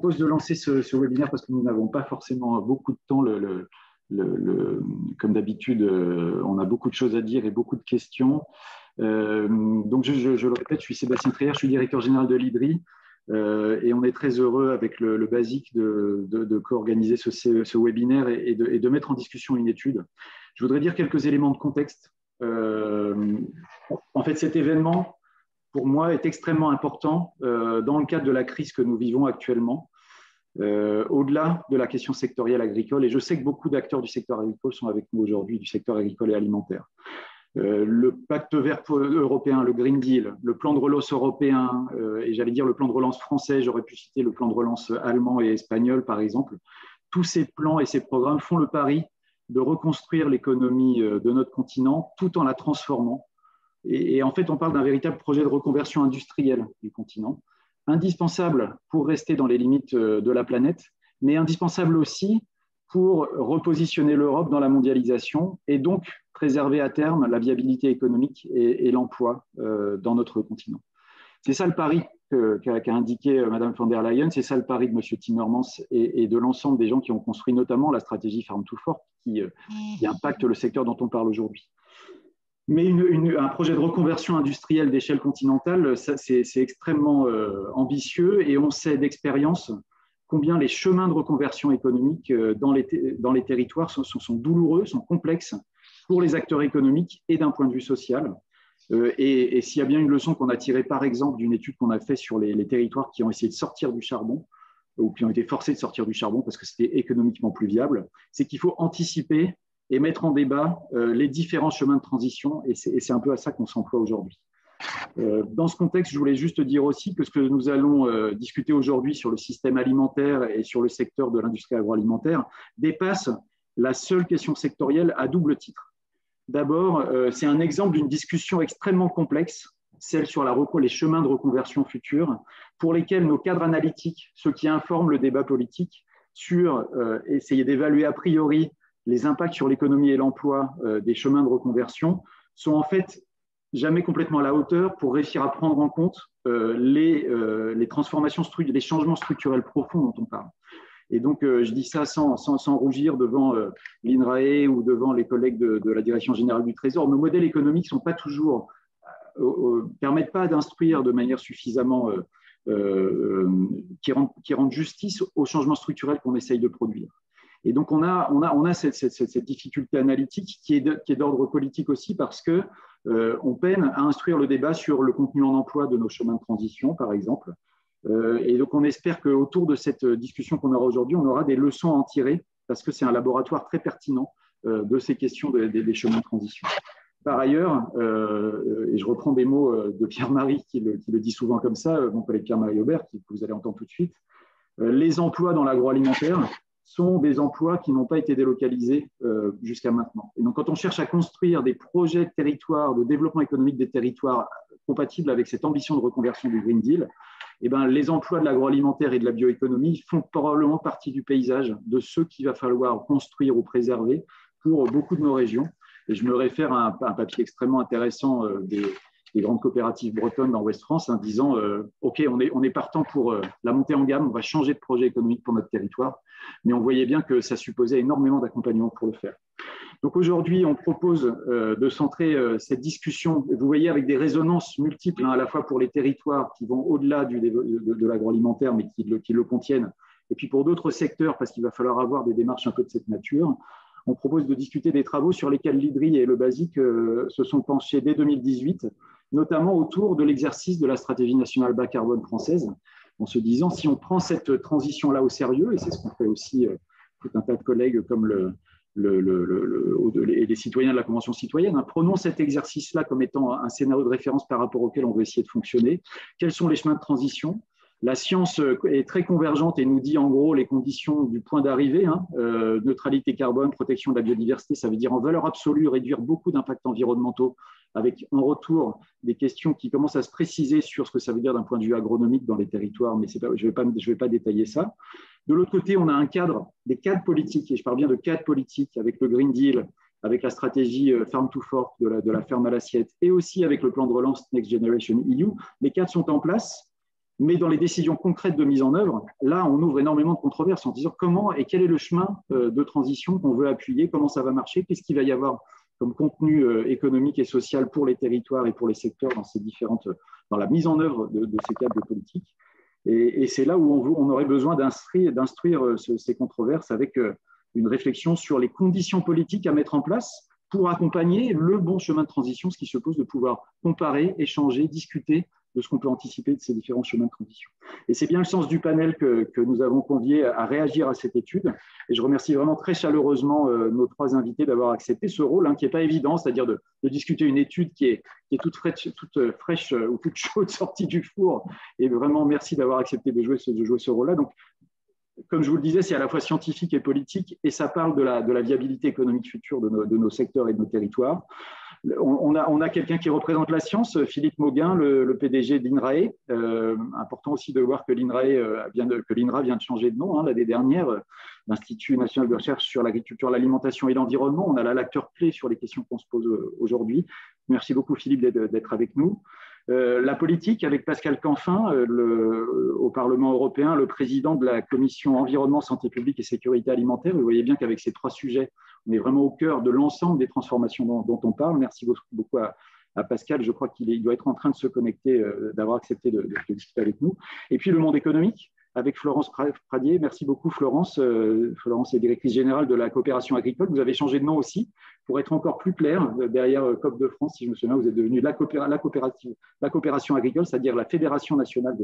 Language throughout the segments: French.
propose de lancer ce webinaire parce que nous n'avons pas forcément beaucoup de temps. Comme d'habitude, on a beaucoup de choses à dire et beaucoup de questions. Donc, je le répète, je suis Sébastien Trier, je suis directeur général de l'IDRI et on est très heureux avec le BASIC de co-organiser ce webinaire et de mettre en discussion une étude. Je voudrais dire quelques éléments de contexte. En fait, cet événement, pour moi, est extrêmement important dans le cadre de la crise que nous vivons actuellement, au-delà de la question sectorielle agricole. Et je sais que beaucoup d'acteurs du secteur agricole sont avec nous aujourd'hui, du secteur agricole et alimentaire. Le pacte vert européen, le Green Deal, le plan de relance européen, et j'allais dire le plan de relance français, j'aurais pu citer le plan de relance allemand et espagnol, par exemple. Tous ces plans et ces programmes font le pari de reconstruire l'économie de notre continent tout en la transformant. Et en fait, on parle d'un véritable projet de reconversion industrielle du continent, indispensable pour rester dans les limites de la planète, mais indispensable aussi pour repositionner l'Europe dans la mondialisation et donc préserver à terme la viabilité économique et l'emploi dans notre continent. C'est ça le pari qu'a indiqué Mme von der Leyen, c'est ça le pari de M. Timmermans et de l'ensemble des gens qui ont construit notamment la stratégie Farm to Fork qui impacte le secteur dont on parle aujourd'hui. Mais un projet de reconversion industrielle d'échelle continentale, c'est extrêmement ambitieux et on sait d'expérience combien les chemins de reconversion économique dans les territoires sont douloureux, sont complexes pour les acteurs économiques et d'un point de vue social. Et s'il y a bien une leçon qu'on a tirée par exemple d'une étude qu'on a faite sur les territoires qui ont essayé de sortir du charbon ou qui ont été forcés de sortir du charbon parce que c'était économiquement plus viable, c'est qu'il faut anticiper et mettre en débat les différents chemins de transition, et c'est un peu à ça qu'on s'emploie aujourd'hui. Dans ce contexte, je voulais juste dire aussi que ce que nous allons discuter aujourd'hui sur le système alimentaire et sur le secteur de l'industrie agroalimentaire dépasse la seule question sectorielle à double titre. D'abord, c'est un exemple d'une discussion extrêmement complexe, celle sur les chemins de reconversion futurs, pour lesquels nos cadres analytiques, ceux qui informent le débat politique, sur essayer d'évaluer a priori les impacts sur l'économie et l'emploi des chemins de reconversion sont en fait jamais complètement à la hauteur pour réussir à prendre en compte les transformations, les changements structurels profonds dont on parle. Et donc, je dis ça sans rougir devant l'INRAE ou devant les collègues de la Direction générale du Trésor. Nos modèles économiques sont pas toujours, permettent pas d'instruire de manière suffisamment qui rendent justice aux changements structurels qu'on essaye de produire. Et donc, on a cette difficulté analytique qui est d'ordre politique aussi parce qu'on peine à instruire le débat sur le contenu en emploi de nos chemins de transition, par exemple. Et donc, on espère qu'autour de cette discussion qu'on aura aujourd'hui, on aura des leçons à en tirer parce que c'est un laboratoire très pertinent de ces questions des chemins de transition. Par ailleurs, et je reprends des mots de Pierre-Marie qui le dit souvent comme ça, mon collègue Pierre-Marie Aubert, que vous allez entendre tout de suite, les emplois dans l'agroalimentaire sont des emplois qui n'ont pas été délocalisés jusqu'à maintenant. Et donc, quand on cherche à construire des projets de territoire, de développement économique des territoires compatibles avec cette ambition de reconversion du Green Deal, eh ben, les emplois de l'agroalimentaire et de la bioéconomie font probablement partie du paysage de ceux qu'il va falloir construire ou préserver pour beaucoup de nos régions. Et je me réfère à un papier extrêmement intéressant des grandes coopératives bretonnes dans Ouest France, disant OK, on est partant pour la montée en gamme, on va changer de projet économique pour notre territoire, mais on voyait bien que ça supposait énormément d'accompagnement pour le faire. Donc aujourd'hui, on propose de centrer cette discussion, vous voyez, avec des résonances multiples, à la fois pour les territoires qui vont au-delà de l'agroalimentaire, mais qui le contiennent, et puis pour d'autres secteurs, parce qu'il va falloir avoir des démarches un peu de cette nature. On propose de discuter des travaux sur lesquels l'IDRI et le BASIC se sont penchés dès 2018, notamment autour de l'exercice de la stratégie nationale bas carbone française, en se disant si on prend cette transition-là au sérieux, et c'est ce qu'on fait aussi tout un tas de collègues comme les citoyens de la Convention citoyenne, prenons cet exercice-là comme étant un scénario de référence par rapport auquel on veut essayer de fonctionner. Quels sont les chemins de transition ? La science est très convergente et nous dit en gros les conditions du point d'arrivée, neutralité carbone, protection de la biodiversité, ça veut dire en valeur absolue réduire beaucoup d'impacts environnementaux avec en retour des questions qui commencent à se préciser sur ce que ça veut dire d'un point de vue agronomique dans les territoires, mais je ne vais pas détailler ça. De l'autre côté, on a des cadres politiques, et je parle bien de cadres politiques avec le Green Deal, avec la stratégie Farm to Fork de la ferme à l'assiette, et aussi avec le plan de relance Next Generation EU. Les cadres sont en place. Mais dans les décisions concrètes de mise en œuvre, là, on ouvre énormément de controverses en disant comment et quel est le chemin de transition qu'on veut appuyer, comment ça va marcher, qu'est-ce qu'il va y avoir comme contenu économique et social pour les territoires et pour les secteurs dans la mise en œuvre de ces cadres de politique. Et c'est là où on aurait besoin d'instruire ces controverses avec une réflexion sur les conditions politiques à mettre en place pour accompagner le bon chemin de transition, ce qui suppose de pouvoir comparer, échanger, discuter de ce qu'on peut anticiper de ces différents chemins de transition. Et c'est bien le sens du panel que nous avons convié à réagir à cette étude. Et je remercie vraiment très chaleureusement nos trois invités d'avoir accepté ce rôle qui n'est pas évident, c'est-à-dire de discuter une étude qui est toute fraîche ou toute chaude sortie du four. Et vraiment, merci d'avoir accepté de jouer ce rôle-là. Donc, comme je vous le disais, c'est à la fois scientifique et politique, et ça parle de la viabilité économique future de nos secteurs et de nos territoires. On a quelqu'un qui représente la science, Philippe Mauguin, le PDG d'INRAE. Important aussi de voir que l'INRA vient de changer de nom l'année dernière, l'Institut national de recherche sur l'agriculture, l'alimentation et l'environnement. On a là l'acteur clé sur les questions qu'on se pose aujourd'hui. Merci beaucoup Philippe d'être avec nous. La politique, avec Pascal Canfin, au Parlement européen, le président de la commission environnement, santé publique et sécurité alimentaire. Vous voyez bien qu'avec ces trois sujets, on est vraiment au cœur de l'ensemble des transformations dont on parle. Merci beaucoup à Pascal. Je crois qu'il doit être en train de se connecter, d'avoir accepté de discuter avec nous. Et puis le monde économique, avec Florence Pradier. Merci beaucoup Florence. Florence est directrice générale de la coopération agricole. Vous avez changé de nom aussi pour être encore plus clair. Derrière COP de France, si je me souviens, vous êtes devenu la coopération agricole, c'est-à-dire la Fédération nationale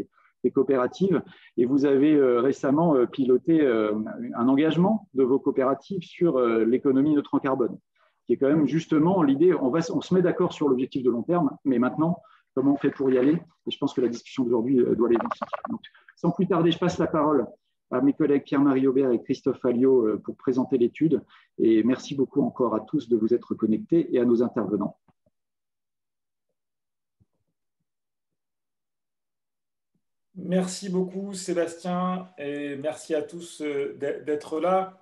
des coopératives. Et vous avez récemment piloté un engagement de vos coopératives sur l'économie neutre en carbone, qui est quand même justement l'idée, on se met d'accord sur l'objectif de long terme, mais maintenant, comment on fait pour y aller? Et je pense que la discussion d'aujourd'hui doit aller dans ce sens. Sans plus tarder, je passe la parole à mes collègues Pierre-Marie Aubert et Christophe Alliot pour présenter l'étude. Et merci beaucoup encore à tous de vous être connectés et à nos intervenants. Merci beaucoup Sébastien et merci à tous d'être là.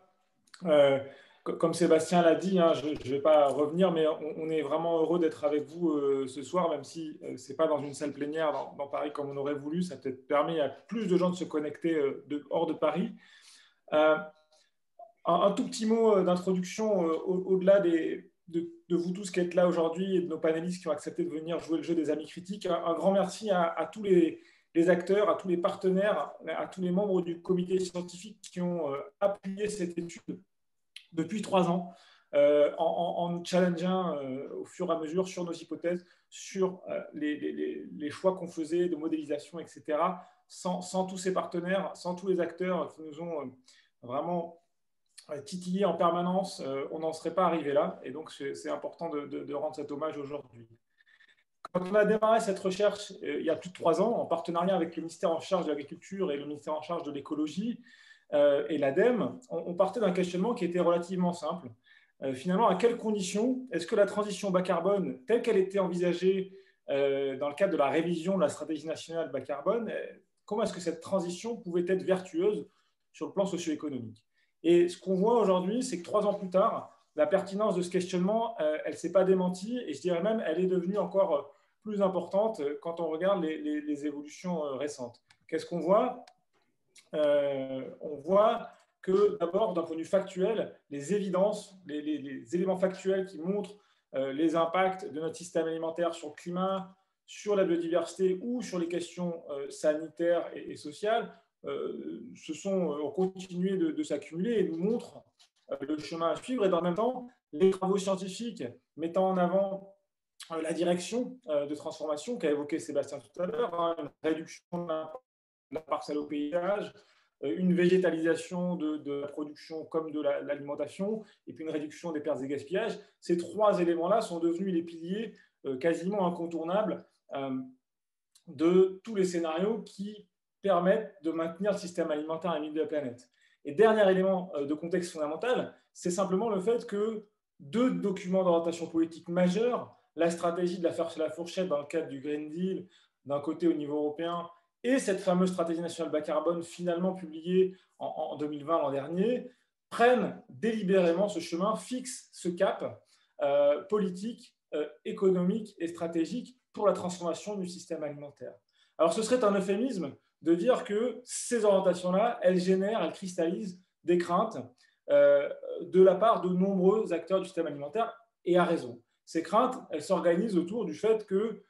Comme Sébastien l'a dit, je ne vais pas revenir, mais on est vraiment heureux d'être avec vous ce soir, même si ce n'est pas dans une salle plénière dans Paris comme on aurait voulu. Ça peut-être permet à plus de gens de se connecter hors de Paris. Un tout petit mot d'introduction au-delà de vous tous qui êtes là aujourd'hui et de nos panélistes qui ont accepté de venir jouer le jeu des amis critiques. Un grand merci à tous les acteurs, à tous les partenaires, à tous les membres du comité scientifique qui ont appuyé cette étude depuis 3 ans, en challengeant au fur et à mesure sur nos hypothèses, sur les choix qu'on faisait de modélisation, etc. Sans tous ces partenaires, sans tous les acteurs qui nous ont vraiment titillés en permanence, on n'en serait pas arrivé là. Et donc, c'est important de rendre cet hommage aujourd'hui. Quand on a démarré cette recherche il y a plus de 3 ans, en partenariat avec le ministère en charge de l'Agriculture et le ministère en charge de l'Écologie, et l'ADEME, on partait d'un questionnement qui était relativement simple. Finalement, à quelles conditions est-ce que la transition bas carbone, telle qu'elle était envisagée dans le cadre de la révision de la stratégie nationale bas carbone, comment est-ce que cette transition pouvait être vertueuse sur le plan socio-économique? Et ce qu'on voit aujourd'hui, c'est que 3 ans plus tard, la pertinence de ce questionnement, elle ne s'est pas démentie, et je dirais même, elle est devenue encore plus importante quand on regarde les évolutions récentes. Qu'est-ce qu'on voit? On voit que d'abord, d'un point de vue factuel, les évidences, les éléments factuels qui montrent les impacts de notre système alimentaire sur le climat, sur la biodiversité ou sur les questions sanitaires et sociales, ont continué de s'accumuler et nous montrent le chemin à suivre. Et dans le même temps, les travaux scientifiques mettant en avant la direction de transformation qu'a évoqué Sébastien tout à l'heure, une réduction de la parcelle au paysage, une végétalisation de la production comme de l'alimentation, et puis une réduction des pertes et gaspillages. Ces 3 éléments-là sont devenus les piliers quasiment incontournables de tous les scénarios qui permettent de maintenir le système alimentaire à la limite de la planète. Et dernier élément de contexte fondamental, c'est simplement le fait que 2 documents d'orientation politique majeurs, la stratégie de la fourchette dans le cadre du Green Deal, d'un côté au niveau européen, et cette fameuse stratégie nationale bas carbone finalement publiée en 2020 l'an dernier, prennent délibérément ce chemin, fixent ce cap politique, économique et stratégique pour la transformation du système alimentaire. Alors ce serait un euphémisme de dire que ces orientations-là, elles génèrent, elles cristallisent des craintes de la part de nombreux acteurs du système alimentaire, et à raison. Ces craintes, elles s'organisent autour du fait que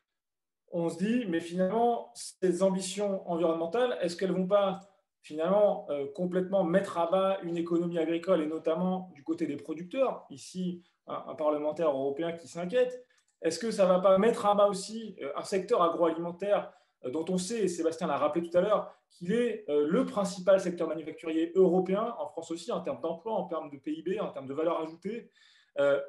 on se dit, mais finalement, ces ambitions environnementales, est-ce qu'elles ne vont pas finalement complètement mettre à bas une économie agricole, et notamment du côté des producteurs, ici un parlementaire européen qui s'inquiète, est-ce que ça ne va pas mettre à bas aussi un secteur agroalimentaire dont on sait, et Sébastien l'a rappelé tout à l'heure, qu'il est le principal secteur manufacturier européen, en France aussi, en termes d'emploi, en termes de PIB, en termes de valeur ajoutée,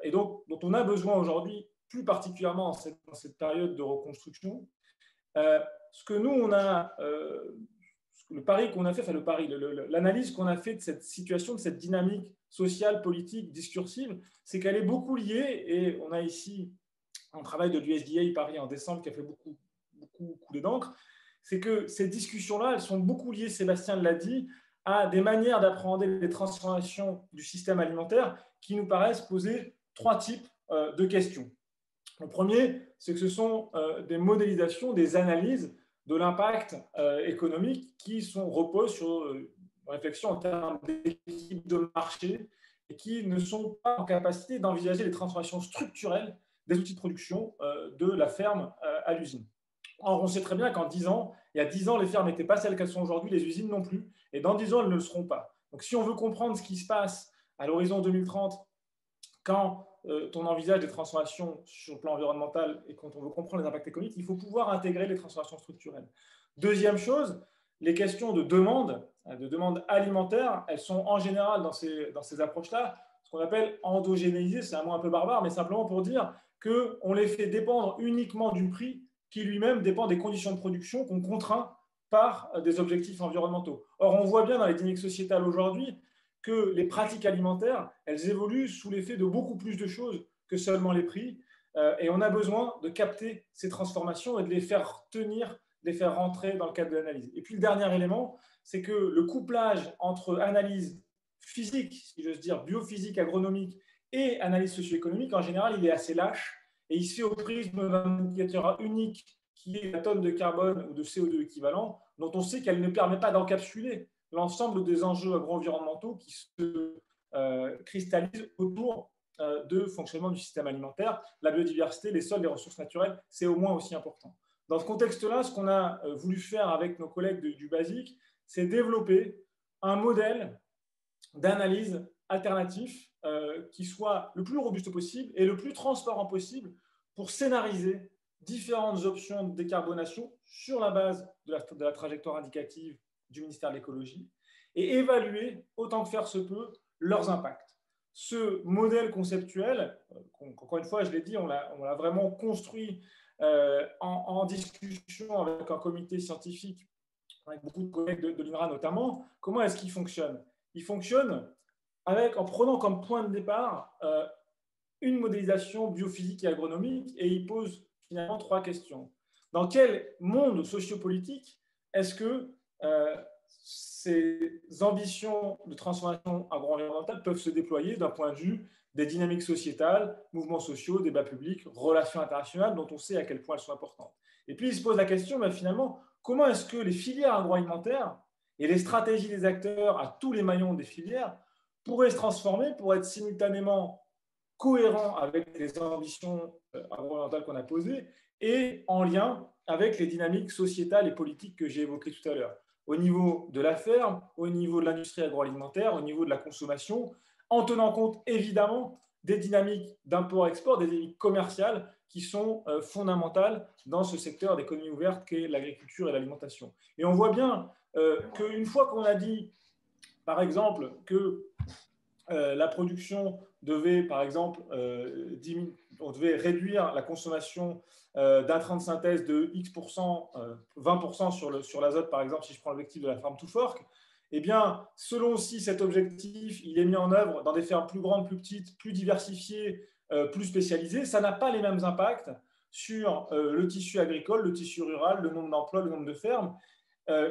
et donc dont on a besoin aujourd'hui, plus particulièrement dans cette période de reconstruction. Ce que nous, on a, le pari qu'on a fait, enfin l'analyse qu'on a fait de cette situation, de cette dynamique sociale, politique, discursive, c'est qu'elle est beaucoup liée, et on a ici un travail de l'USDA Paris en décembre qui a fait beaucoup couler d'encre, c'est que ces discussions-là, elles sont beaucoup liées, Sébastien l'a dit, à des manières d'appréhender les transformations du système alimentaire qui nous paraissent poser 3 types de questions. Le premier, c'est que ce sont des modélisations, des analyses de l'impact économique qui reposent sur une réflexion en termes d'équilibre de marché et qui ne sont pas en capacité d'envisager les transformations structurelles des outils de production de la ferme à l'usine. Or, on sait très bien qu'en 10 ans, il y a 10 ans, les fermes n'étaient pas celles qu'elles sont aujourd'hui, les usines non plus, et dans 10 ans, elles ne le seront pas. Donc, si on veut comprendre ce qui se passe à l'horizon 2030, quand on envisage des transformations sur le plan environnemental et quand on veut comprendre les impacts économiques, il faut pouvoir intégrer les transformations structurelles. Deuxième chose, les questions de demande alimentaire, elles sont en général dans ces approches-là, ce qu'on appelle endogénéisées, c'est un mot un peu barbare, mais simplement pour dire qu'on les fait dépendre uniquement du prix qui lui-même dépend des conditions de production qu'on contraint par des objectifs environnementaux. Or, on voit bien dans les dynamiques sociétales aujourd'hui que les pratiques alimentaires, elles évoluent sous l'effet de beaucoup plus de choses que seulement les prix. Et on a besoin de capter ces transformations et de les faire tenir, de les faire rentrer dans le cadre de l'analyse. Et puis le dernier élément, c'est que le couplage entre analyse physique, si j'ose dire, biophysique, agronomique, et analyse socio-économique, en général, il est assez lâche et il se fait au prisme d'un indicateur unique qui est la tonne de carbone ou de CO2 équivalent, dont on sait qu'elle ne permet pas d'encapsuler l'ensemble des enjeux agro-environnementaux qui se cristallisent autour de fonctionnement du système alimentaire. La biodiversité, les sols, les ressources naturelles, c'est au moins aussi important. Dans ce contexte-là, ce qu'on a voulu faire avec nos collègues du BASIC, c'est développer un modèle d'analyse alternatif qui soit le plus robuste possible et le plus transparent possible pour scénariser différentes options de décarbonation sur la base de la trajectoire indicative du ministère de l'écologie et évaluer, autant que faire se peut, leurs impacts. Ce modèle conceptuel, encore une fois, je l'ai dit, on l'a vraiment construit en discussion avec un comité scientifique, avec beaucoup de collègues de l'INRA notamment. Comment est-ce qu'il fonctionne? Il fonctionne en prenant comme point de départ une modélisation biophysique et agronomique, et il pose finalement 3 questions. Dans quel monde sociopolitique est-ce que ces ambitions de transformation agro-environnementale peuvent se déployer d'un point de vue des dynamiques sociétales, mouvements sociaux, débats publics, relations internationales, dont on sait à quel point elles sont importantes. Et puis il se pose la question, finalement, comment est-ce que les filières agroalimentaires et les stratégies des acteurs à tous les maillons des filières pourraient se transformer pour être simultanément cohérents avec les ambitions environnementales qu'on a posées et en lien avec les dynamiques sociétales et politiques que j'ai évoquées tout à l'heure, au niveau de la ferme, au niveau de l'industrie agroalimentaire, au niveau de la consommation, en tenant compte évidemment des dynamiques d'import-export, des dynamiques commerciales qui sont fondamentales dans ce secteur d'économie ouverte qu'est l'agriculture et l'alimentation. Et on voit bien qu'une fois qu'on a dit, par exemple, que la production devait, par exemple, on devait réduire la consommation d'intrants de synthèse de X%, 20% sur l'azote, par exemple, si je prends l'objectif de la Farm to Fork, eh bien, selon aussi cet objectif, il est mis en œuvre dans des fermes plus grandes, plus petites, plus diversifiées, plus spécialisées. Ça n'a pas les mêmes impacts sur le tissu agricole, le tissu rural, le nombre d'emplois, le nombre de fermes.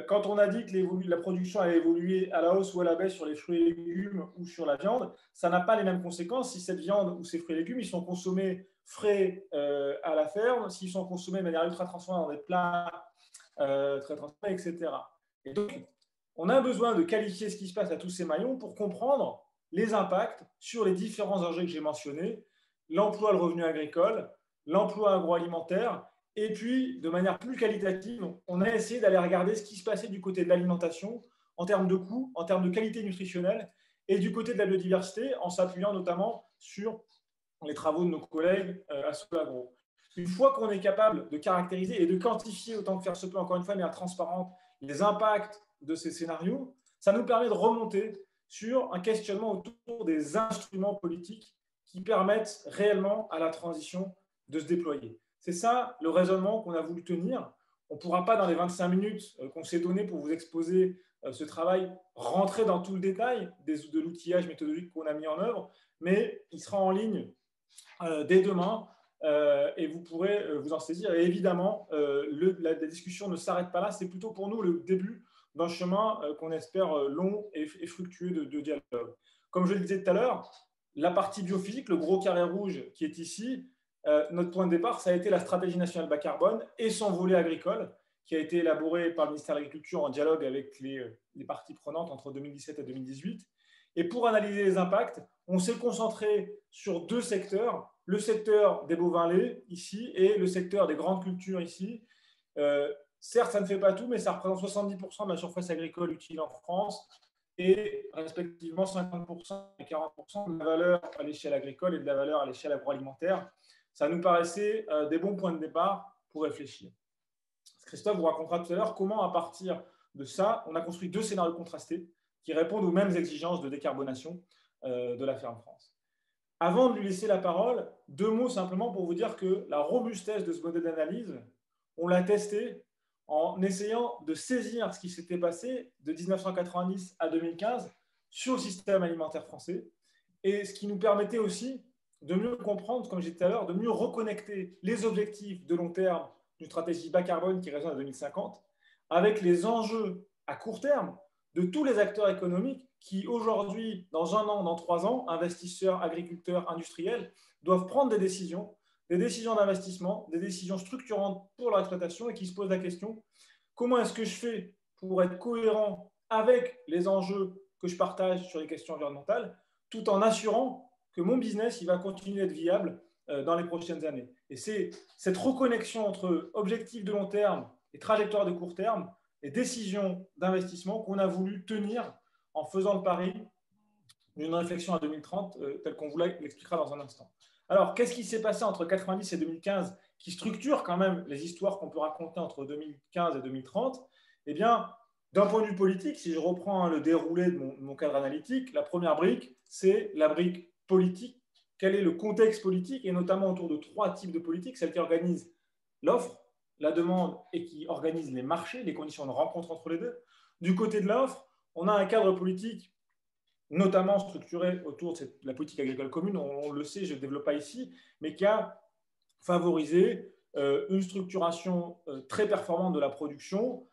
Quand on a dit que la production allait évoluer à la hausse ou à la baisse sur les fruits et légumes ou sur la viande, ça n'a pas les mêmes conséquences si cette viande ou ces fruits et légumes ils sont consommés frais à la ferme, s'ils sont consommés de manière ultra transformée dans des plats très transformés, etc. Et donc, on a besoin de qualifier ce qui se passe à tous ces maillons pour comprendre les impacts sur les différents enjeux que j'ai mentionnés, l'emploi, le revenu agricole, l'emploi agroalimentaire, et puis, de manière plus qualitative, on a essayé d'aller regarder ce qui se passait du côté de l'alimentation, en termes de coûts, en termes de qualité nutritionnelle, et du côté de la biodiversité, en s'appuyant notamment sur les travaux de nos collègues à Solagro. Une fois qu'on est capable de caractériser et de quantifier, autant que faire se peut, encore une fois, de manière transparente, les impacts de ces scénarios, ça nous permet de remonter sur un questionnement autour des instruments politiques qui permettent réellement à la transition de se déployer. C'est ça le raisonnement qu'on a voulu tenir. On ne pourra pas, dans les 25 minutes qu'on s'est donné pour vous exposer ce travail, rentrer dans tout le détail de l'outillage méthodologique qu'on a mis en œuvre, mais il sera en ligne dès demain et vous pourrez vous en saisir. Et évidemment, la discussion ne s'arrête pas là, c'est plutôt pour nous le début d'un chemin qu'on espère long et fructueux de dialogue. Comme je le disais tout à l'heure, la partie biophysique, le gros carré rouge qui est ici, notre point de départ, ça a été la stratégie nationale bas carbone et son volet agricole, qui a été élaboré par le ministère de l'Agriculture en dialogue avec les parties prenantes entre 2017 et 2018. Et pour analyser les impacts, on s'est concentré sur deux secteurs, le secteur des bovins laits ici et le secteur des grandes cultures ici. Certes, ça ne fait pas tout, mais ça représente 70% de la surface agricole utile en France et respectivement 50% et 40% de la valeur à l'échelle agricole et de la valeur à l'échelle agroalimentaire. Ça nous paraissait des bons points de départ pour réfléchir. Christophe vous racontera tout à l'heure comment, à partir de ça, on a construit deux scénarios contrastés qui répondent aux mêmes exigences de décarbonation de la ferme France. Avant de lui laisser la parole, deux mots simplement pour vous dire que la robustesse de ce modèle d'analyse, on l'a testé en essayant de saisir ce qui s'était passé de 1990 à 2015 sur le système alimentaire français, et ce qui nous permettait aussi de mieux comprendre, comme j'ai dit tout à l'heure, de mieux reconnecter les objectifs de long terme d'une stratégie bas carbone qui résonne à 2050 avec les enjeux à court terme de tous les acteurs économiques qui aujourd'hui, dans 1 an, dans 3 ans, investisseurs, agriculteurs, industriels, doivent prendre des décisions d'investissement, des décisions structurantes pour leur exploitation et qui se posent la question, comment est-ce que je fais pour être cohérent avec les enjeux que je partage sur les questions environnementales, tout en assurant que mon business il va continuer d'être viable dans les prochaines années. Et c'est cette reconnexion entre objectifs de long terme et trajectoires de court terme et décisions d'investissement qu'on a voulu tenir en faisant le pari d'une réflexion à 2030, telle qu'on vous l'expliquera dans un instant. Alors, qu'est-ce qui s'est passé entre 90 et 2015 qui structure quand même les histoires qu'on peut raconter entre 2015 et 2030? Eh bien, d'un point de vue politique, si je reprends le déroulé de mon cadre analytique, la première brique, c'est la brique politique. Quel est le contexte politique, et notamment autour de 3 types de politiques, celle qui organise l'offre, la demande et qui organise les marchés, les conditions de rencontre entre les deux. Du côté de l'offre, on a un cadre politique notamment structuré autour de la politique agricole commune, on le sait, je ne développe pas ici, mais qui a favorisé une structuration très performante de la production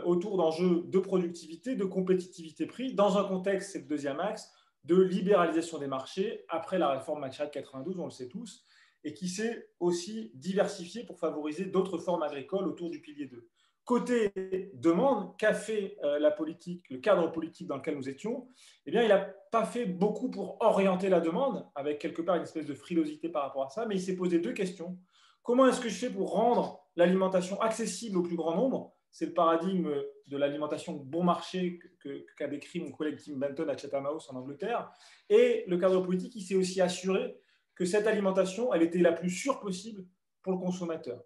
autour d'enjeux de productivité, de compétitivité prix, dans un contexte, c'est le deuxième axe, de libéralisation des marchés après la réforme Machat de 92, on le sait tous, et qui s'est aussi diversifié pour favoriser d'autres formes agricoles autour du pilier 2. Côté demande, qu'a fait la politique, le cadre politique dans lequel nous étions? Eh bien, il n'a pas fait beaucoup pour orienter la demande, avec quelque part une espèce de frilosité par rapport à ça, mais il s'est posé 2 questions. Comment est-ce que je fais pour rendre l'alimentation accessible au plus grand nombre? C'est le paradigme de l'alimentation bon marché qu'a décrit mon collègue Tim Benton à Chatham House en Angleterre. Et le cadre politique, il s'est aussi assuré que cette alimentation, elle était la plus sûre possible pour le consommateur,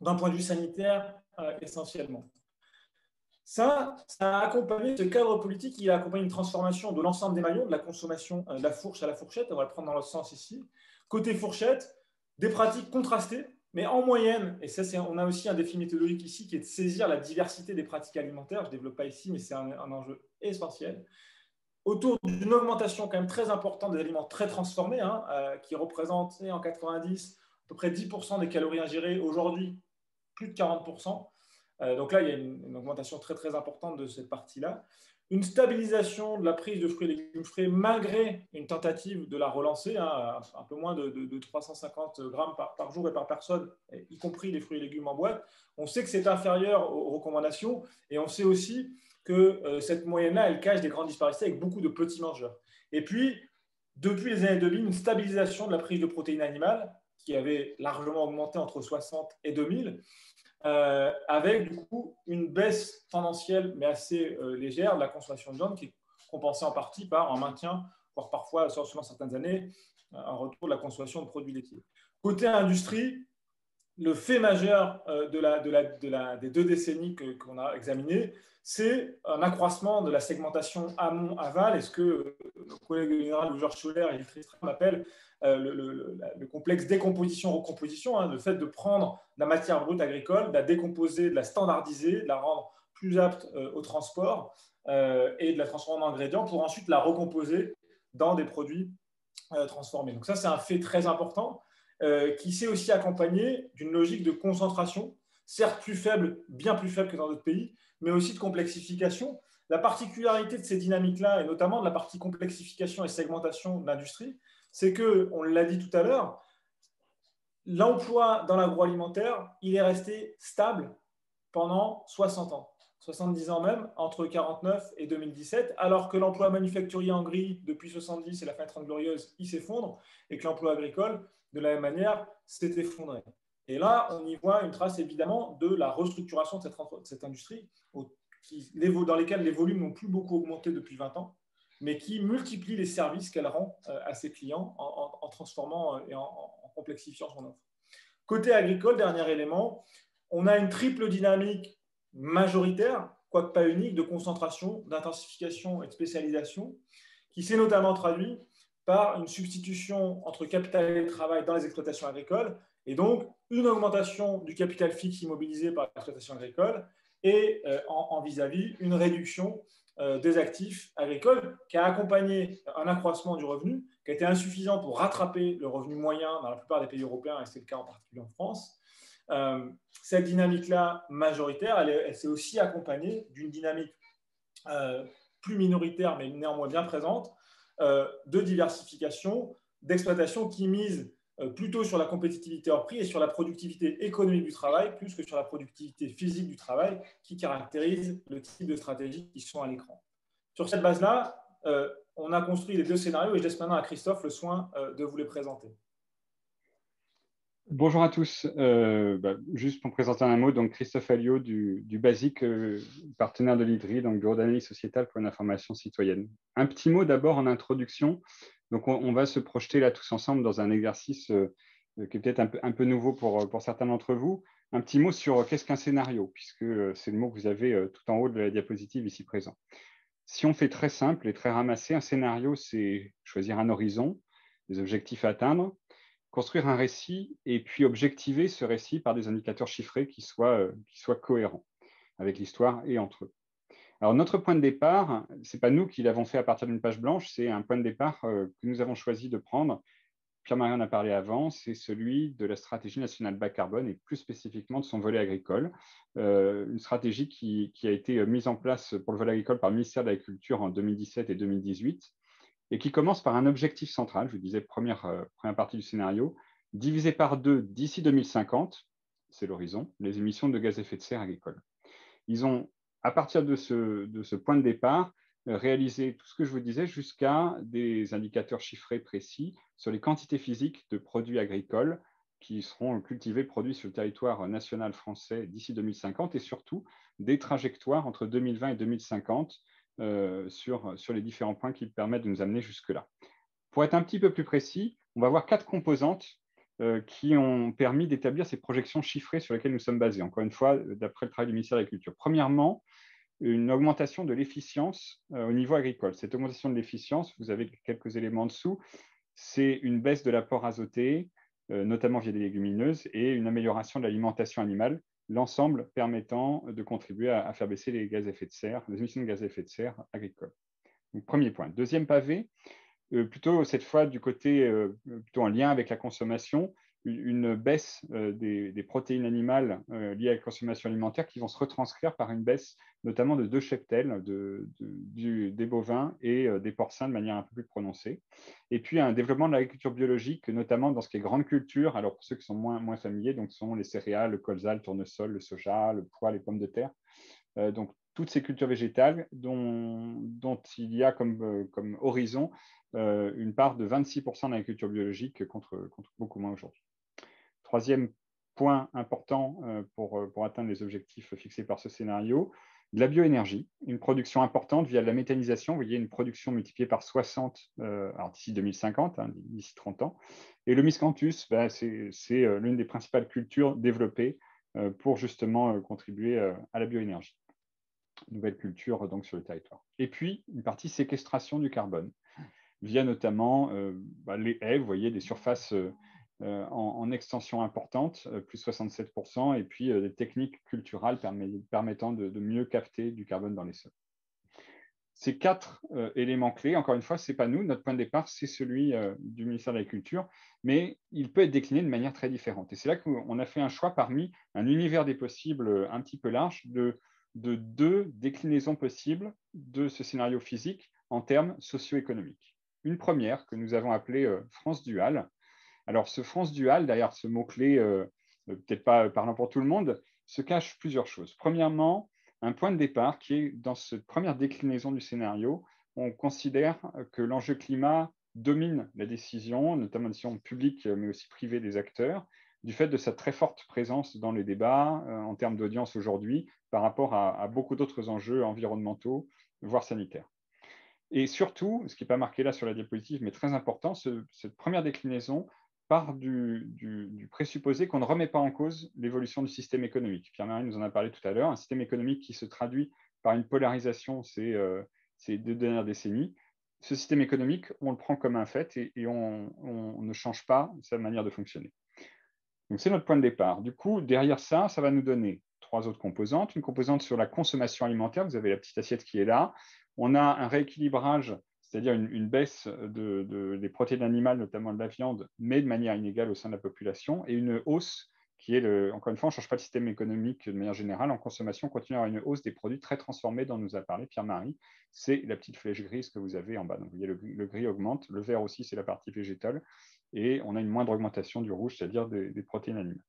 d'un point de vue sanitaire essentiellement. Ça a accompagné ce cadre politique, il a accompagné une transformation de l'ensemble des maillons, de la consommation de la fourche à la fourchette, on va le prendre dans l'autre sens ici. Côté fourchette, des pratiques contrastées, mais en moyenne, et ça on a aussi un défi méthodologique ici qui est de saisir la diversité des pratiques alimentaires, je ne développe pas ici, mais c'est un enjeu essentiel, autour d'une augmentation quand même très importante des aliments très transformés, qui représentaient en 90 à peu près 10% des calories ingérées, aujourd'hui plus de 40%, Donc là, il y a une augmentation très, très importante de cette partie-là. Une stabilisation de la prise de fruits et légumes frais malgré une tentative de la relancer, hein, un peu moins de 350 grammes par jour et par personne, y compris les fruits et légumes en boîte. On sait que c'est inférieur aux recommandations et on sait aussi que cette moyenne-là, elle cache des grandes disparités avec beaucoup de petits mangeurs. Et puis, depuis les années 2000, une stabilisation de la prise de protéines animales qui avait largement augmenté entre 60 et 2000, avec du coup une baisse tendancielle mais assez légère de la consommation de viande qui est compensée en partie par un maintien, voire parfois, selon certaines années, un retour de la consommation de produits laitiers. Côté industrie, le fait majeur des 2 décennies qu'on a examinées, c'est un accroissement de la segmentation amont-aval, et ce que le collègue général Georges Schuller et Gilles Tristram appellent le complexe décomposition-recomposition, hein, le fait de prendre la matière brute agricole, de la décomposer, de la standardiser, de la rendre plus apte au transport et de la transformer en ingrédients pour ensuite la recomposer dans des produits transformés. Donc ça, c'est un fait très important qui s'est aussi accompagné d'une logique de concentration, certes plus faible, bien plus faible que dans d'autres pays, mais aussi de complexification. La particularité de ces dynamiques-là, et notamment de la partie complexification et segmentation de l'industrie, c'est que, on l'a dit tout à l'heure, l'emploi dans l'agroalimentaire, il est resté stable pendant 60 ans. 70 ans même, entre 1949 et 2017, alors que l'emploi manufacturier en gris, depuis 70 et la fin des 30 glorieuses, il s'effondre, et que l'emploi agricole, de la même manière, s'est effondré. Et là, on y voit une trace évidemment de la restructuration de cette industrie, dans lesquelles les volumes n'ont plus beaucoup augmenté depuis 20 ans, mais qui multiplie les services qu'elle rend à ses clients en transformant et en complexifiant son offre. Côté agricole, dernier élément, on a une triple dynamique majoritaire, quoique pas unique, de concentration, d'intensification et de spécialisation, qui s'est notamment traduit par une substitution entre capital et travail dans les exploitations agricoles, et donc une augmentation du capital fixe immobilisé par l'exploitation agricole, et en vis-à-vis une réduction des actifs agricoles qui a accompagné un accroissement du revenu qui a été insuffisant pour rattraper le revenu moyen dans la plupart des pays européens, et c'est le cas en particulier en France. Cette dynamique-là majoritaire, elle s'est aussi accompagnée d'une dynamique plus minoritaire, mais néanmoins bien présente, de diversification, d'exploitation qui mise plutôt sur la compétitivité hors prix et sur la productivité économique du travail, plus que sur la productivité physique du travail, qui caractérise le type de stratégies qui sont à l'écran. Sur cette base-là, on a construit les 2 scénarios et je laisse maintenant à Christophe le soin de vous les présenter. Bonjour à tous. Juste pour me présenter un mot, donc Christophe Alliot du BASIC, partenaire de l'IDRI, donc Bureau d'analyse sociétale pour une information citoyenne. Un petit mot d'abord en introduction. Donc on va se projeter là tous ensemble dans un exercice qui est peut-être un peu nouveau pour certains d'entre vous. Un petit mot sur qu'est-ce qu'un scénario, puisque c'est le mot que vous avez tout en haut de la diapositive ici présent. Si on fait très simple et très ramassé, un scénario, c'est choisir un horizon, des objectifs à atteindre, construire un récit et puis objectiver ce récit par des indicateurs chiffrés qui soient cohérents avec l'histoire et entre eux. Alors, notre point de départ, ce n'est pas nous qui l'avons fait à partir d'une page blanche, c'est un point de départ que nous avons choisi de prendre. Pierre-Marie en a parlé avant, c'est celui de la stratégie nationale bas carbone et plus spécifiquement de son volet agricole. Une stratégie qui a été mise en place pour le volet agricole par le ministère de l'Agriculture en 2017 et 2018 et qui commence par un objectif central, je vous disais, première partie du scénario, divisé par 2 d'ici 2050, c'est l'horizon, les émissions de gaz à effet de serre agricoles. Ils ont, à partir de ce point de départ, réalisé tout ce que je vous disais jusqu'à des indicateurs chiffrés précis sur les quantités physiques de produits agricoles qui seront cultivés, produits sur le territoire national français d'ici 2050 et surtout des trajectoires entre 2020 et 2050 sur les différents points qui permettent de nous amener jusque-là. Pour être un petit peu plus précis, on va voir 4 composantes qui ont permis d'établir ces projections chiffrées sur lesquelles nous sommes basés, encore une fois, d'après le travail du ministère de l'Agriculture. Premièrement, une augmentation de l'efficience au niveau agricole. Cette augmentation de l'efficience, vous avez quelques éléments en dessous, c'est une baisse de l'apport azoté, notamment via des légumineuses, et une amélioration de l'alimentation animale, l'ensemble permettant de contribuer à faire baisser les gaz à effet de serre, les émissions de gaz à effet de serre agricoles. Donc, premier point. Deuxième pavé, plutôt cette fois du côté plutôt en lien avec la consommation, une baisse des protéines animales liées à la consommation alimentaire qui vont se retranscrire par une baisse notamment de 2 cheptels, des bovins et des porcins de manière un peu plus prononcée. Et puis un développement de l'agriculture biologique, notamment dans ce qui est grande culture. Alors pour ceux qui sont moins familiers, donc ce sont les céréales, le colza, le tournesol, le soja, le pois, les pommes de terre. Donc toutes ces cultures végétales dont il y a comme horizon une part de 26% d'agriculture biologique contre beaucoup moins aujourd'hui. Troisième point important pour atteindre les objectifs fixés par ce scénario, de la bioénergie, une production importante via de la méthanisation. Vous voyez une production multipliée par 60 d'ici 2050, d'ici 30 ans. Et le miscanthus, c'est l'une des principales cultures développées pour justement contribuer à la bioénergie. Nouvelle culture donc sur le territoire. Et puis, une partie séquestration du carbone, via notamment les haies, vous voyez, des surfaces en extension importante, plus 67%, et puis des techniques culturales permettant de mieux capter du carbone dans les sols. Ces 4 éléments clés, encore une fois, ce n'est pas nous, notre point de départ, c'est celui du ministère de l'Agriculture, mais il peut être décliné de manière très différente. Et c'est là qu'on a fait un choix parmi un univers des possibles un petit peu large de 2 déclinaisons possibles de ce scénario physique en termes socio-économiques. Une première que nous avons appelée France duale. Alors, ce France duale, derrière ce mot-clé, peut-être pas parlant pour tout le monde, se cache plusieurs choses. Premièrement, un point de départ qui est dans cette première déclinaison du scénario, on considère que l'enjeu climat domine la décision, notamment la décision publique, mais aussi privée des acteurs, du fait de sa très forte présence dans les débats en termes d'audience aujourd'hui par rapport à beaucoup d'autres enjeux environnementaux, voire sanitaires. Et surtout, ce qui n'est pas marqué là sur la diapositive, mais très important, cette première déclinaison part du présupposé qu'on ne remet pas en cause l'évolution du système économique. Pierre-Marie nous en a parlé tout à l'heure, un système économique qui se traduit par une polarisation ces 2 dernières décennies. Ce système économique, on le prend comme un fait et on ne change pas sa manière de fonctionner. Donc, c'est notre point de départ. Du coup, derrière ça, ça va nous donner 3 autres composantes. Une composante sur la consommation alimentaire, vous avez la petite assiette qui est là. On a un rééquilibrage, c'est-à-dire une baisse des protéines animales, notamment de la viande, mais de manière inégale au sein de la population, et une hausse qui est, encore une fois, on ne change pas le système économique de manière générale. En consommation, on continue à avoir une hausse des produits très transformés dont nous a parlé Pierre-Marie. C'est la petite flèche grise que vous avez en bas. Donc, vous voyez, le gris augmente. Le vert aussi, c'est la partie végétale. Et on a une moindre augmentation du rouge, c'est-à-dire des protéines animales.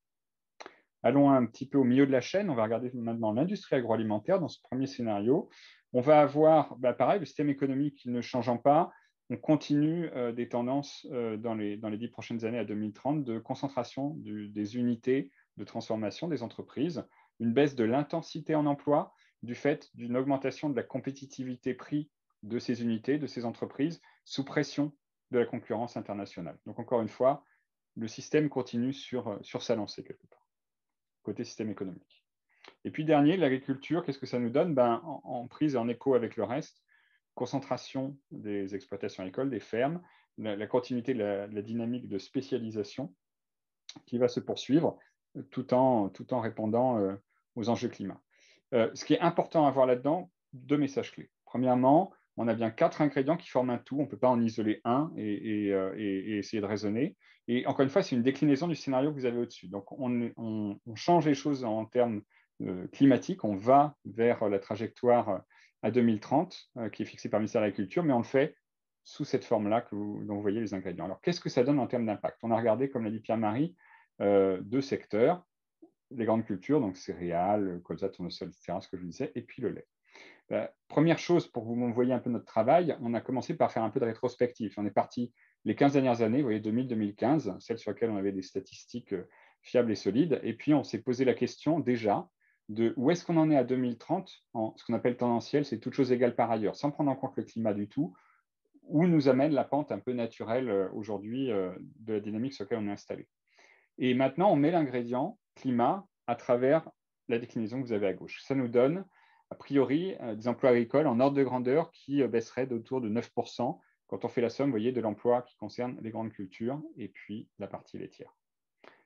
Allons un petit peu au milieu de la chaîne. On va regarder maintenant l'industrie agroalimentaire dans ce premier scénario. On va avoir, pareil, le système économique ne changeant pas. On continue des tendances dans les 10 prochaines années à 2030 de concentration des unités de transformation des entreprises, une baisse de l'intensité en emploi du fait d'une augmentation de la compétitivité prix de ces unités, de ces entreprises, sous pression de la concurrence internationale. Donc, encore une fois, le système continue sur sa lancée quelque part, côté système économique. Et puis, dernier, l'agriculture, qu'est-ce que ça nous donne? En prise et en écho avec le reste, concentration des exploitations agricoles, des fermes, la continuité de la dynamique de spécialisation qui va se poursuivre tout en répondant aux enjeux climat. Ce qui est important à voir là-dedans, 2 messages clés. Premièrement, on a bien 4 ingrédients qui forment un tout. On ne peut pas en isoler un et essayer de raisonner. Et encore une fois, c'est une déclinaison du scénario que vous avez au-dessus. Donc, on change les choses en termes climatiques. On va vers la trajectoire à 2030 qui est fixée par le ministère de l'Agriculture, mais on le fait sous cette forme-là dont vous voyez les ingrédients. Alors, qu'est-ce que ça donne en termes d'impact? On a regardé, comme l'a dit Pierre-Marie, 2 secteurs, les grandes cultures, donc céréales, colza, tournesol, etc., ce que je vous disais, et puis le lait. Première chose, pour que vous voyez un peu notre travail, on a commencé par faire un peu de rétrospective. On est parti les 15 dernières années, vous voyez, 2000-2015, celles sur lesquelles on avait des statistiques fiables et solides, et puis on s'est posé la question déjà de où est-ce qu'on en est à 2030, en ce qu'on appelle tendanciel, c'est toutes choses égales par ailleurs, sans prendre en compte le climat du tout, où nous amène la pente un peu naturelle aujourd'hui de la dynamique sur laquelle on est installé. Et maintenant, on met l'ingrédient climat à travers la déclinaison que vous avez à gauche. Ça nous donne, a priori, des emplois agricoles en ordre de grandeur qui baisseraient d'autour de 9% quand on fait la somme, vous voyez, de l'emploi qui concerne les grandes cultures et puis la partie laitière.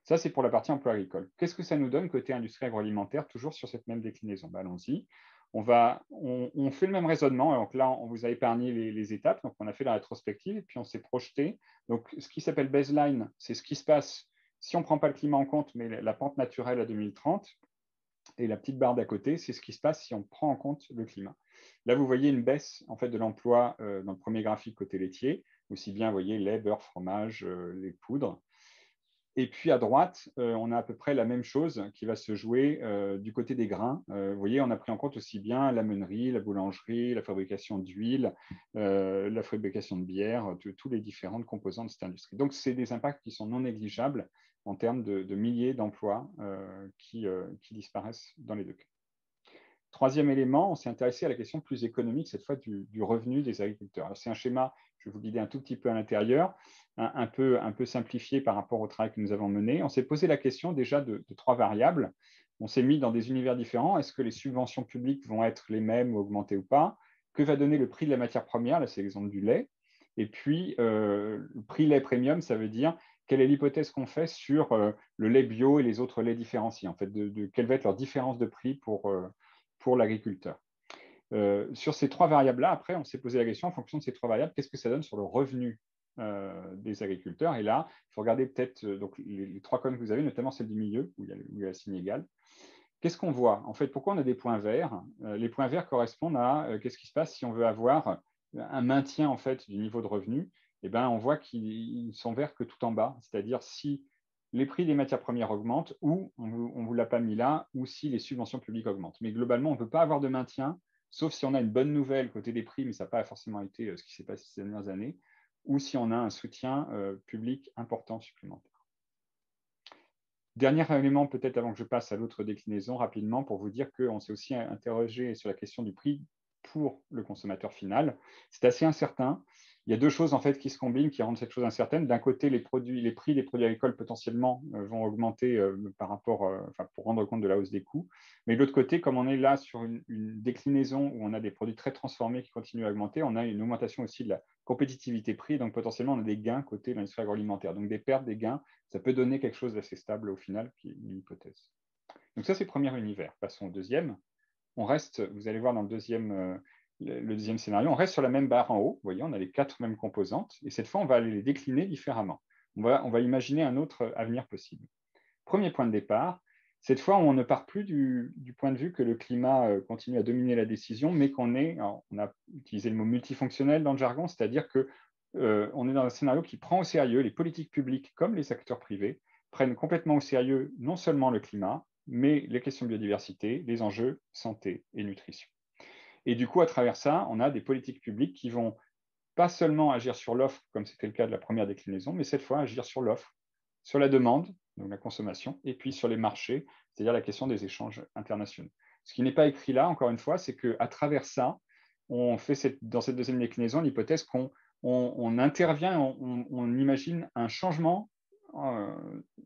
Ça, c'est pour la partie emploi agricole. Qu'est-ce que ça nous donne côté industrie agroalimentaire, toujours sur cette même déclinaison? Allons-y. On fait le même raisonnement. Donc là, on vous a épargné les étapes. Donc, on a fait la rétrospective et puis on s'est projeté. Donc, ce qui s'appelle baseline, c'est ce qui se passe Si on ne prend pas le climat en compte, mais la pente naturelle à 2030, et la petite barre d'à côté, c'est ce qui se passe si on prend en compte le climat. Là, vous voyez une baisse en fait, de l'emploi dans le premier graphique côté laitier, aussi bien, vous voyez, lait, beurre, fromage, les poudres. Et puis à droite, on a à peu près la même chose qui va se jouer du côté des grains. Vous voyez, on a pris en compte aussi bien la meunerie, la boulangerie, la fabrication d'huile, la fabrication de bière, tous les différentes composantes de cette industrie. Donc, c'est des impacts qui sont non négligeables en termes de milliers d'emplois qui disparaissent dans les deux cas. Troisième élément, on s'est intéressé à la question plus économique, cette fois du revenu des agriculteurs. C'est un schéma, je vais vous guider un tout petit peu à l'intérieur, un peu simplifié par rapport au travail que nous avons mené. On s'est posé la question déjà de trois variables. On s'est mis dans des univers différents. Est-ce que les subventions publiques vont être les mêmes ou augmenter ou pas? Que va donner le prix de la matière première? Là, c'est l'exemple du lait. Et puis, le prix lait premium, ça veut dire quelle est l'hypothèse qu'on fait sur le lait bio et les autres laits différenciés, en fait, quelle va être leur différence de prix pour l'agriculteur. Sur ces trois variables-là, après, on s'est posé la question en fonction de ces trois variables, qu'est-ce que ça donne sur le revenu des agriculteurs? Et là, il faut regarder peut-être donc les trois colonnes que vous avez, notamment celle du milieu, où il y a le signe égal. Qu'est-ce qu'on voit? En fait, pourquoi on a des points verts? Les points verts correspondent à qu'est-ce qui se passe si on veut avoir un maintien en fait, du niveau de revenu. Eh bien, on voit qu'ils sont verts que tout en bas, c'est-à-dire si les prix des matières premières augmentent ou, on ne vous l'a pas mis là, ou si les subventions publiques augmentent. Mais globalement, on ne peut pas avoir de maintien, sauf si on a une bonne nouvelle côté des prix, mais ça n'a pas forcément été ce qui s'est passé ces dernières années, ou si on a un soutien public important supplémentaire. Dernier élément, peut-être avant que je passe à l'autre déclinaison, rapidement, pour vous dire qu'on s'est aussi interrogé sur la question du prix pour le consommateur final. C'est assez incertain. Il y a deux choses en fait qui se combinent, qui rendent cette chose incertaine. D'un côté, les prix des produits agricoles potentiellement vont augmenter par rapport, pour rendre compte de la hausse des coûts. Mais de l'autre côté, comme on est là sur une déclinaison où on a des produits très transformés qui continuent à augmenter, on a une augmentation aussi de la compétitivité prix. Donc potentiellement, on a des gains côté de l'industrie agroalimentaire. Donc des pertes, des gains, ça peut donner quelque chose d'assez stable au final, qui est une hypothèse. Donc ça, c'est le premier univers. Passons au deuxième. On reste, vous allez voir dans le deuxième scénario, on reste sur la même barre en haut. Vous voyez, on a les quatre mêmes composantes. Et cette fois, on va aller les décliner différemment. On va imaginer un autre avenir possible. Premier point de départ, cette fois, on ne part plus du point de vue que le climat continue à dominer la décision, mais on a utilisé le mot multifonctionnel dans le jargon, c'est-à-dire que on est dans un scénario qui prend au sérieux les politiques publiques comme les acteurs privés, prennent complètement au sérieux non seulement le climat, mais les questions de biodiversité, les enjeux santé et nutrition. Et du coup, à travers ça, on a des politiques publiques qui vont pas seulement agir sur l'offre, comme c'était le cas de la première déclinaison, mais cette fois agir sur l'offre, sur la demande, donc la consommation, et puis sur les marchés, c'est-à-dire la question des échanges internationaux. Ce qui n'est pas écrit là, encore une fois, c'est qu'à travers ça, on fait dans cette deuxième déclinaison l'hypothèse qu'on intervient, on imagine un changement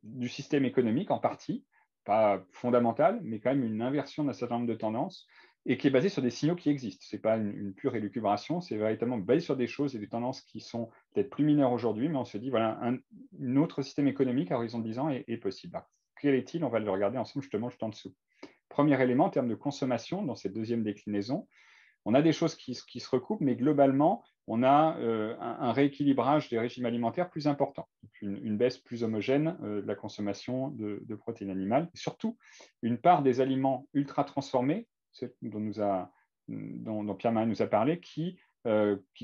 du système économique en partie, pas fondamental, mais quand même une inversion d'un certain nombre de tendances, et qui est basée sur des signaux qui existent. Ce n'est pas une pure élucubration, c'est véritablement basé sur des choses et des tendances qui sont peut-être plus mineures aujourd'hui, mais on se dit, voilà, un autre système économique à horizon de 10 ans est possible. Alors, quel est-il? On va le regarder ensemble justement juste en dessous. Premier élément, en termes de consommation, dans cette deuxième déclinaison, on a des choses qui se recoupent, mais globalement, on a un rééquilibrage des régimes alimentaires plus important, une baisse plus homogène de la consommation de protéines animales, et surtout une part des aliments ultra transformés, dont Pierre-Marie nous a parlé, qui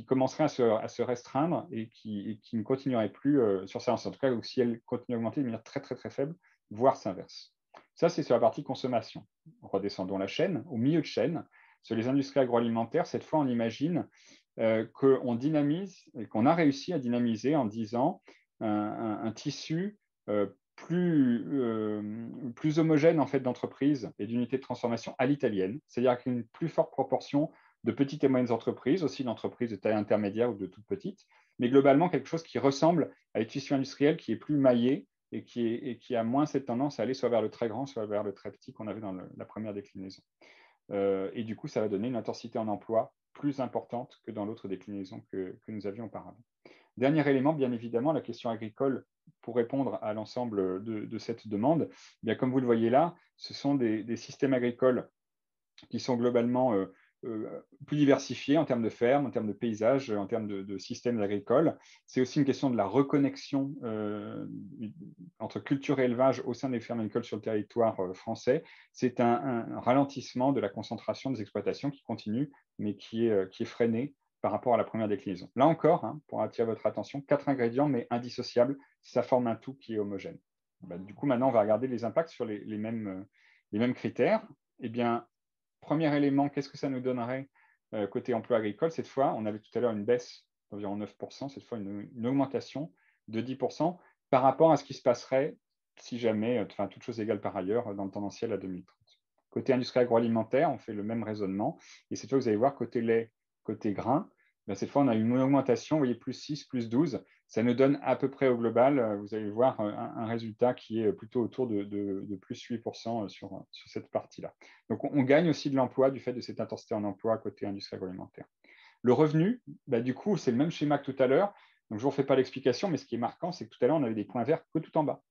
commencerait à se restreindre et qui ne continuerait plus sur ça. En tout cas, si elle continue à augmenter de manière très, très, très faible, voire s'inverse. Ça, c'est sur la partie consommation. Redescendons la chaîne. Au milieu de chaîne, sur les industries agroalimentaires, cette fois, on imagine qu'on dynamise et qu'on a réussi à dynamiser en 10 ans un tissu plus homogène en fait, d'entreprises et d'unités de transformation à l'italienne, c'est-à-dire avec une plus forte proportion de petites et moyennes entreprises, aussi d'entreprises de taille intermédiaire ou de toutes petites, mais globalement quelque chose qui ressemble à un tissu industriel qui est plus maillé et qui a moins cette tendance à aller soit vers le très grand, soit vers le très petit qu'on avait dans la première déclinaison. Et du coup, ça va donner une intensité en emploi plus importante que dans l'autre déclinaison que nous avions auparavant. Dernier élément, bien évidemment, la question agricole pour répondre à l'ensemble de cette demande. Bien, comme vous le voyez là, ce sont des systèmes agricoles qui sont globalement plus diversifié en termes de fermes, en termes de paysages, en termes de systèmes agricoles. C'est aussi une question de la reconnexion entre culture et élevage au sein des fermes agricoles sur le territoire français. C'est un ralentissement de la concentration des exploitations qui continue, mais qui est freiné par rapport à la première déclinaison. Là encore, hein, pour attirer votre attention, 4 ingrédients, mais indissociables, ça forme un tout qui est homogène. Du coup, maintenant, on va regarder les impacts sur les mêmes critères. Eh bien, premier élément, qu'est-ce que ça nous donnerait côté emploi agricole? Cette fois, on avait tout à l'heure une baisse d'environ 9%, cette fois une augmentation de 10% par rapport à ce qui se passerait si jamais, toutes choses égales par ailleurs, dans le tendanciel à 2030. Côté industrie agroalimentaire, on fait le même raisonnement. Et cette fois, vous allez voir, côté lait, côté grain, cette fois, on a une augmentation, vous voyez, plus 6, plus 12. Ça nous donne à peu près au global, vous allez voir, un résultat qui est plutôt autour de plus 8% sur cette partie-là. Donc, on gagne aussi de l'emploi du fait de cette intensité en emploi côté industrie agroalimentaire. Le revenu, du coup, c'est le même schéma que tout à l'heure. Donc, je ne vous refais pas l'explication, mais ce qui est marquant, c'est que tout à l'heure, on avait des points verts que tout en bas.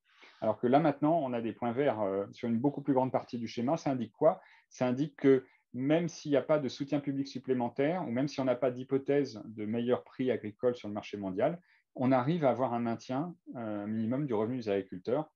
Alors que là, maintenant, on a des points verts sur une beaucoup plus grande partie du schéma. Ça indique quoi? Ça indique que même s'il n'y a pas de soutien public supplémentaire, ou même si on n'a pas d'hypothèse de meilleur prix agricole sur le marché mondial, on arrive à avoir un maintien minimum du revenu des agriculteurs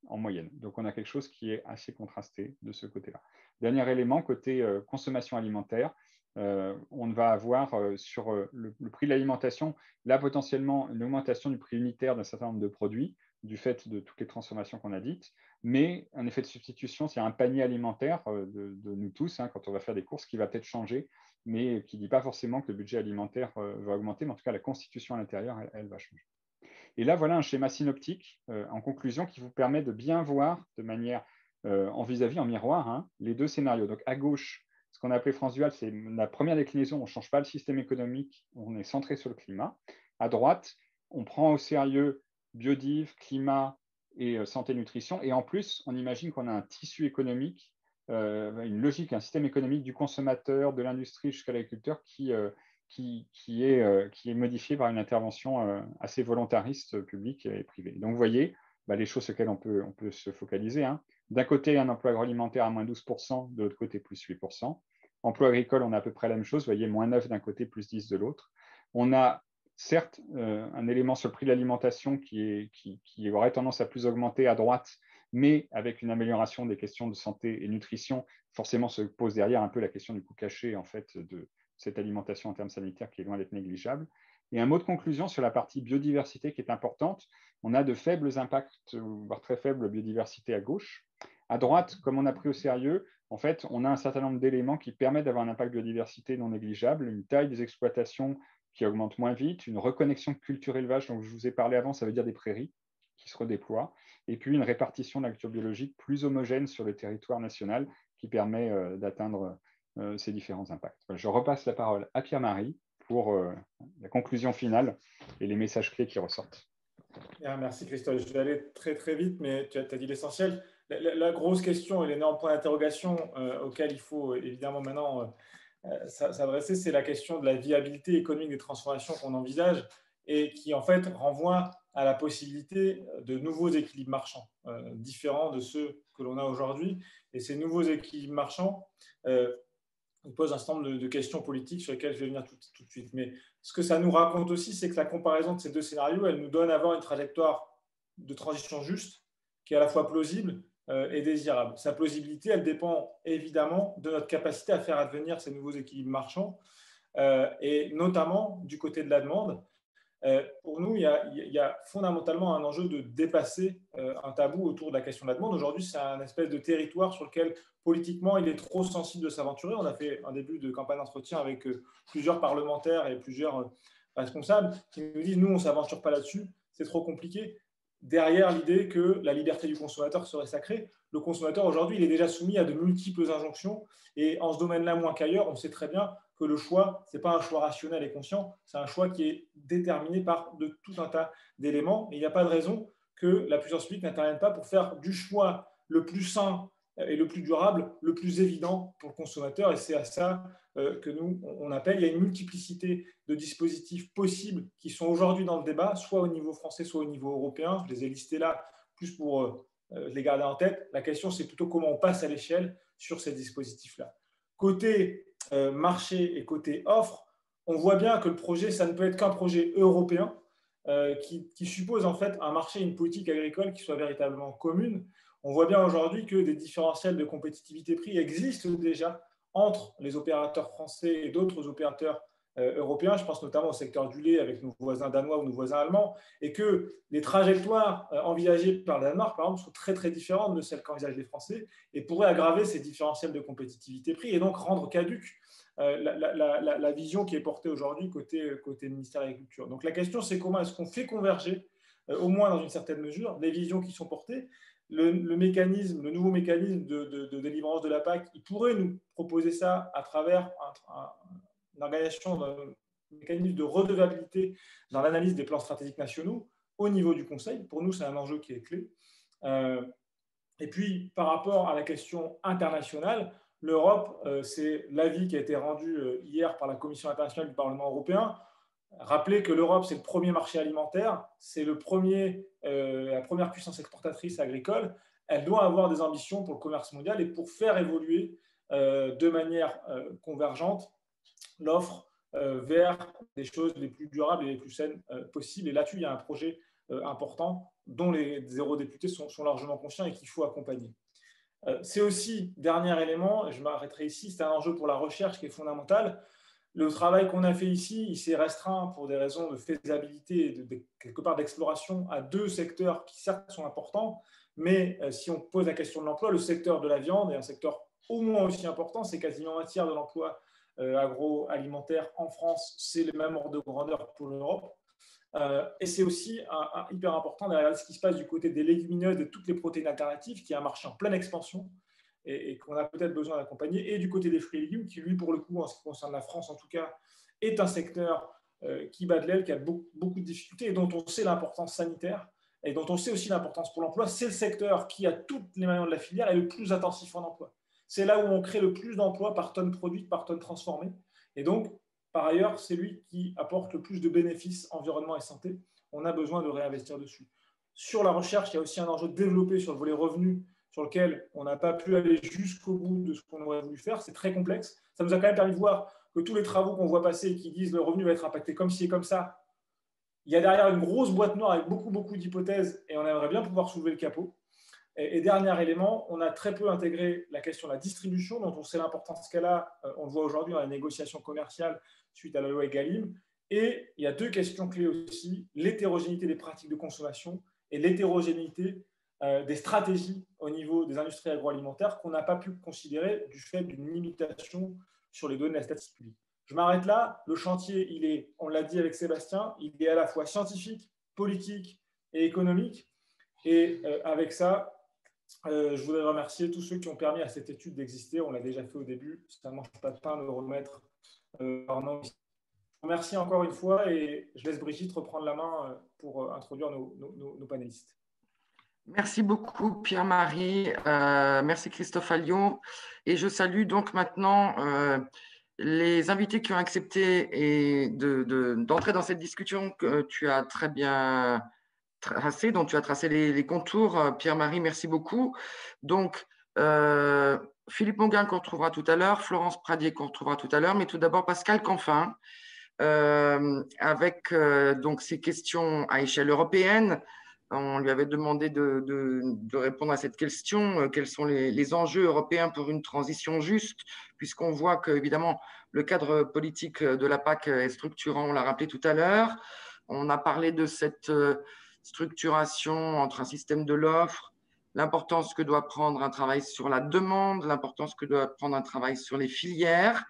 en moyenne. Donc, on a quelque chose qui est assez contrasté de ce côté-là. Dernier élément, côté consommation alimentaire, on va avoir sur le prix de l'alimentation, là, potentiellement, une augmentation du prix unitaire d'un certain nombre de produits, du fait de toutes les transformations qu'on a dites, mais un effet de substitution, c'est un panier alimentaire de nous tous, hein, quand on va faire des courses, qui va peut-être changer, mais qui ne dit pas forcément que le budget alimentaire va augmenter, mais en tout cas, la constitution à l'intérieur, elle va changer. Et là, voilà un schéma synoptique, en conclusion, qui vous permet de bien voir de manière en vis-à-vis, en miroir, hein, les deux scénarios. Donc, à gauche, ce qu'on a appelé France Dual, c'est la première déclinaison, on ne change pas le système économique, on est centré sur le climat. À droite, on prend au sérieux biodiv, climat et santé-nutrition. Et en plus, on imagine qu'on a un tissu économique, une logique, un système économique du consommateur, de l'industrie jusqu'à l'agriculteur qui est modifié par une intervention assez volontariste publique et privée. Donc, vous voyez les choses sur lesquelles on peut se focaliser. Hein. D'un côté, un emploi agroalimentaire à moins 12%, de l'autre côté, plus 8%. Emploi agricole, on a à peu près la même chose. Vous voyez, moins 9 d'un côté, plus 10 de l'autre. On a certes un élément sur le prix de l'alimentation qui aurait tendance à plus augmenter à droite, mais avec une amélioration des questions de santé et nutrition, forcément se pose derrière un peu la question du coût caché en fait, de cette alimentation en termes sanitaires qui est loin d'être négligeable. Et un mot de conclusion sur la partie biodiversité qui est importante. On a de faibles impacts, voire très faibles biodiversité à gauche. À droite, comme on a pris au sérieux, en fait, on a un certain nombre d'éléments qui permettent d'avoir un impact biodiversité non négligeable, une taille des exploitations qui augmente moins vite, une reconnexion culture-élevage dont je vous ai parlé avant, ça veut dire des prairies qui se redéploient, et puis une répartition de l'agriculture biologique plus homogène sur le territoire national qui permet d'atteindre ces différents impacts. Je repasse la parole à Pierre-Marie pour la conclusion finale et les messages clés qui ressortent. Bien, merci Christophe. Je vais aller très très vite, mais tu as dit l'essentiel. La grosse question et l'énorme point d'interrogation auquel il faut évidemment maintenant s'adresser, c'est la question de la viabilité économique des transformations qu'on envisage et qui en fait renvoie à la possibilité de nouveaux équilibres marchands différents de ceux que l'on a aujourd'hui. Et ces nouveaux équilibres marchands pose un certain nombre de questions politiques sur lesquelles je vais venir tout de suite. Mais ce que ça nous raconte aussi, c'est que la comparaison de ces deux scénarios, elle nous donne à avoir une trajectoire de transition juste, qui est à la fois plausible et désirable. Sa plausibilité, elle dépend évidemment de notre capacité à faire advenir ces nouveaux équilibres marchands, et notamment du côté de la demande. Pour nous, il y a fondamentalement un enjeu de dépasser un tabou autour de la question de la demande. Aujourd'hui, c'est un espèce de territoire sur lequel, politiquement, il est trop sensible de s'aventurer. On a fait un début de campagne d'entretien avec plusieurs parlementaires et plusieurs responsables qui nous disent « nous, on ne s'aventure pas là-dessus, c'est trop compliqué ». Derrière l'idée que la liberté du consommateur serait sacrée, le consommateur, aujourd'hui, il est déjà soumis à de multiples injonctions. Et en ce domaine-là, moins qu'ailleurs, on sait très bien que le choix, ce n'est pas un choix rationnel et conscient, c'est un choix qui est déterminé par de tout un tas d'éléments. Et il n'y a pas de raison que la puissance publique n'intervienne pas pour faire du choix le plus sain et le plus durable, le plus évident pour le consommateur. Et c'est à ça que nous, on appelle. Il y a une multiplicité de dispositifs possibles qui sont aujourd'hui dans le débat, soit au niveau français, soit au niveau européen. Je les ai listés là, plus pour les garder en tête. La question, c'est plutôt comment on passe à l'échelle sur ces dispositifs-là. Côté marché et côté offre, on voit bien que le projet, ça ne peut être qu'un projet européen qui suppose en fait un marché et une politique agricole qui soit véritablement commune. On voit bien aujourd'hui que des différentiels de compétitivité prix existent déjà entre les opérateurs français et d'autres opérateurs européens. Je pense notamment au secteur du lait avec nos voisins danois ou nos voisins allemands, et que les trajectoires envisagées par le Danemark, par exemple, sont très très différentes de celles qu'envisagent les Français et pourraient aggraver ces différentiels de compétitivité prix et donc rendre caduque la vision qui est portée aujourd'hui côté ministère de l'Agriculture. Donc la question, c'est comment est-ce qu'on fait converger, au moins dans une certaine mesure, les visions qui sont portées. Le nouveau mécanisme de délivrance de la PAC, il pourrait nous proposer ça à travers une organisation d'un mécanisme de redevabilité dans l'analyse des plans stratégiques nationaux au niveau du Conseil. Pour nous, c'est un enjeu qui est clé. Et puis, par rapport à la question internationale, l'Europe, c'est l'avis qui a été rendu hier par la Commission internationale du Parlement européen. Rappelez que l'Europe, c'est le premier marché alimentaire, c'est la première puissance exportatrice agricole. Elle doit avoir des ambitions pour le commerce mondial et pour faire évoluer de manière convergente l'offre vers des choses les plus durables et les plus saines possibles. Et là-dessus, il y a un projet important dont les eurodéputés sont largement conscients et qu'il faut accompagner. C'est aussi, dernier élément, je m'arrêterai ici, c'est un enjeu pour la recherche qui est fondamental. Le travail qu'on a fait ici, il s'est restreint pour des raisons de faisabilité et quelque part d'exploration à 2 secteurs qui certes sont importants, mais si on pose la question de l'emploi, le secteur de la viande est un secteur au moins aussi important, c'est quasiment un tiers de l'emploi agroalimentaire en France, c'est le même ordre de grandeur pour l'Europe. Et c'est aussi hyper important de regarder ce qui se passe du côté des légumineuses et de toutes les protéines alternatives, qui est un marché en pleine expansion et qu'on a peut-être besoin d'accompagner, et du côté des fruits et légumes, qui lui, pour le coup, en ce qui concerne la France en tout cas, est un secteur qui bat de l'aile, qui a beaucoup de difficultés et dont on sait l'importance sanitaire et dont on sait aussi l'importance pour l'emploi. C'est le secteur qui a toutes les maillons de la filière et le plus intensif en emploi. C'est là où on crée le plus d'emplois par tonne produite, par tonne transformée. Et donc, par ailleurs, c'est lui qui apporte le plus de bénéfices environnement et santé. On a besoin de réinvestir dessus. Sur la recherche, il y a aussi un enjeu de développer sur le volet revenus, sur lequel on n'a pas pu aller jusqu'au bout de ce qu'on aurait voulu faire. C'est très complexe. Ça nous a quand même permis de voir que tous les travaux qu'on voit passer et qui disent le revenu va être impacté comme ci et comme ça, il y a derrière une grosse boîte noire avec beaucoup d'hypothèses et on aimerait bien pouvoir soulever le capot. Et dernier élément, on a très peu intégré la question de la distribution, dont on sait l'importance qu'elle a. On le voit aujourd'hui dans les négociations commerciales suite à la loi Egalim. Et il y a 2 questions clés aussi, l'hétérogénéité des pratiques de consommation et l'hétérogénéité des stratégies au niveau des industries agroalimentaires qu'on n'a pas pu considérer du fait d'une limitation sur les données de la statistique publique. Je m'arrête là. Le chantier, on l'a dit avec Sébastien, il est à la fois scientifique, politique et économique. Et avec ça, je voudrais remercier tous ceux qui ont permis à cette étude d'exister. On l'a déjà fait au début. Ça ne mange pas de pain de le remettre par nom. Merci encore une fois et je laisse Brigitte reprendre la main pour introduire nos panélistes. Merci beaucoup Pierre-Marie, merci Christophe Alliot. Et je salue donc maintenant les invités qui ont accepté d'entrer dans cette discussion que tu as très bien tracé, dont tu as tracé les contours. Pierre-Marie, merci beaucoup. Donc, Philippe Monguin qu'on retrouvera tout à l'heure, Florence Pradier qu'on retrouvera tout à l'heure, mais tout d'abord Pascal Canfin, avec donc ces questions à échelle européenne. On lui avait demandé de répondre à cette question, quels sont les enjeux européens pour une transition juste, puisqu'on voit que, évidemment, le cadre politique de la PAC est structurant, on l'a rappelé tout à l'heure. On a parlé de cette structuration entre un système de l'offre, l'importance que doit prendre un travail sur la demande, l'importance que doit prendre un travail sur les filières.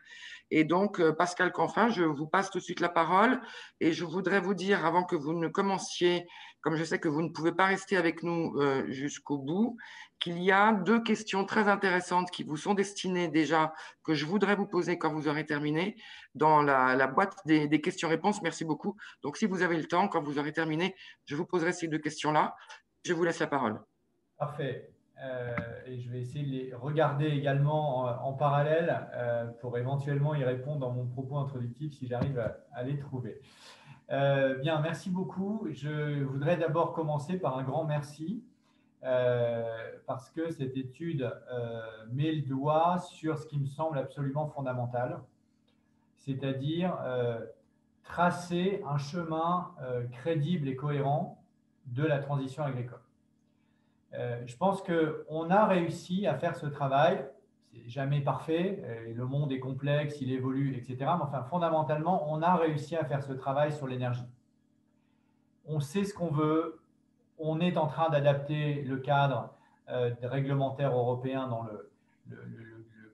Et donc, Pascal Canfin, je vous passe tout de suite la parole et je voudrais vous dire, avant que vous ne commenciez, comme je sais que vous ne pouvez pas rester avec nous jusqu'au bout, qu'il y a 2 questions très intéressantes qui vous sont destinées déjà, que je voudrais vous poser quand vous aurez terminé, dans la boîte des questions-réponses. Merci beaucoup. Donc, si vous avez le temps, quand vous aurez terminé, je vous poserai ces 2 questions-là. Je vous laisse la parole. Parfait. Et je vais essayer de les regarder également en parallèle pour éventuellement y répondre dans mon propos introductif si j'arrive à les trouver. Bien, merci beaucoup. Je voudrais d'abord commencer par un grand merci parce que cette étude met le doigt sur ce qui me semble absolument fondamental, c'est-à-dire tracer un chemin crédible et cohérent de la transition agricole. Je pense qu'on a réussi à faire ce travail. C'est jamais parfait, et le monde est complexe, il évolue, etc. Mais enfin, fondamentalement, on a réussi à faire ce travail sur l'énergie. On sait ce qu'on veut, on est en train d'adapter le cadre réglementaire européen dans le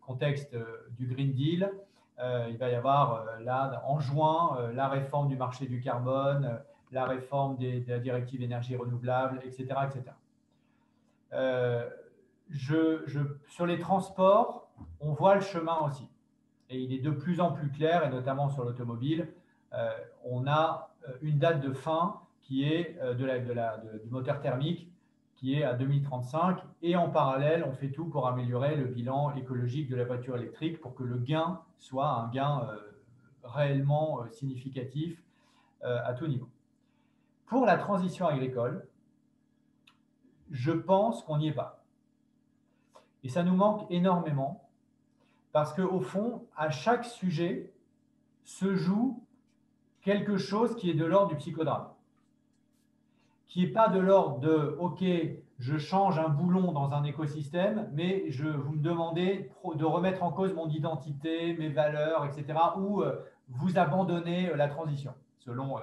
contexte du Green Deal. Il va y avoir là, en juin, la réforme du marché du carbone, la réforme de la directive énergie renouvelable, etc. etc. Sur les transports, on voit le chemin aussi. Et il est de plus en plus clair, et notamment sur l'automobile, on a une date de fin qui est du moteur thermique, qui est à 2035. Et en parallèle, on fait tout pour améliorer le bilan écologique de la voiture électrique pour que le gain soit un gain réellement significatif à tout niveau. Pour la transition agricole, je pense qu'on n'y est pas. Et ça nous manque énormément parce qu'au fond, à chaque sujet se joue quelque chose qui est de l'ordre du psychodrame, qui n'est pas de l'ordre de « ok, je change un boulon dans un écosystème, mais vous me demandez de remettre en cause mon identité, mes valeurs, etc. » ou vous abandonnez la transition, selon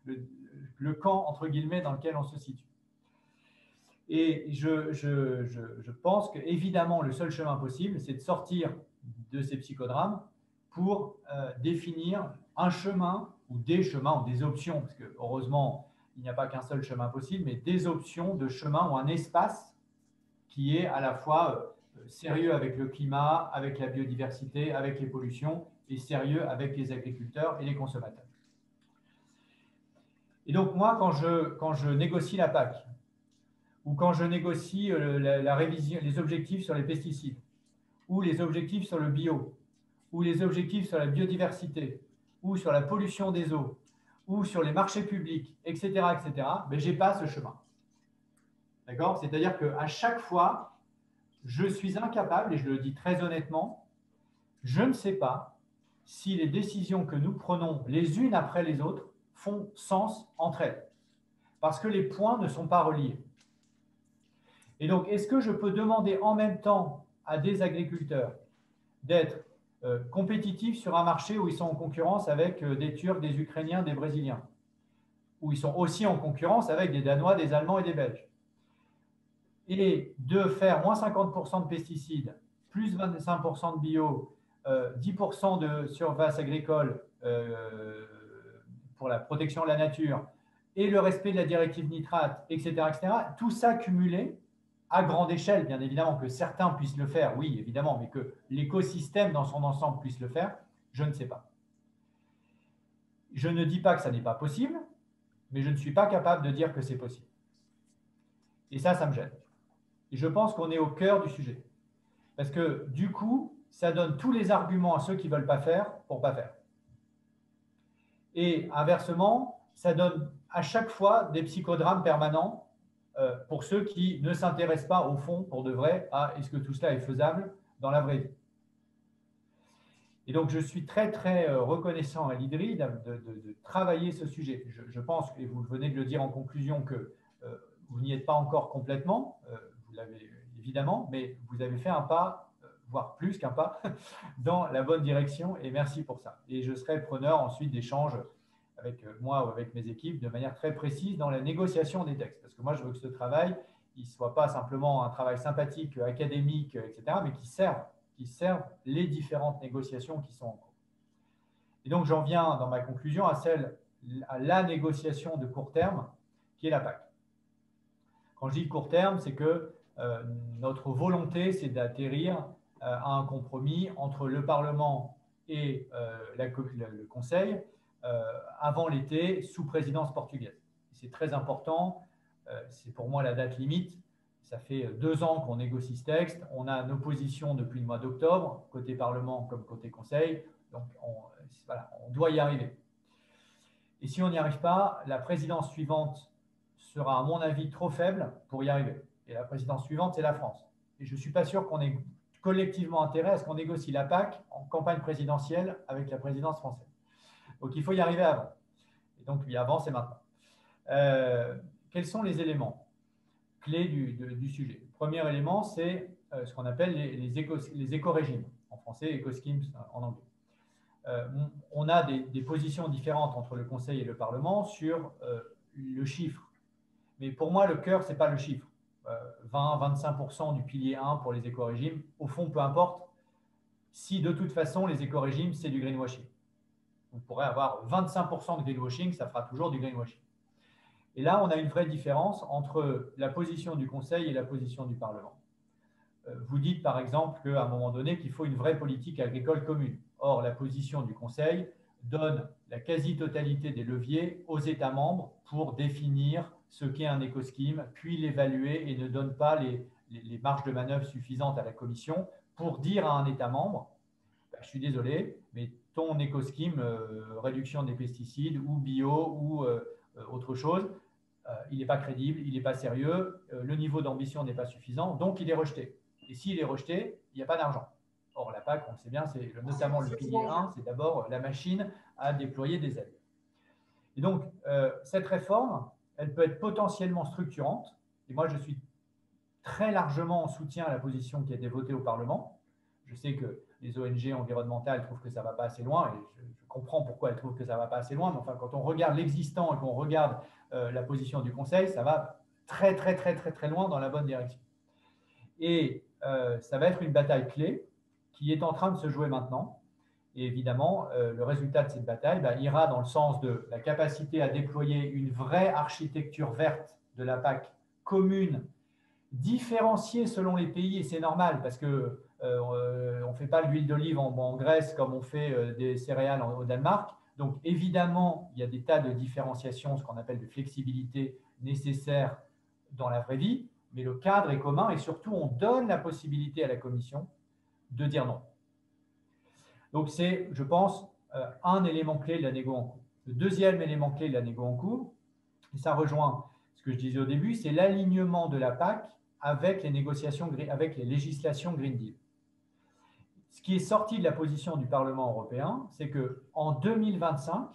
le camp, entre guillemets, dans lequel on se situe. Et je pense qu'évidemment, le seul chemin possible, c'est de sortir de ces psychodrames pour définir un chemin ou des chemins ou des options, parce que heureusement, il n'y a pas qu'un seul chemin possible, mais des options de chemin ou un espace qui est à la fois sérieux avec le climat, avec la biodiversité, avec les pollutions, et sérieux avec les agriculteurs et les consommateurs. Et donc moi, quand je négocie la PAC, ou quand je négocie la révision, les objectifs sur les pesticides, ou les objectifs sur le bio, ou les objectifs sur la biodiversité, ou sur la pollution des eaux, ou sur les marchés publics, etc., etc., mais je n'ai pas ce chemin. D'accord ? C'est-à-dire qu'à chaque fois, je suis incapable, et je le dis très honnêtement, je ne sais pas si les décisions que nous prenons les unes après les autres font sens entre elles, parce que les points ne sont pas reliés. Et donc, est-ce que je peux demander en même temps à des agriculteurs d'être compétitifs sur un marché où ils sont en concurrence avec des Turcs, des Ukrainiens, des Brésiliens, où ils sont aussi en concurrence avec des Danois, des Allemands et des Belges, et de faire moins 50% de pesticides, plus 25% de bio, 10% de surface agricole pour la protection de la nature, et le respect de la directive nitrate, etc., etc., tout ça cumulé à grande échelle, bien évidemment, que certains puissent le faire, oui, évidemment, mais que l'écosystème dans son ensemble puisse le faire, je ne sais pas. Je ne dis pas que ça n'est pas possible, mais je ne suis pas capable de dire que c'est possible. Et ça me gêne. Et je pense qu'on est au cœur du sujet. Parce que du coup, ça donne tous les arguments à ceux qui ne veulent pas faire pour ne pas faire. Et inversement, ça donne à chaque fois des psychodrames permanents pour ceux qui ne s'intéressent pas au fond, pour de vrai, à est-ce que tout cela est faisable dans la vraie vie. Et donc, je suis très, très reconnaissant à l'IDRI de travailler ce sujet. Je pense, et vous venez de le dire en conclusion, que vous n'y êtes pas encore complètement, vous l'avez évidemment, mais vous avez fait un pas, voire plus qu'un pas, dans la bonne direction, et merci pour ça. Et je serai preneur ensuite d'échanges avec moi ou avec mes équipes de manière très précise dans la négociation des textes. Parce que moi, je veux que ce travail, il ne soit pas simplement un travail sympathique, académique, etc., mais qui serve les différentes négociations qui sont en cours. Et donc, j'en viens dans ma conclusion à la négociation de court terme, qui est la PAC. Quand je dis court terme, c'est que notre volonté, c'est d'atterrir à un compromis entre le Parlement et le Conseil avant l'été, sous présidence portugaise. C'est très important, c'est pour moi la date limite. Ça fait 2 ans qu'on négocie ce texte. On a nos positions depuis le mois d'octobre, côté Parlement comme côté Conseil. Donc, on doit y arriver. Et si on n'y arrive pas, la présidence suivante sera, à mon avis, trop faible pour y arriver. Et la présidence suivante, c'est la France. Et je ne suis pas sûr qu'on ait collectivement intérêt à ce qu'on négocie la PAC en campagne présidentielle avec la présidence française. Donc, il faut y arriver avant. Et donc, avant, c'est maintenant. Quels sont les éléments clés du sujet? Le premier élément, c'est ce qu'on appelle les éco-régimes. En français, éco-schemes en anglais. On a des positions différentes entre le Conseil et le Parlement sur le chiffre. Mais pour moi, le cœur, ce n'est pas le chiffre. 20-25% du pilier 1 pour les éco-régimes, au fond, peu importe, si de toute façon, les éco-régimes, c'est du greenwashing. On pourrait avoir 25% de greenwashing, ça fera toujours du greenwashing. Et là, on a une vraie différence entre la position du Conseil et la position du Parlement. Vous dites, par exemple, qu'à un moment donné, qu'il faut une vraie politique agricole commune. Or, la position du Conseil donne la quasi-totalité des leviers aux États membres pour définir ce qu'est un éco-scheme, puis l'évaluer et ne donne pas les marges de manœuvre suffisantes à la Commission pour dire à un État membre, je suis désolé, mais ton éco-scheme, réduction des pesticides ou bio ou autre chose, il n'est pas crédible, il n'est pas sérieux, le niveau d'ambition n'est pas suffisant, donc il est rejeté. Et s'il est rejeté, il n'y a pas d'argent. Or, la PAC, on le sait bien, c'est notamment le pilier 1, c'est d'abord la machine à déployer des aides. Et donc, cette réforme, elle peut être potentiellement structurante. Et moi, je suis très largement en soutien à la position qui a été votée au Parlement. Je sais que les ONG environnementales trouvent que ça ne va pas assez loin, et je comprends pourquoi elles trouvent que ça ne va pas assez loin, mais enfin, quand on regarde l'existant et qu'on regarde la position du Conseil, ça va très, très, très, très, très loin dans la bonne direction. Et ça va être une bataille clé qui est en train de se jouer maintenant. Et évidemment, le résultat de cette bataille ira dans le sens de la capacité à déployer une vraie architecture verte de la PAC commune, différenciée selon les pays, et c'est normal parce que on ne fait pas l'huile d'olive en Grèce comme on fait des céréales au Danemark. Donc, évidemment, il y a des tas de différenciations, ce qu'on appelle de flexibilité nécessaire dans la vraie vie, mais le cadre est commun et surtout, on donne la possibilité à la Commission de dire non. Donc, c'est, je pense, un élément clé de la négo en cours. Le deuxième élément clé de la négo en cours, et ça rejoint ce que je disais au début, c'est l'alignement de la PAC avec les négociations, avec les législations Green Deal. Ce qui est sorti de la position du Parlement européen, c'est qu'en 2025,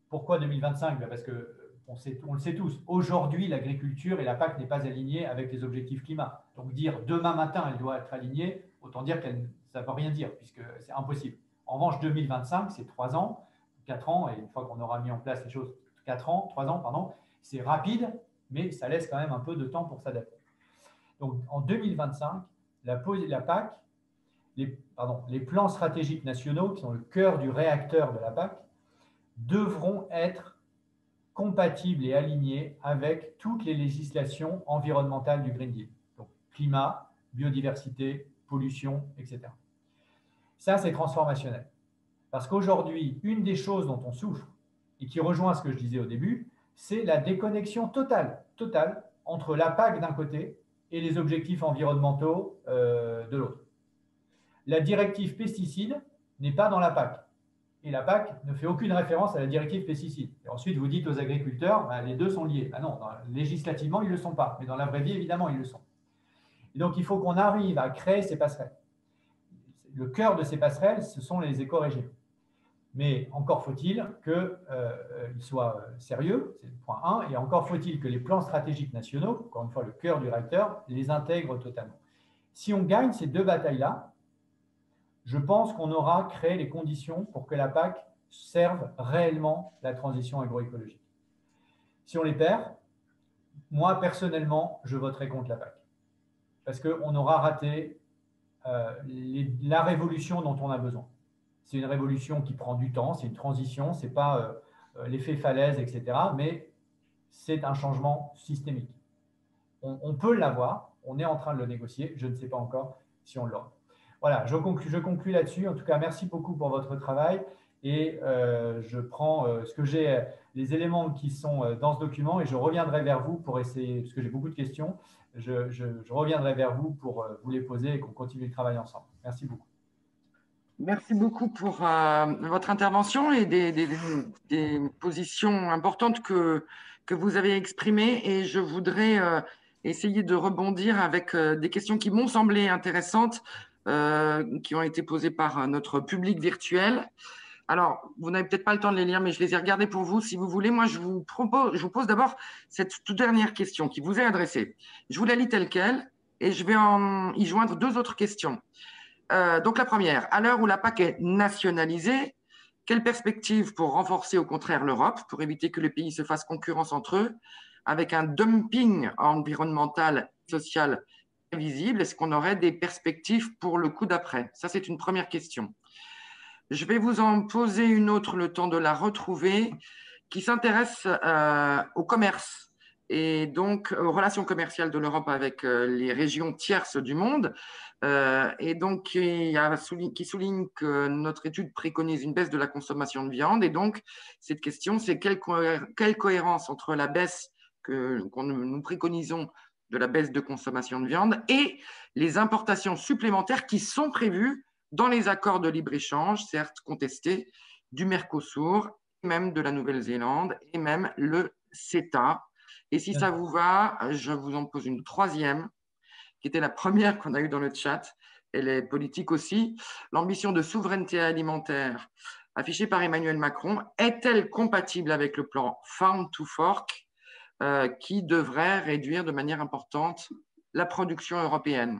pourquoi 2025 ? Parce que on le sait tous, aujourd'hui, l'agriculture et la PAC n'est pas alignée avec les objectifs climat. Donc, dire demain matin, elle doit être alignée, autant dire que ça ne veut rien dire, puisque c'est impossible. En revanche, 2025, c'est 3 ans, 4 ans, et une fois qu'on aura mis en place les choses, 3 ans, pardon, c'est rapide, mais ça laisse quand même un peu de temps pour s'adapter. Donc, en 2025, la PAC, les plans stratégiques nationaux, qui sont le cœur du réacteur de la PAC, devront être compatibles et alignés avec toutes les législations environnementales du Green Deal. Donc, climat, biodiversité, pollution, etc. Ça, c'est transformationnel. Parce qu'aujourd'hui, une des choses dont on souffre, et qui rejoint ce que je disais au début, c'est la déconnexion totale entre la PAC d'un côté et les objectifs environnementaux de l'autre. La directive pesticides n'est pas dans la PAC. Et la PAC ne fait aucune référence à la directive pesticides. Et ensuite, vous dites aux agriculteurs, les deux sont liés. Non, législativement, ils ne le sont pas. Mais dans la vraie vie, évidemment, ils le sont. Et donc, il faut qu'on arrive à créer ces passerelles. Le cœur de ces passerelles, ce sont les éco-régimes. Mais encore faut-il qu'ils soient sérieux, c'est le point 1, et encore faut-il que les plans stratégiques nationaux, encore une fois le cœur du réacteur, les intègrent totalement. Si on gagne ces deux batailles-là, je pense qu'on aura créé les conditions pour que la PAC serve réellement la transition agroécologique. Si on les perd, moi personnellement, je voterai contre la PAC. Parce qu'on aura raté la révolution dont on a besoin. C'est une révolution qui prend du temps, c'est une transition, ce n'est pas l'effet falaise, etc. Mais c'est un changement systémique. On peut l'avoir, on est en train de le négocier, je ne sais pas encore si on l'aura. Voilà, je conclus là-dessus. En tout cas, merci beaucoup pour votre travail et je prends les éléments qui sont dans ce document et je reviendrai vers vous pour essayer, parce que j'ai beaucoup de questions, je reviendrai vers vous pour vous les poser et qu'on continue le travail ensemble. Merci beaucoup. Merci beaucoup pour votre intervention et des positions importantes que vous avez exprimées. Et je voudrais essayer de rebondir avec des questions qui m'ont semblé intéressantes, qui ont été posées par notre public virtuel. Alors, vous n'avez peut-être pas le temps de les lire, mais je les ai regardées pour vous. Si vous voulez, moi, je vous pose d'abord cette toute dernière question qui vous est adressée. Je vous la lis telle quelle et je vais y joindre 2 autres questions. Donc, la première, à l'heure où la PAC est nationalisée, quelle perspective pour renforcer au contraire l'Europe, pour éviter que les pays se fassent concurrence entre eux, avec un dumping environnemental et social visible? Est-ce qu'on aurait des perspectives pour le coup d'après? Ça, c'est une première question. Je vais vous en poser une autre, le temps de la retrouver, qui s'intéresse au commerce et donc aux relations commerciales de l'Europe avec les régions tierces du monde. Et donc, qui souligne que notre étude préconise une baisse de la consommation de viande. Et donc, cette question, c'est quelle cohérence entre la baisse que nous préconisons de la baisse de consommation de viande et les importations supplémentaires qui sont prévues dans les accords de libre-échange, certes contestés, du Mercosur, même de la Nouvelle-Zélande et même le CETA. Et si ça vous va, je vous en pose une troisième, qui était la première qu'on a eue dans le chat. Elle est politique aussi. L'ambition de souveraineté alimentaire affichée par Emmanuel Macron est-elle compatible avec le plan Farm to Fork qui devrait réduire de manière importante la production européenne?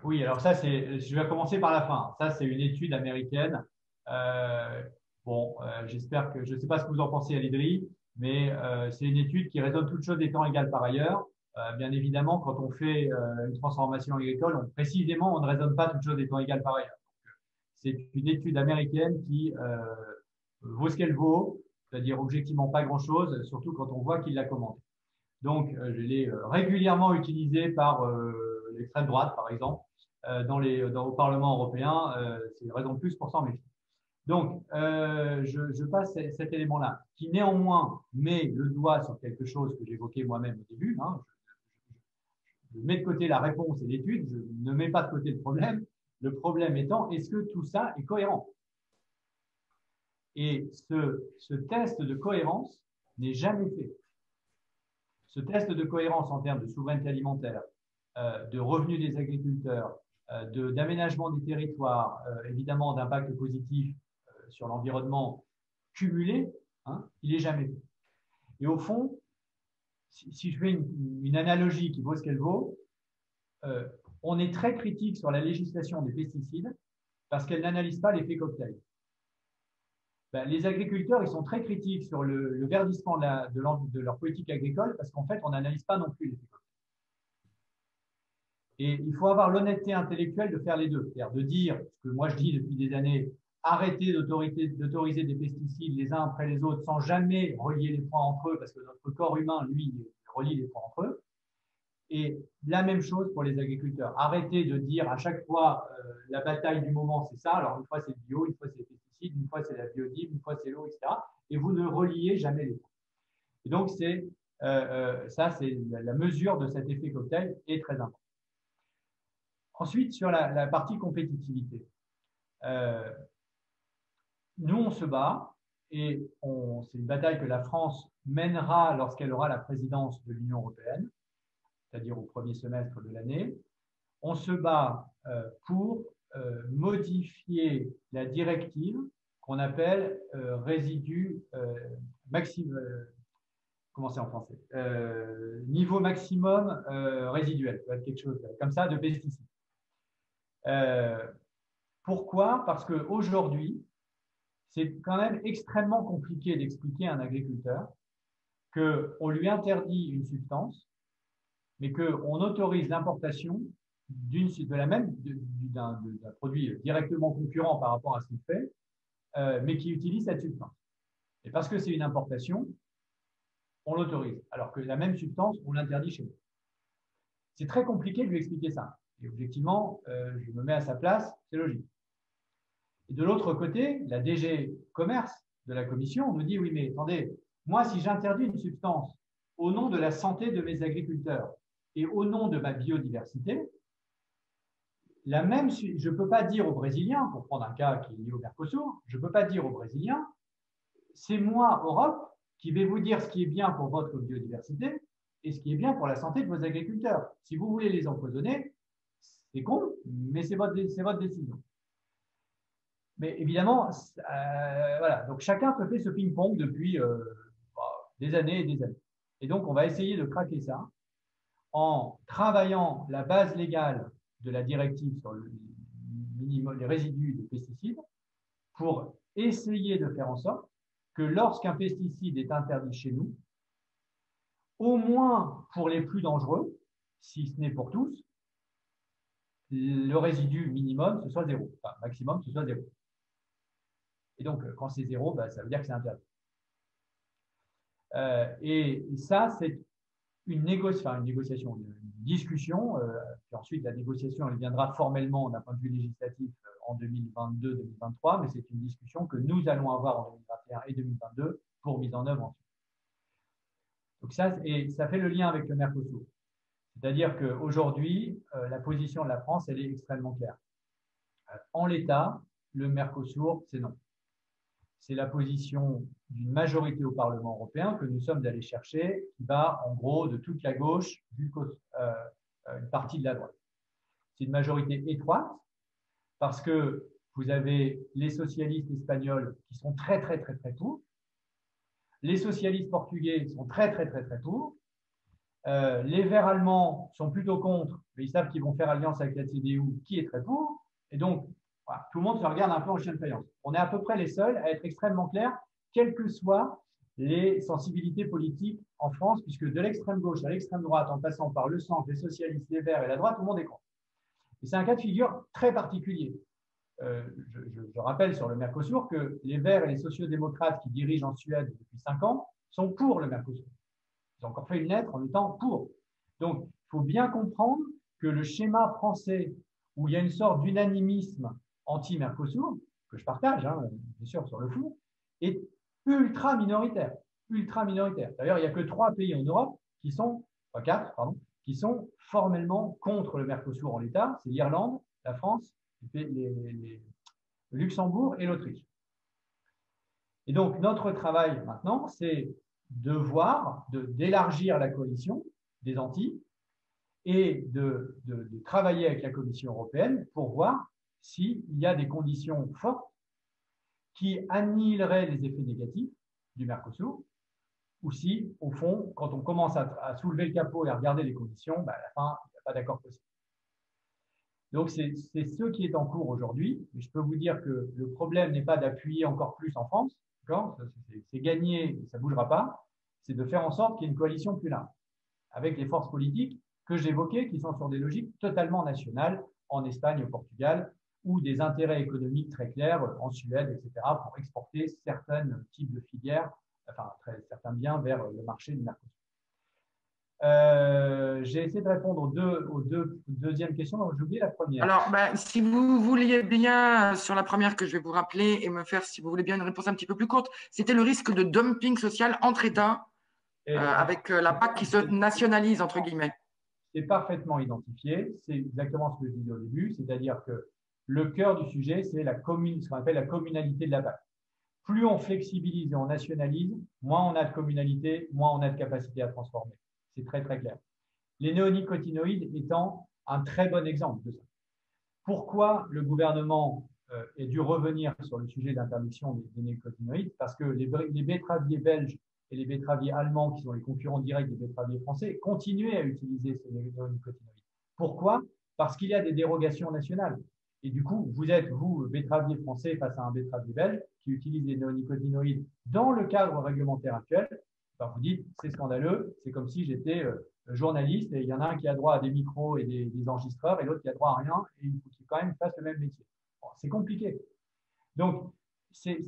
Oui, alors ça, je vais commencer par la fin. Ça, c'est une étude américaine. J'espère que, je ne sais pas ce que vous en pensez à l'IDRI, mais c'est une étude qui raisonne toutes choses étant égales par ailleurs. Bien évidemment, quand on fait une transformation agricole, précisément, on ne raisonne pas toutes choses étant égales par ailleurs. C'est une étude américaine qui vaut ce qu'elle vaut, c'est-à-dire objectivement pas grand-chose, surtout quand on voit qu'il l'a commenté. Donc, je l'ai régulièrement utilisée par l'extrême droite, par exemple, au Parlement européen. C'est une raison de plus pour s'en méfier. Donc, je passe cet élément-là, qui néanmoins met le doigt sur quelque chose que j'évoquais moi-même au début. Je mets de côté la réponse et l'étude, je ne mets pas de côté le problème. Le problème étant, est-ce que tout ça est cohérent? Et ce test de cohérence n'est jamais fait. Ce test de cohérence en termes de souveraineté alimentaire, de revenus des agriculteurs, d'aménagement des territoires, évidemment d'impact positif sur l'environnement cumulé, il n'est jamais fait. Et au fond, si je fais une analogie qui vaut ce qu'elle vaut, on est très critique sur la législation des pesticides parce qu'elle n'analyse pas l'effet cocktail. Les agriculteurs, ils sont très critiques sur le verdissement de leur politique agricole parce qu'en fait, on n'analyse pas non plus l'effet cocktail. Et il faut avoir l'honnêteté intellectuelle de faire les deux, c'est-à-dire de dire ce que moi je dis depuis des années, arrêter d'autoriser des pesticides les uns après les autres sans jamais relier les points entre eux parce que notre corps humain, lui, relie les points entre eux. Et la même chose pour les agriculteurs. Arrêtez de dire à chaque fois la bataille du moment, c'est ça. Alors, une fois, c'est le bio, une fois, c'est les pesticides, une fois, c'est la biodive, une fois, c'est l'eau, etc. Et vous ne reliez jamais les points. Et donc, ça, c'est la mesure de cet effet cocktail est très important. Ensuite, sur la partie compétitivité. Nous, on se bat et c'est une bataille que la France mènera lorsqu'elle aura la présidence de l'Union européenne, c'est-à-dire au premier semestre de l'année. On se bat pour modifier la directive qu'on appelle résidu maximum. Comment c'est en français? Niveau maximum résiduel, quelque chose comme ça de pesticides. Pourquoi? Parce qu'aujourd'hui, c'est quand même extrêmement compliqué d'expliquer à un agriculteur qu'on lui interdit une substance, mais qu'on autorise l'importation d'un produit directement concurrent par rapport à ce qu'il fait, mais qui utilise cette substance. Et parce que c'est une importation, on l'autorise, alors que la même substance, on l'interdit chez nous. C'est très compliqué de lui expliquer ça. Et objectivement, je me mets à sa place, c'est logique. Et de l'autre côté, la DG Commerce de la Commission nous dit, oui, mais attendez, moi, si j'interdis une substance au nom de la santé de mes agriculteurs et au nom de ma biodiversité, je ne peux pas dire aux Brésiliens, pour prendre un cas qui est lié au Mercosur, je ne peux pas dire aux Brésiliens, c'est moi, Europe, qui vais vous dire ce qui est bien pour votre biodiversité, et ce qui est bien pour la santé de vos agriculteurs. Si vous voulez les empoisonner, c'est con, mais c'est votre décision. Mais évidemment, voilà. Donc chacun se fait ce ping-pong depuis des années et des années. Et donc, on va essayer de craquer ça en travaillant la base légale de la directive sur les résidus de pesticides pour essayer de faire en sorte que lorsqu'un pesticide est interdit chez nous, au moins pour les plus dangereux, si ce n'est pour tous, le résidu minimum, ce soit 0. Enfin, maximum, ce soit 0. Et donc, quand c'est 0, ça veut dire que c'est interdit. Et ça, c'est une négociation, une discussion. Puis ensuite, la négociation, elle viendra formellement d'un point de vue législatif en 2022-2023, mais c'est une discussion que nous allons avoir en 2021 et 2022 pour mise en œuvre ensuite. Donc ça fait le lien avec le Mercosur. C'est-à-dire qu'aujourd'hui, la position de la France, elle est extrêmement claire. En l'état, le Mercosur, c'est non. C'est la position d'une majorité au Parlement européen que nous sommes allés chercher, qui va en gros de toute la gauche jusqu'à une partie de la droite. C'est une majorité étroite parce que vous avez les socialistes espagnols qui sont très pour, les socialistes portugais sont très pour, les Verts allemands sont plutôt contre, mais ils savent qu'ils vont faire alliance avec la CDU qui est très pour, et donc voilà, tout le monde se regarde un peu en chien de faïence. On est à peu près les seuls à être extrêmement clairs, quelles que soient les sensibilités politiques en France, puisque de l'extrême gauche à l'extrême droite, en passant par le centre, les socialistes, les Verts et la droite, tout le monde est contre. Et c'est un cas de figure très particulier. Je rappelle sur le Mercosur que les Verts et les sociodémocrates qui dirigent en Suède depuis 5 ans sont pour le Mercosur. Ils ont encore fait une lettre en étant pour. Donc, il faut bien comprendre que le schéma français, où il y a une sorte d'unanimisme anti-Mercosur, que je partage, hein, bien sûr, sur le fond, est ultra minoritaire. Ultra minoritaire. D'ailleurs, il n'y a que 3 pays en Europe qui sont, 4, pardon, qui sont formellement contre le Mercosur en l'état. C'est l'Irlande, la France, le Luxembourg et l'Autriche. Et donc, notre travail maintenant, c'est d'élargir la coalition des Antilles et de travailler avec la Commission européenne pour voir s'il y a des conditions fortes qui annihileraient les effets négatifs du Mercosur, ou si, au fond, quand on commence à soulever le capot et à regarder les conditions, à la fin, il n'y a pas d'accord possible. Donc, c'est ce qui est en cours aujourd'hui. Mais je peux vous dire que le problème n'est pas d'appuyer encore plus en France, c'est gagné, ça ne bougera pas, c'est de faire en sorte qu'il y ait une coalition plus large, avec les forces politiques que j'évoquais, qui sont sur des logiques totalement nationales, en Espagne, au Portugal, ou des intérêts économiques très clairs en Suède, etc., pour exporter certains types de filières, enfin certains biens vers le marché du Mercosur. J'ai essayé de répondre aux deux deuxièmes questions, donc j'ai oublié la première. Alors, si vous vouliez bien, sur la première que je vais vous rappeler et me faire, si vous voulez bien, une réponse un petit peu plus courte, c'était le risque de dumping social entre États avec la PAC qui se nationalise, entre guillemets. C'est parfaitement identifié, c'est exactement ce que je disais au début, c'est-à-dire que le cœur du sujet, c'est ce qu'on appelle la communalité de la PAC. Plus on flexibilise et on nationalise, moins on a de communalité, moins on a de capacité à transformer. C'est très clair. Les néonicotinoïdes étant un très bon exemple de ça. Pourquoi le gouvernement a dû revenir sur le sujet d'interdiction des néonicotinoïdes? Parce que les betteraviers belges et les betteraviers allemands, qui sont les concurrents directs des betteraviers français, continuaient à utiliser ces néonicotinoïdes. Pourquoi? Parce qu'il y a des dérogations nationales. Et du coup, vous êtes, betteravier français face à un betteravier belge qui utilise les néonicotinoïdes dans le cadre réglementaire actuel. Enfin, vous dites, c'est scandaleux, c'est comme si j'étais journaliste et il y en a un qui a droit à des micros et des enregistreurs et l'autre qui a droit à rien et il faut qu'il quand même fasse le même métier. Bon, c'est compliqué. Donc, c'est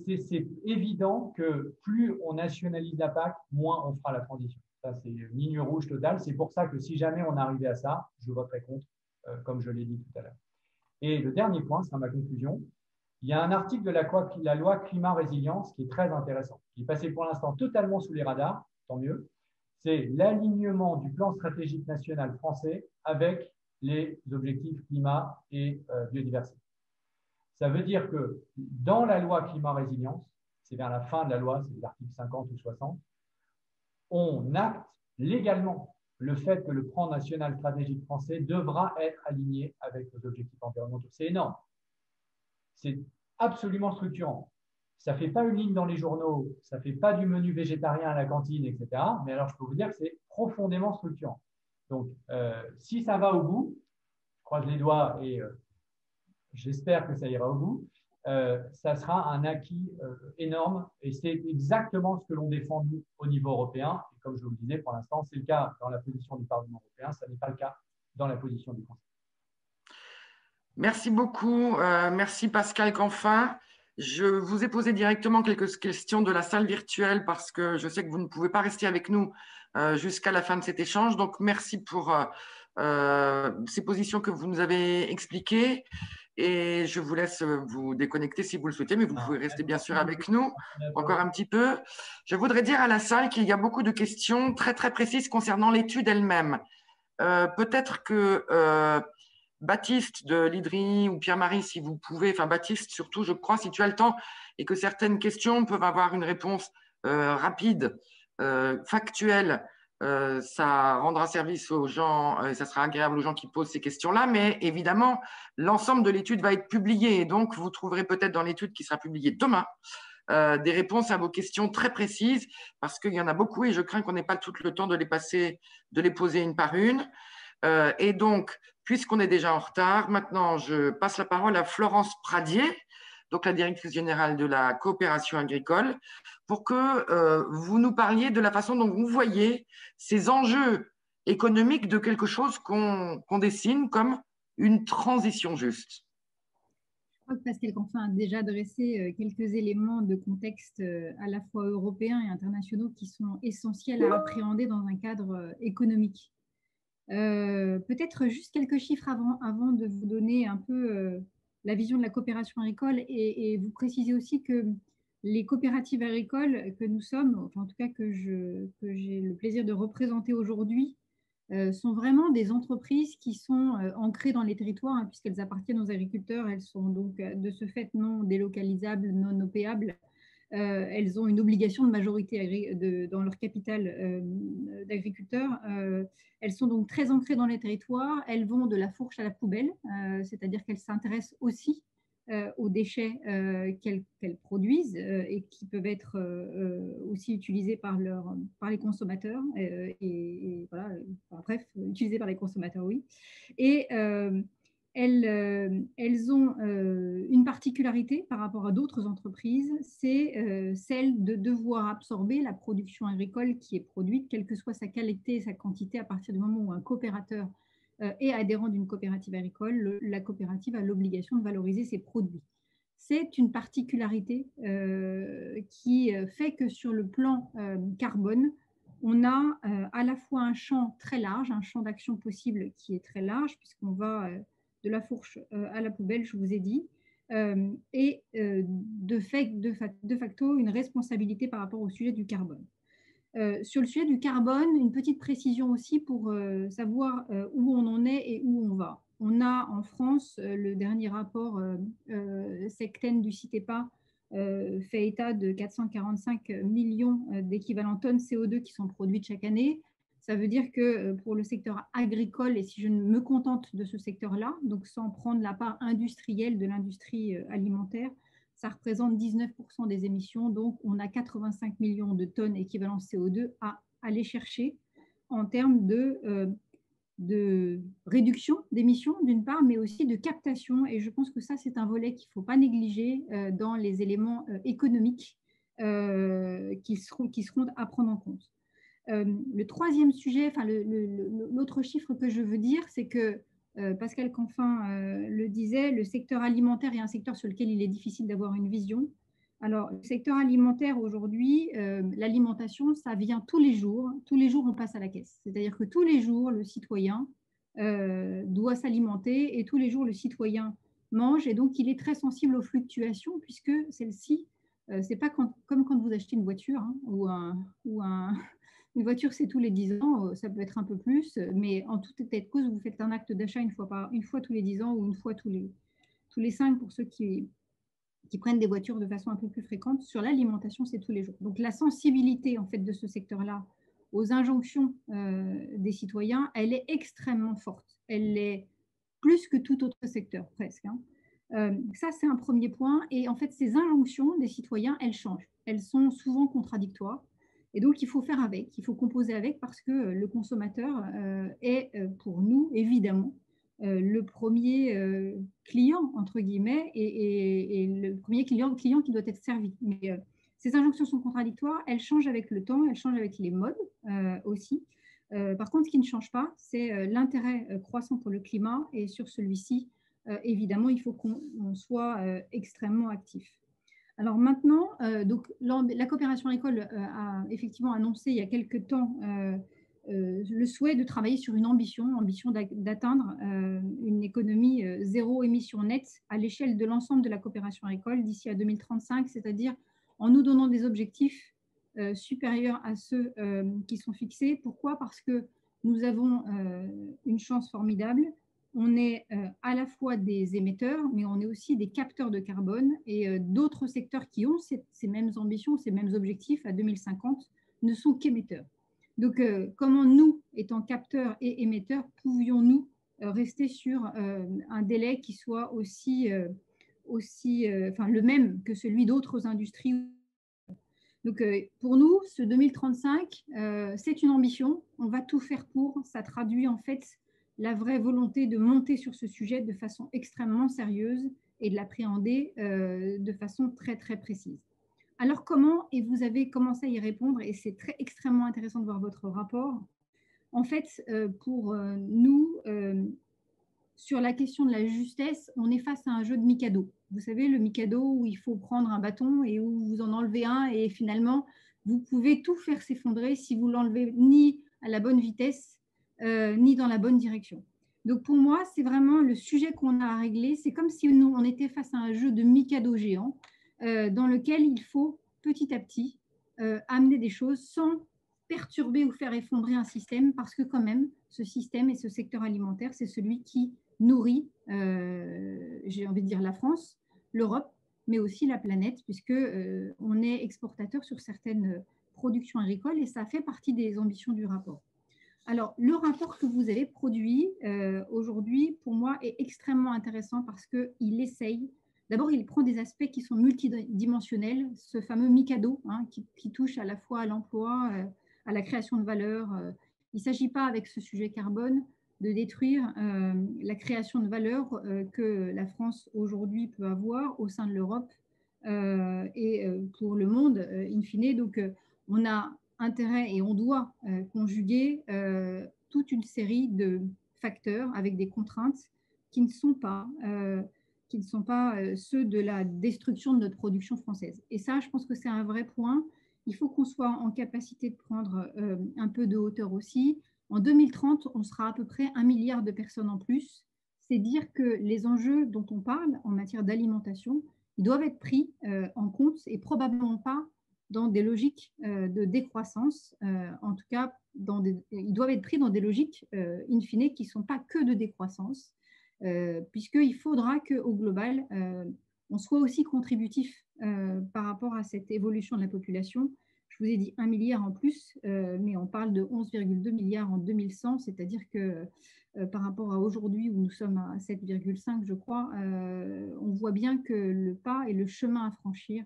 évident que plus on nationalise la PAC, moins on fera la transition. Ça, c'est une ligne rouge totale. C'est pour ça que si jamais on arrivait à ça, je voterai contre, comme je l'ai dit tout à l'heure. Et le dernier point, c'est ma conclusion. Il y a un article de la loi climat-résilience qui est très intéressant, qui est passé pour l'instant totalement sous les radars, tant mieux. C'est l'alignement du plan stratégique national français avec les objectifs climat et biodiversité. Ça veut dire que dans la loi climat-résilience, c'est vers la fin de la loi, c'est l'article 50 ou 60, on acte légalement le fait que le plan national stratégique français devra être aligné avec nos objectifs environnementaux. C'est énorme. C'est absolument structurant. Ça ne fait pas une ligne dans les journaux, ça ne fait pas du menu végétarien à la cantine, etc. Mais alors, je peux vous dire que c'est profondément structurant. Donc, si ça va au bout, je croise les doigts et j'espère que ça ira au bout, ça sera un acquis énorme et c'est exactement ce que l'on défend nous au niveau européen. Et comme je vous le disais, pour l'instant, c'est le cas dans la position du Parlement européen, ça n'est pas le cas dans la position du Conseil. Merci beaucoup. Merci Pascal Canfin. Je vous ai posé directement quelques questions de la salle virtuelle parce que je sais que vous ne pouvez pas rester avec nous jusqu'à la fin de cet échange. Donc, merci pour ces positions que vous nous avez expliquées. Et je vous laisse vous déconnecter si vous le souhaitez, mais vous pouvez rester bien sûr avec nous encore un petit peu. Je voudrais dire à la salle qu'il y a beaucoup de questions très, très précises concernant l'étude elle-même. Peut-être que Baptiste de l'IDRI ou Pierre-Marie, si vous pouvez, enfin Baptiste surtout, je crois, si tu as le temps, et que certaines questions peuvent avoir une réponse rapide, factuelle, ça rendra service aux gens, ça sera agréable aux gens qui posent ces questions-là, mais évidemment, l'ensemble de l'étude va être publié, et donc vous trouverez peut-être dans l'étude qui sera publiée demain des réponses à vos questions très précises, parce qu'il y en a beaucoup, et je crains qu'on n'ait pas tout le temps de les poser une par une. Et donc, puisqu'on est déjà en retard, maintenant, je passe la parole à Florence Pradier, donc la directrice générale de la coopération agricole, pour que vous nous parliez de la façon dont vous voyez ces enjeux économiques de quelque chose qu'on dessine comme une transition juste. Je crois que Pascal Canfin a déjà dressé quelques éléments de contexte à la fois européens et internationaux qui sont essentiels à appréhender dans un cadre économique. Peut-être juste quelques chiffres avant de vous donner un peu la vision de la coopération agricole et vous préciser aussi que les coopératives agricoles que nous sommes, enfin en tout cas que j'ai le plaisir de représenter aujourd'hui, sont vraiment des entreprises qui sont ancrées dans les territoires, hein, puisqu'elles appartiennent aux agriculteurs. Elles sont donc de ce fait non délocalisables, non opéables. Elles ont une obligation de majorité dans leur capital d'agriculteurs. Elles sont donc très ancrées dans les territoires. Elles vont de la fourche à la poubelle, c'est-à-dire qu'elles s'intéressent aussi aux déchets qu'elles produisent et qui peuvent être aussi utilisés par les consommateurs. Et voilà, enfin, bref, utilisés par les consommateurs, oui. Et elles ont une particularité par rapport à d'autres entreprises, c'est celle de devoir absorber la production agricole qui est produite, quelle que soit sa qualité et sa quantité, à partir du moment où un coopérateur est adhérent d'une coopérative agricole, la coopérative a l'obligation de valoriser ses produits. C'est une particularité qui fait que sur le plan carbone, on a à la fois un champ très large, un champ d'action possible qui est très large, puisqu'on va de la fourche à la poubelle, je vous ai dit, et de facto une responsabilité par rapport au sujet du carbone. Sur le sujet du carbone, une petite précision aussi pour savoir où on en est et où on va. On a en France le dernier rapport SECTEN du CITEPA fait état de 445 millions d'équivalents tonnes CO2 qui sont produites chaque année. Ça veut dire que pour le secteur agricole, et si je me contente de ce secteur-là, donc sans prendre la part industrielle de l'industrie alimentaire, ça représente 19% des émissions. Donc, on a 85 millions de tonnes équivalent CO2 à aller chercher en termes de réduction d'émissions, d'une part, mais aussi de captation. Et je pense que ça, c'est un volet qu'il ne faut pas négliger dans les éléments économiques qui seront à prendre en compte. Le troisième sujet, enfin l'autre chiffre que je veux dire, c'est que Pascal Canfin le disait, le secteur alimentaire est un secteur sur lequel il est difficile d'avoir une vision. Alors, le secteur alimentaire aujourd'hui, l'alimentation, ça vient tous les jours on passe à la caisse. C'est-à-dire que tous les jours, le citoyen doit s'alimenter et tous les jours, le citoyen mange et donc il est très sensible aux fluctuations puisque celle-ci, c'est pas comme quand vous achetez une voiture hein, une voiture, c'est tous les 10 ans, ça peut être un peu plus, mais en tout état de cause, vous faites un acte d'achat une fois tous les 10 ans ou une fois tous les 5 pour ceux qui prennent des voitures de façon un peu plus fréquente. Sur l'alimentation, c'est tous les jours. Donc la sensibilité en fait de ce secteur-là aux injonctions des citoyens, elle est extrêmement forte. Elle est plus que tout autre secteur, presque. Ça, c'est un premier point. Et en fait, ces injonctions des citoyens, elles changent. Elles sont souvent contradictoires. Et donc, il faut faire avec, il faut composer avec parce que le consommateur est pour nous, évidemment, le premier client, entre guillemets, et le premier client qui doit être servi. Mais ces injonctions sont contradictoires, elles changent avec le temps, elles changent avec les modes aussi. Par contre, ce qui ne change pas, c'est l'intérêt croissant pour le climat. Et sur celui-ci, évidemment, il faut qu'on soit extrêmement actif. Alors maintenant, donc, la coopération agricole a effectivement annoncé il y a quelques temps le souhait de travailler sur une ambition d'atteindre une économie zéro émission nette à l'échelle de l'ensemble de la coopération agricole d'ici à 2035, c'est-à-dire en nous donnant des objectifs supérieurs à ceux qui sont fixés. Pourquoi? Parce que nous avons une chance formidable. On est à la fois des émetteurs, mais on est aussi des capteurs de carbone et d'autres secteurs qui ont ces mêmes ambitions, ces mêmes objectifs à 2050 ne sont qu'émetteurs. Donc, comment nous, étant capteurs et émetteurs, pouvions-nous rester sur un délai qui soit le même que celui d'autres industries? Donc, pour nous, ce 2035, c'est une ambition. On va tout faire pour. Ça traduit en fait la vraie volonté de monter sur ce sujet de façon extrêmement sérieuse et de l'appréhender de façon très, très précise. Alors comment, et vous avez commencé à y répondre, et c'est extrêmement intéressant de voir votre rapport, en fait, pour nous, sur la question de la justesse, on est face à un jeu de Mikado. Vous savez, le Mikado où il faut prendre un bâton et où vous en enlevez un et finalement, vous pouvez tout faire s'effondrer si vous l'enlevez ni à la bonne vitesse, ni dans la bonne direction. Donc pour moi, c'est vraiment le sujet qu'on a à régler. C'est comme si nous, on était face à un jeu de Mikado géant dans lequel il faut petit à petit amener des choses sans perturber ou faire effondrer un système, parce que quand même, ce système et ce secteur alimentaire, c'est celui qui nourrit, j'ai envie de dire la France, l'Europe, mais aussi la planète, puisque on est exportateur sur certaines productions agricoles et ça fait partie des ambitions du rapport. Alors, le rapport que vous avez produit aujourd'hui, pour moi, est extrêmement intéressant parce qu'il essaye, d'abord, il prend des aspects qui sont multidimensionnels, ce fameux Mikado, qui touche à la fois à l'emploi, à la création de valeur. Il ne s'agit pas, avec ce sujet carbone, de détruire la création de valeur que la France aujourd'hui peut avoir au sein de l'Europe et pour le monde, in fine. Donc, on a intérêt et on doit conjuguer toute une série de facteurs avec des contraintes qui ne sont pas ceux de la destruction de notre production française. Et ça, je pense que c'est un vrai point. Il faut qu'on soit en capacité de prendre un peu de hauteur aussi. En 2030, on sera à peu près 1 milliard de personnes en plus. C'est dire que les enjeux dont on parle en matière d'alimentation, ils doivent être pris en compte et probablement pas dans des logiques de décroissance. En tout cas, ils doivent être pris dans des logiques, in fine, qui ne sont pas que de décroissance, puisqu'il faudra qu'au global, on soit aussi contributif par rapport à cette évolution de la population. Je vous ai dit 1 milliard en plus, mais on parle de 11,2 milliards en 2100, c'est-à-dire que par rapport à aujourd'hui où nous sommes à 7,5, je crois, on voit bien que le pas et le chemin à franchir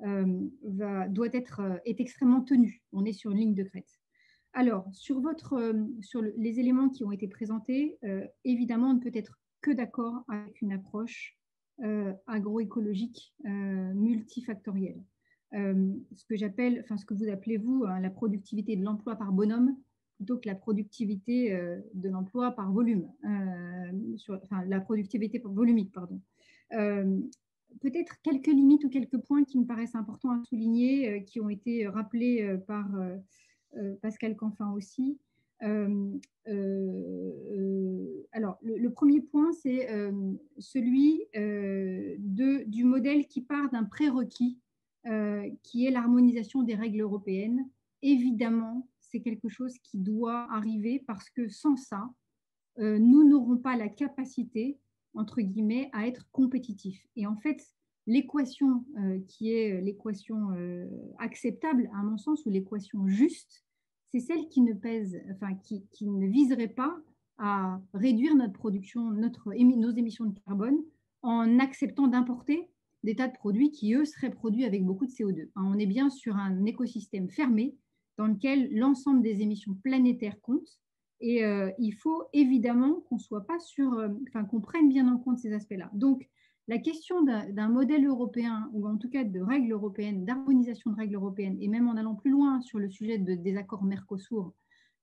est extrêmement tenu. On est sur une ligne de crête. Alors, sur les éléments qui ont été présentés, évidemment, on ne peut être que d'accord avec une approche agroécologique multifactorielle. Ce que vous appelez, vous, la productivité de l'emploi par bonhomme, plutôt que la productivité de l'emploi par volume, la productivité volumique, pardon. Peut-être quelques limites ou quelques points qui me paraissent importants à souligner, qui ont été rappelés par Pascal Canfin aussi. Alors, le premier point, c'est celui du modèle qui part d'un prérequis, qui est l'harmonisation des règles européennes. Évidemment, c'est quelque chose qui doit arriver parce que sans ça, nous n'aurons pas la capacité, entre guillemets, à être compétitifs. Et en fait, l'équation qui est l'équation acceptable, à mon sens, ou l'équation juste, c'est celle qui ne pèse, enfin, qui ne viserait pas à réduire notre production, nos émissions de carbone en acceptant d'importer des tas de produits qui, eux, seraient produits avec beaucoup de CO2. On est bien sur un écosystème fermé dans lequel l'ensemble des émissions planétaires comptent. Et il faut évidemment qu'on soit pas qu'on prenne bien en compte ces aspects-là. Donc, la question d'un modèle européen, ou en tout cas de règles européennes, d'harmonisation de règles européennes, et même en allant plus loin sur le sujet des accords Mercosur,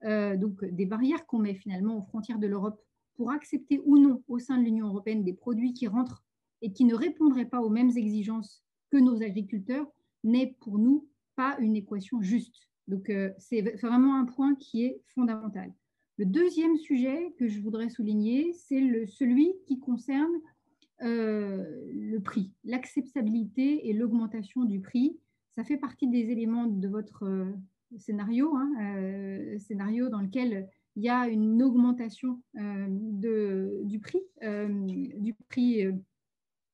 donc des barrières qu'on met finalement aux frontières de l'Europe pour accepter ou non au sein de l'Union européenne des produits qui rentrent et qui ne répondraient pas aux mêmes exigences que nos agriculteurs, n'est pour nous pas une équation juste. Donc, c'est vraiment un point qui est fondamental. Le deuxième sujet que je voudrais souligner, c'est celui qui concerne le prix, l'acceptabilité et l'augmentation du prix. Ça fait partie des éléments de votre scénario, scénario dans lequel il y a une augmentation du prix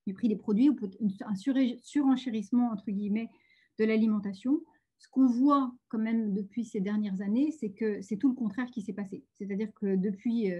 des produits, ou un surenchérissement, entre guillemets, de l'alimentation. Ce qu'on voit quand même depuis ces dernières années, c'est que c'est tout le contraire qui s'est passé. C'est-à-dire que depuis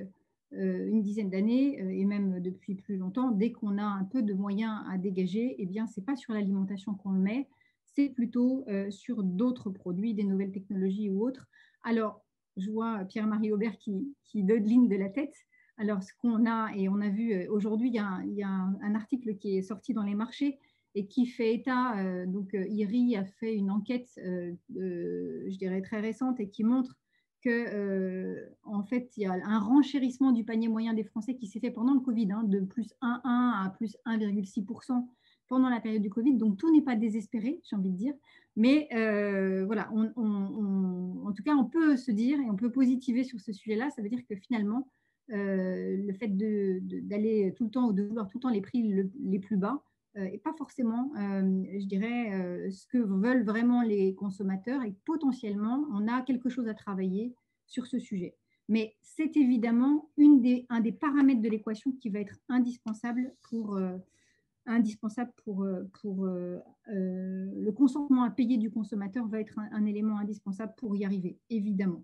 une dizaine d'années, et même depuis plus longtemps, dès qu'on a un peu de moyens à dégager, eh bien, ce n'est pas sur l'alimentation qu'on le met, c'est plutôt sur d'autres produits, des nouvelles technologies ou autres. Alors, je vois Pierre-Marie Aubert qui dodeline de la tête. Alors, ce qu'on a, et on a vu aujourd'hui, il y a un article qui est sorti dans les marchés et qui fait état, donc IRI a fait une enquête, je dirais très récente, et qui montre que, en fait, il y a un renchérissement du panier moyen des Français qui s'est fait pendant le Covid, de plus 1,1 à plus 1,6% pendant la période du Covid. Donc, tout n'est pas désespéré, j'ai envie de dire. Mais voilà, en tout cas, on peut se dire, et on peut positiver sur ce sujet-là, ça veut dire que finalement, le fait d'aller tout le temps, ou de vouloir tout le temps les prix les plus bas, et pas forcément, je dirais, ce que veulent vraiment les consommateurs, et potentiellement, on a quelque chose à travailler sur ce sujet. Mais c'est évidemment un des paramètres de l'équation qui va être indispensable pour le consentement à payer du consommateur, va être un élément indispensable pour y arriver, évidemment.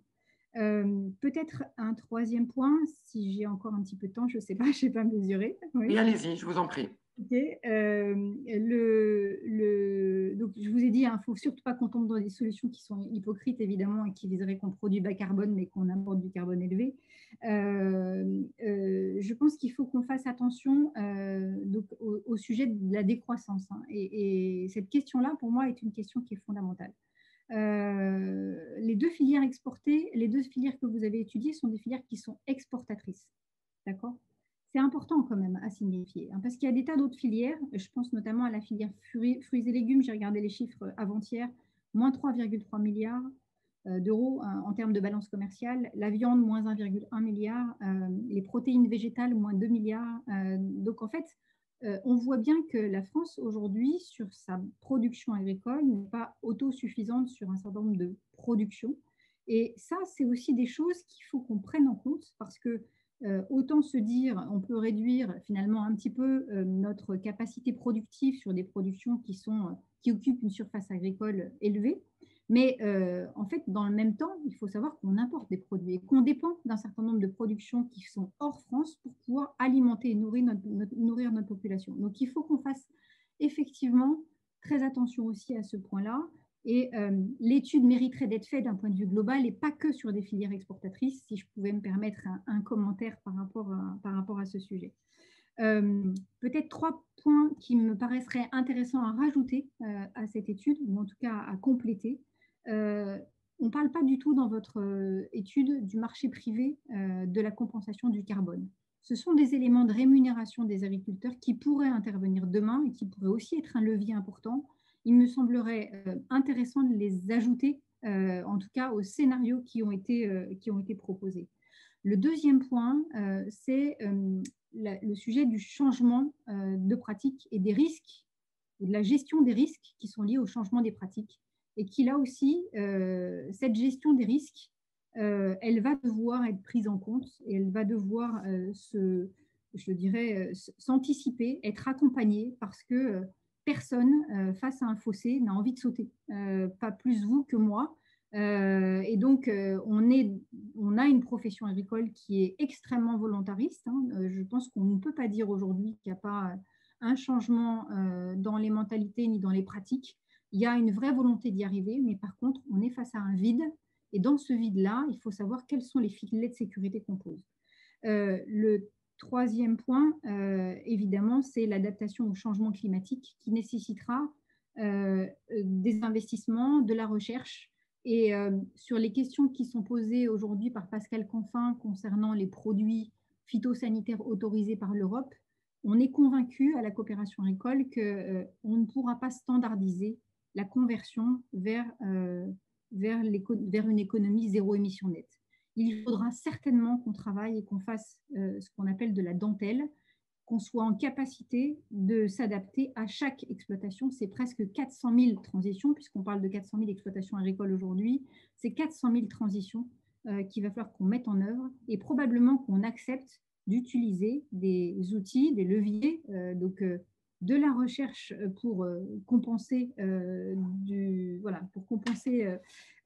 Peut-être un troisième point, si j'ai encore un petit peu de temps, je ne sais pas, je n'ai pas mesuré. Oui, allez-y, je vous en prie. Okay. Donc, je vous ai dit, il ne faut surtout pas qu'on tombe dans des solutions qui sont hypocrites, évidemment, et qui viseraient qu'on produit bas carbone, mais qu'on apporte du carbone élevé. Je pense qu'il faut qu'on fasse attention donc, au sujet de la décroissance. Et cette question-là, pour moi, est une question qui est fondamentale. Les deux filières exportées, les deux filières que vous avez étudiées sont des filières qui sont exportatrices. D'accord ? C'est important quand même à signifier, parce qu'il y a des tas d'autres filières. Je pense notamment à la filière fruits et légumes. J'ai regardé les chiffres avant-hier, moins 3,3 milliards d'euros en termes de balance commerciale. La viande, moins 1,1 milliard. Les protéines végétales, moins 2 milliards. Donc en fait, on voit bien que la France aujourd'hui, sur sa production agricole, n'est pas autosuffisante sur un certain nombre de productions. Et ça, c'est aussi des choses qu'il faut qu'on prenne en compte, parce que autant se dire, on peut réduire finalement un petit peu notre capacité productive sur des productions qui occupent une surface agricole élevée. Mais en fait, dans le même temps, il faut savoir qu'on importe des produits et qu'on dépend d'un certain nombre de productions qui sont hors France pour pouvoir alimenter et nourrir notre population. Donc, il faut qu'on fasse effectivement très attention aussi à ce point-là. Et l'étude mériterait d'être faite d'un point de vue global et pas que sur des filières exportatrices, si je pouvais me permettre un commentaire par rapport à ce sujet. Peut-être 3 points qui me paraisseraient intéressants à rajouter à cette étude, ou en tout cas à compléter. On ne parle pas du tout dans votre étude du marché privé de la compensation du carbone. Ce sont des éléments de rémunération des agriculteurs qui pourraient intervenir demain et qui pourraient aussi être un levier important. Il me semblerait intéressant de les ajouter, en tout cas aux scénarios qui ont été proposés. Le deuxième point, c'est le sujet du changement de pratique et des risques, et de la gestion des risques qui sont liés au changement des pratiques. Et qui, là aussi, cette gestion des risques, elle va devoir être prise en compte et elle va devoir, s'anticiper, être accompagnée, parce que personne, face à un fossé, n'a envie de sauter. Pas plus vous que moi. Et donc, on a une profession agricole qui est extrêmement volontariste. Je pense qu'on ne peut pas dire aujourd'hui qu'il n'y a pas un changement dans les mentalités ni dans les pratiques. Il y a une vraie volonté d'y arriver, mais par contre, on est face à un vide. Et dans ce vide-là, il faut savoir quels sont les filets de sécurité qu'on pose. Le troisième point, évidemment, c'est l'adaptation au changement climatique qui nécessitera des investissements, de la recherche. Et sur les questions qui sont posées aujourd'hui par Pascal Canfin concernant les produits phytosanitaires autorisés par l'Europe, on est convaincu à la coopération agricole qu'on ne pourra pas standardiser la conversion vers une économie zéro émission nette. Il faudra certainement qu'on travaille et qu'on fasse ce qu'on appelle de la dentelle, qu'on soit en capacité de s'adapter à chaque exploitation. C'est presque 400 000 transitions, puisqu'on parle de 400 000 exploitations agricoles aujourd'hui. C'est 400 000 transitions qu'il va falloir qu'on mette en œuvre et probablement qu'on accepte d'utiliser des outils, des leviers, de la recherche pour compenser,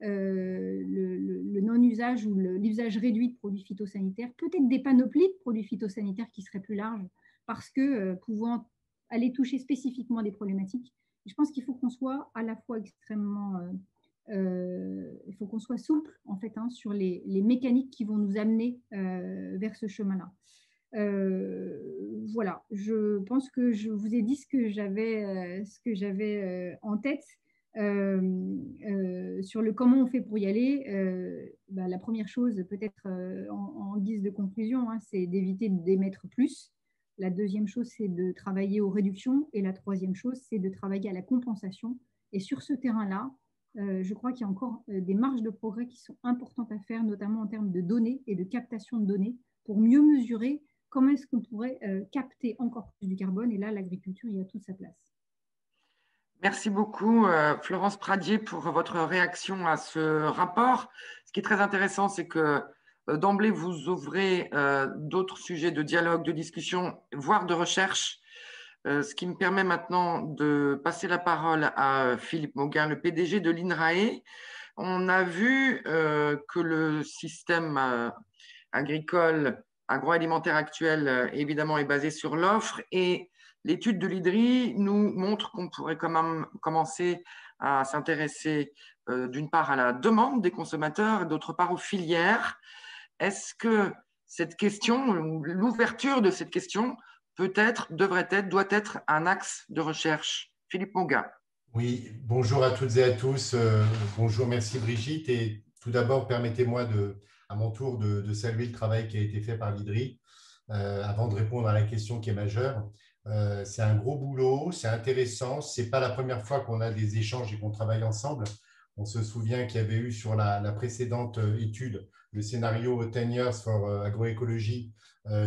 le non-usage ou l'usage réduit de produits phytosanitaires, peut-être des panoplies de produits phytosanitaires qui seraient plus larges, parce que pouvant aller toucher spécifiquement des problématiques. Je pense qu'il faut qu'on soit à la fois extrêmement... il faut qu'on soit souple, en fait, sur les mécaniques qui vont nous amener vers ce chemin-là. Voilà, je pense que je vous ai dit ce que j'avais en tête. Sur le comment on fait pour y aller, la première chose, peut-être en guise de conclusion, c'est d'éviter d'émettre plus. La deuxième chose, c'est de travailler aux réductions. Et la troisième chose, c'est de travailler à la compensation. Et sur ce terrain-là, je crois qu'il y a encore des marges de progrès qui sont importantes à faire, notamment en termes de données et de captation de données, pour mieux mesurer comment est-ce qu'on pourrait capter encore plus du carbone. Et là, l'agriculture y a toute sa place. Merci beaucoup, Florence Pradier, pour votre réaction à ce rapport. Ce qui est très intéressant, c'est que d'emblée, vous ouvrez d'autres sujets de dialogue, de discussion, voire de recherche, ce qui me permet maintenant de passer la parole à Philippe Mauguin, le PDG de l'INRAE. On a vu que le système agricole, agroalimentaire actuel, évidemment, est basé sur l'offre, et l'étude de l'IDRI nous montre qu'on pourrait quand même commencer à s'intéresser d'une part à la demande des consommateurs et d'autre part aux filières. Est-ce que cette question, l'ouverture de cette question, peut-être, devrait être, doit être un axe de recherche? Philippe Mauguin. Oui, bonjour à toutes et à tous. Bonjour, merci Brigitte. Et tout d'abord, permettez-moi à mon tour de saluer le travail qui a été fait par l'IDRI avant de répondre à la question qui est majeure. C'est un gros boulot, c'est intéressant. Ce n'est pas la première fois qu'on a des échanges et qu'on travaille ensemble. On se souvient qu'il y avait eu sur la précédente étude le scénario 10 Years for Agroécologie,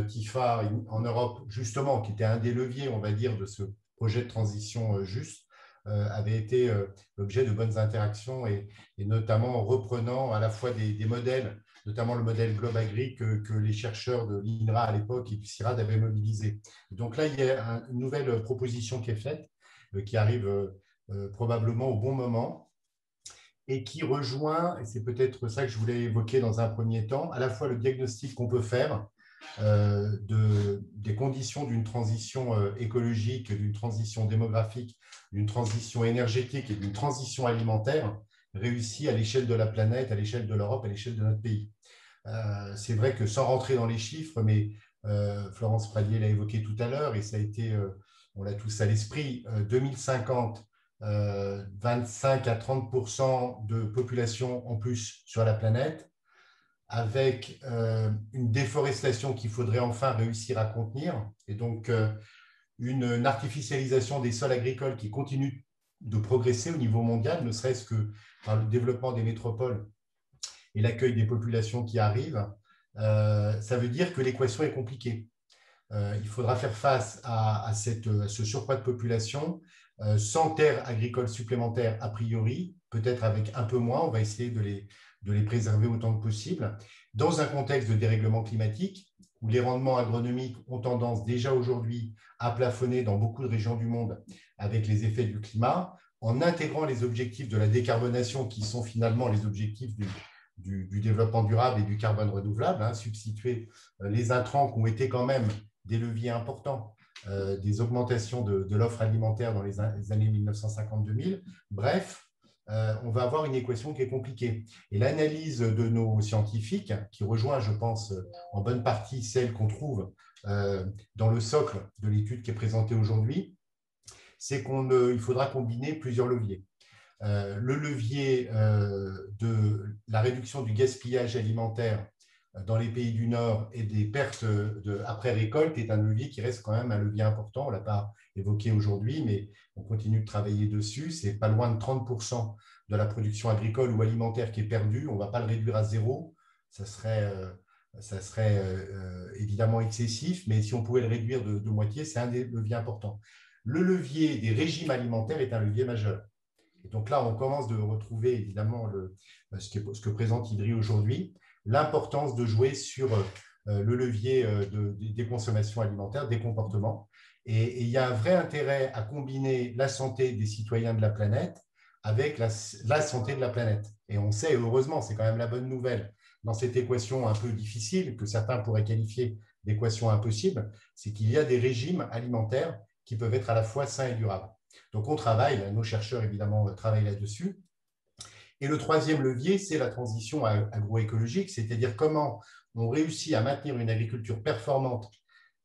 TIFA en Europe, justement, qui était un des leviers, on va dire, de ce projet de transition juste, avait été l'objet de bonnes interactions et notamment en reprenant à la fois des modèles, notamment le modèle GlobeAgri que les chercheurs de l'INRA à l'époque et du CIRAD avaient mobilisé. Donc là, il y a une nouvelle proposition qui est faite, qui arrive probablement au bon moment et qui rejoint, et c'est peut-être ça que je voulais évoquer dans un premier temps, à la fois le diagnostic qu'on peut faire des conditions d'une transition écologique, d'une transition démographique, d'une transition énergétique et d'une transition alimentaire réussie à l'échelle de la planète, à l'échelle de l'Europe, à l'échelle de notre pays. C'est vrai que sans rentrer dans les chiffres, mais Florence Pradier l'a évoqué tout à l'heure et ça a été, on l'a tous à l'esprit, 2050, 25 à 30% de population en plus sur la planète, avec une déforestation qu'il faudrait enfin réussir à contenir, et donc une artificialisation des sols agricoles qui continue de progresser au niveau mondial, ne serait-ce que par le développement des métropoles et l'accueil des populations qui arrivent. Ça veut dire que l'équation est compliquée. Il faudra faire face à ce surcroît de population sans terres agricoles supplémentaires a priori, peut-être avec un peu moins, on va essayer de les préserver autant que possible, dans un contexte de dérèglement climatique où les rendements agronomiques ont tendance déjà aujourd'hui à plafonner dans beaucoup de régions du monde avec les effets du climat, en intégrant les objectifs de la décarbonation, qui sont finalement les objectifs du développement durable et du carbone renouvelable, hein, substituer les intrants qui ont été quand même des leviers importants, des augmentations de l'offre alimentaire dans les années 1950-2000. Bref, on va avoir une équation qui est compliquée. Et l'analyse de nos scientifiques, qui rejoint, je pense, en bonne partie celle qu'on trouve dans le socle de l'étude qui est présentée aujourd'hui, c'est qu'il faudra combiner plusieurs leviers. Le levier de la réduction du gaspillage alimentaire dans les pays du Nord et des pertes après récolte est un levier qui reste quand même un levier important. On ne l'a pas évoqué aujourd'hui, mais on continue de travailler dessus. C'est pas loin de 30% de la production agricole ou alimentaire qui est perdue. On ne va pas le réduire à zéro. Ça serait évidemment excessif, mais si on pouvait le réduire de moitié, c'est un des leviers importants. Le levier des régimes alimentaires est un levier majeur. Et donc là, on commence de retrouver évidemment ce que présente IDRI aujourd'hui, l'importance de jouer sur le levier des consommations alimentaires, des comportements. Et il y a un vrai intérêt à combiner la santé des citoyens de la planète avec la santé de la planète. Et on sait, heureusement, c'est quand même la bonne nouvelle, dans cette équation un peu difficile, que certains pourraient qualifier d'équation impossible, c'est qu'il y a des régimes alimentaires qui peuvent être à la fois sains et durables. Donc, on travaille, nos chercheurs, évidemment, travaillent là-dessus. Et le troisième levier, c'est la transition agroécologique, c'est-à-dire comment on réussit à maintenir une agriculture performante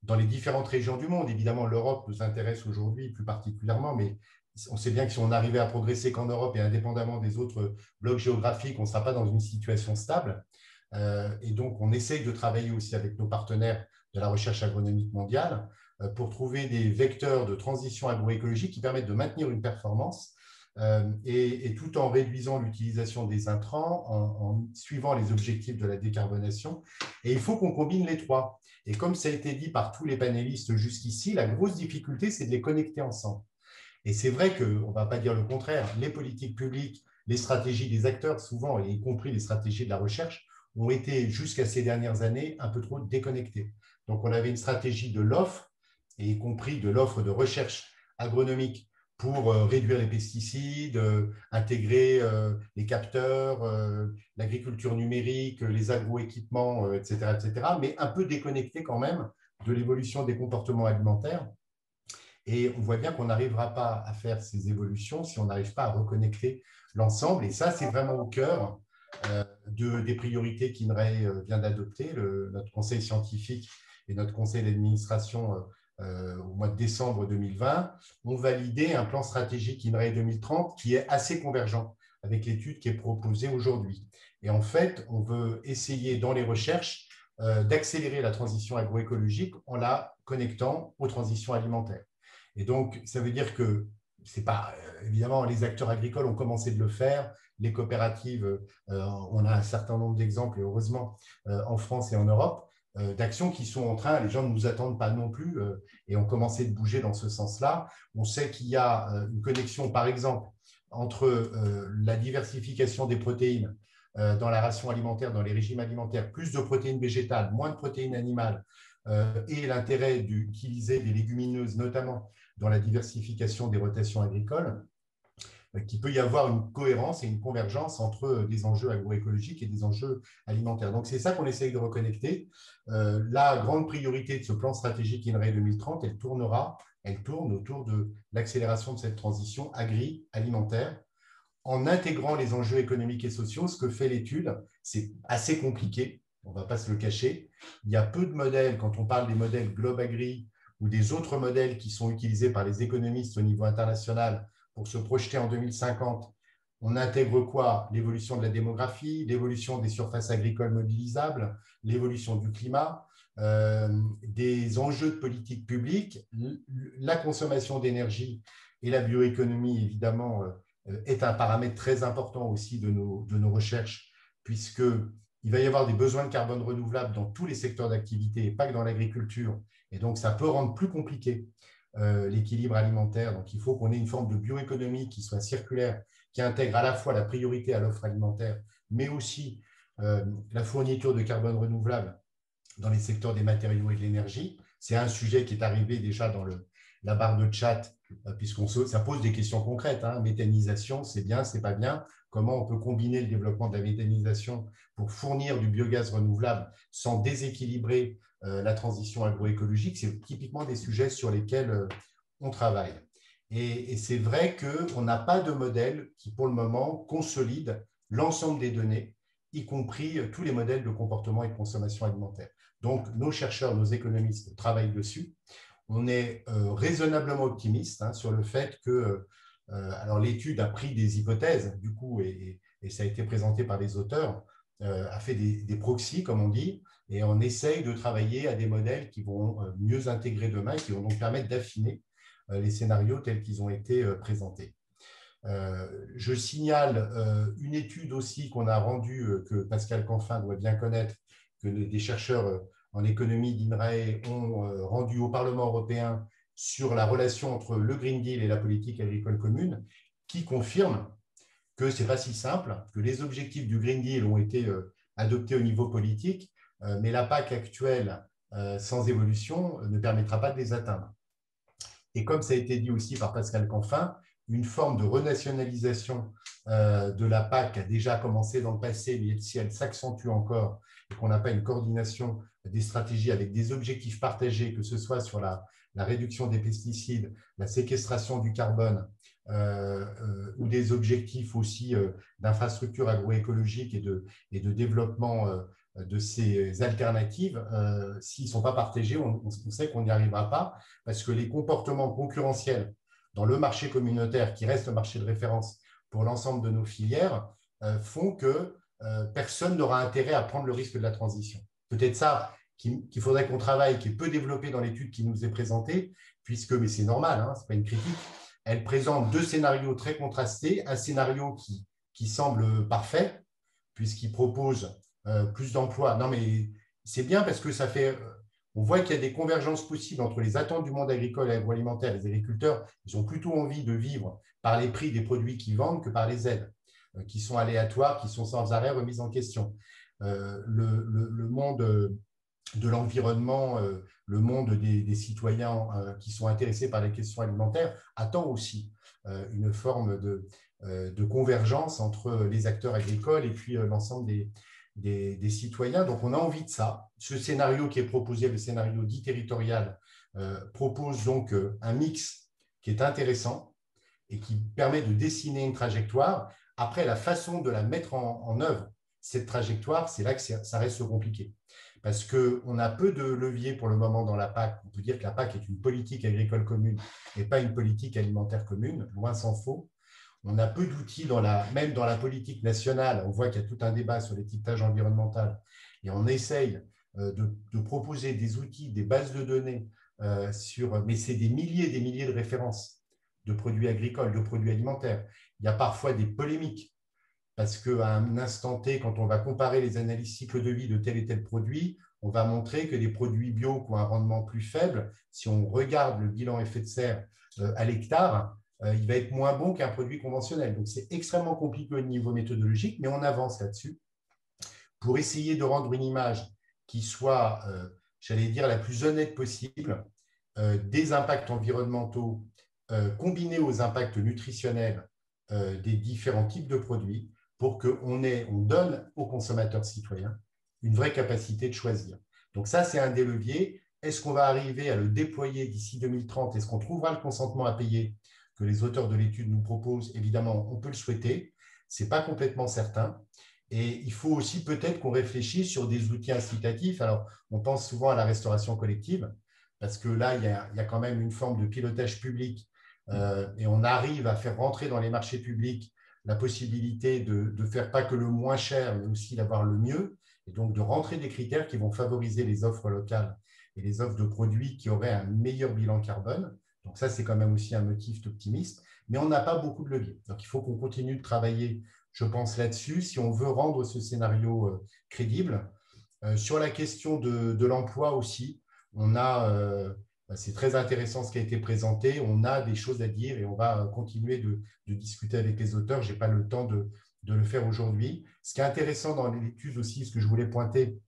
dans les différentes régions du monde. Évidemment, l'Europe nous intéresse aujourd'hui plus particulièrement, mais on sait bien que si on arrivait à progresser qu'en Europe et indépendamment des autres blocs géographiques, on ne sera pas dans une situation stable. Et donc, on essaye de travailler aussi avec nos partenaires de la recherche agronomique mondiale pour trouver des vecteurs de transition agroécologique qui permettent de maintenir une performance et tout en réduisant l'utilisation des intrants, en suivant les objectifs de la décarbonation. Et il faut qu'on combine les trois. Et comme ça a été dit par tous les panélistes jusqu'ici, la grosse difficulté, c'est de les connecter ensemble. Et c'est vrai qu'on ne va pas dire le contraire. Les politiques publiques, les stratégies des acteurs, souvent, y compris les stratégies de la recherche, ont été, jusqu'à ces dernières années, un peu trop déconnectées. Donc, on avait une stratégie de l'offre, et y compris de l'offre de recherche agronomique pour réduire les pesticides, intégrer les capteurs, l'agriculture numérique, les agroéquipements, etc., mais un peu déconnecté quand même de l'évolution des comportements alimentaires. Et on voit bien qu'on n'arrivera pas à faire ces évolutions si on n'arrive pas à reconnecter l'ensemble. Et ça, c'est vraiment au cœur des priorités qu'INRAE vient d'adopter. Notre conseil scientifique et notre conseil d'administration au mois de décembre 2020 ont validé un plan stratégique INRAE 2030 qui est assez convergent avec l'étude qui est proposée aujourd'hui. Et en fait, on veut essayer dans les recherches d'accélérer la transition agroécologique en la connectant aux transitions alimentaires. Et donc, ça veut dire que c'est pas, évidemment, les acteurs agricoles ont commencé de le faire, les coopératives, on a un certain nombre d'exemples, et heureusement, en France et en Europe, d'actions qui sont en train, les gens ne nous attendent pas non plus, et ont commencé de bouger dans ce sens-là. On sait qu'il y a une connexion, par exemple, entre la diversification des protéines dans la ration alimentaire, dans les régimes alimentaires, plus de protéines végétales, moins de protéines animales, et l'intérêt d'utiliser des légumineuses, notamment dans la diversification des rotations agricoles, qu'il peut y avoir une cohérence et une convergence entre des enjeux agroécologiques et des enjeux alimentaires. Donc, c'est ça qu'on essaye de reconnecter. La grande priorité de ce plan stratégique INRAE 2030, elle tourne autour de l'accélération de cette transition alimentaire en intégrant les enjeux économiques et sociaux. Ce que fait l'étude, c'est assez compliqué, on ne va pas se le cacher. Il y a peu de modèles, quand on parle des modèles GlobeAgri ou des autres modèles qui sont utilisés par les économistes au niveau international pour se projeter en 2050, on intègre quoi? L'évolution de la démographie, l'évolution des surfaces agricoles mobilisables, l'évolution du climat, des enjeux de politique publique, la consommation d'énergie et la bioéconomie, évidemment, est un paramètre très important aussi de nos recherches, puisqu'il va y avoir des besoins de carbone renouvelables dans tous les secteurs d'activité et pas que dans l'agriculture. Et donc, ça peut rendre plus compliqué l'équilibre alimentaire. Donc, il faut qu'on ait une forme de bioéconomie qui soit circulaire, qui intègre à la fois la priorité à l'offre alimentaire, mais aussi la fourniture de carbone renouvelable dans les secteurs des matériaux et de l'énergie. C'est un sujet qui est arrivé déjà dans la barre de chat, ça pose des questions concrètes. Hein. Méthanisation, c'est bien, c'est pas bien. Comment on peut combiner le développement de la méthanisation pour fournir du biogaz renouvelable sans déséquilibrer la transition agroécologique? C'est typiquement des sujets sur lesquels on travaille. Et c'est vrai qu'on n'a pas de modèle qui, pour le moment, consolide l'ensemble des données, y compris tous les modèles de comportement et de consommation alimentaire. Donc, nos chercheurs, nos économistes travaillent dessus. On est raisonnablement optimiste sur le fait que, alors l'étude a pris des hypothèses, du coup, et ça a été présenté par les auteurs, a fait des proxys, comme on dit, et on essaye de travailler à des modèles qui vont mieux intégrer demain, qui vont donc permettre d'affiner les scénarios tels qu'ils ont été présentés. Je signale une étude aussi qu'on a rendue, que Pascal Canfin doit bien connaître, que des chercheurs en économie d'INRAE ont rendu au Parlement européen sur la relation entre le Green Deal et la politique agricole commune, qui confirme que ce n'est pas si simple, que les objectifs du Green Deal ont été adoptés au niveau politique, mais la PAC actuelle, sans évolution, ne permettra pas de les atteindre. Et comme ça a été dit aussi par Pascal Canfin, une forme de renationalisation de la PAC a déjà commencé dans le passé, mais si elle s'accentue encore et qu'on n'a pas une coordination des stratégies avec des objectifs partagés, que ce soit sur la réduction des pesticides, la séquestration du carbone, ou des objectifs aussi d'infrastructures agroécologiques et de développement de ces alternatives, s'ils ne sont pas partagés, on sait qu'on n'y arrivera pas, parce que les comportements concurrentiels dans le marché communautaire, qui reste le marché de référence pour l'ensemble de nos filières, font que personne n'aura intérêt à prendre le risque de la transition. Peut-être ça qu'il faudrait qu'on travaille, qui est peu développé dans l'étude qui nous est présentée, puisque, mais c'est normal, ce n'est pas une critique, elle présente deux scénarios très contrastés, un scénario qui semble parfait, puisqu'il propose plus d'emplois. Non, mais c'est bien parce que ça fait… On voit qu'il y a des convergences possibles entre les attentes du monde agricole et agroalimentaire. Les agriculteurs, ils ont plutôt envie de vivre par les prix des produits qu'ils vendent que par les aides, qui sont aléatoires, qui sont sans arrêt remises en question. Le monde de l'environnement, le monde des citoyens qui sont intéressés par les questions alimentaires attend aussi une forme de convergence entre les acteurs agricoles et puis l'ensemble des citoyens. Donc, on a envie de ça. Ce scénario qui est proposé, le scénario dit territorial, propose donc un mix qui est intéressant et qui permet de dessiner une trajectoire. Après, la façon de la mettre en œuvre, cette trajectoire, c'est là que ça reste compliqué. Parce qu'on a peu de leviers pour le moment dans la PAC. On peut dire que la PAC est une politique agricole commune et pas une politique alimentaire commune, loin s'en faut. On a peu d'outils, même dans la politique nationale. On voit qu'il y a tout un débat sur l'étiquetage environnemental et on essaye de proposer des outils, des bases de données, mais c'est des milliers de références de produits agricoles, de produits alimentaires. Il y a parfois des polémiques parce qu'à un instant T, quand on va comparer les analyses cycle de vie de tel et tel produit, on va montrer que des produits bio qui ont un rendement plus faible, si on regarde le bilan effet de serre à l'hectare, il va être moins bon qu'un produit conventionnel. Donc, c'est extrêmement compliqué au niveau méthodologique, mais on avance là-dessus pour essayer de rendre une image qui soit, j'allais dire, la plus honnête possible, des impacts environnementaux combinés aux impacts nutritionnels des différents types de produits pour qu'on donne aux consommateurs citoyens une vraie capacité de choisir. Donc ça, c'est un des leviers. Est-ce qu'on va arriver à le déployer d'ici 2030? Est-ce qu'on trouvera le consentement à payer que les auteurs de l'étude nous proposent? Évidemment, on peut le souhaiter. Ce n'est pas complètement certain. Et il faut aussi peut-être qu'on réfléchisse sur des outils incitatifs. Alors, on pense souvent à la restauration collective, parce que là, il y a quand même une forme de pilotage public et on arrive à faire rentrer dans les marchés publics la possibilité de faire pas que le moins cher, mais aussi d'avoir le mieux, et donc de rentrer des critères qui vont favoriser les offres locales et les offres de produits qui auraient un meilleur bilan carbone. Donc ça, c'est quand même aussi un motif optimiste, mais on n'a pas beaucoup de leviers. Donc il faut qu'on continue de travailler, je pense, là-dessus, si on veut rendre ce scénario crédible. Sur la question de l'emploi aussi, c'est très intéressant ce qui a été présenté. On a des choses à dire et on va continuer de discuter avec les auteurs. Je n'ai pas le temps de le faire aujourd'hui. Ce qui est intéressant dans l'étude aussi, ce que je voulais pointer,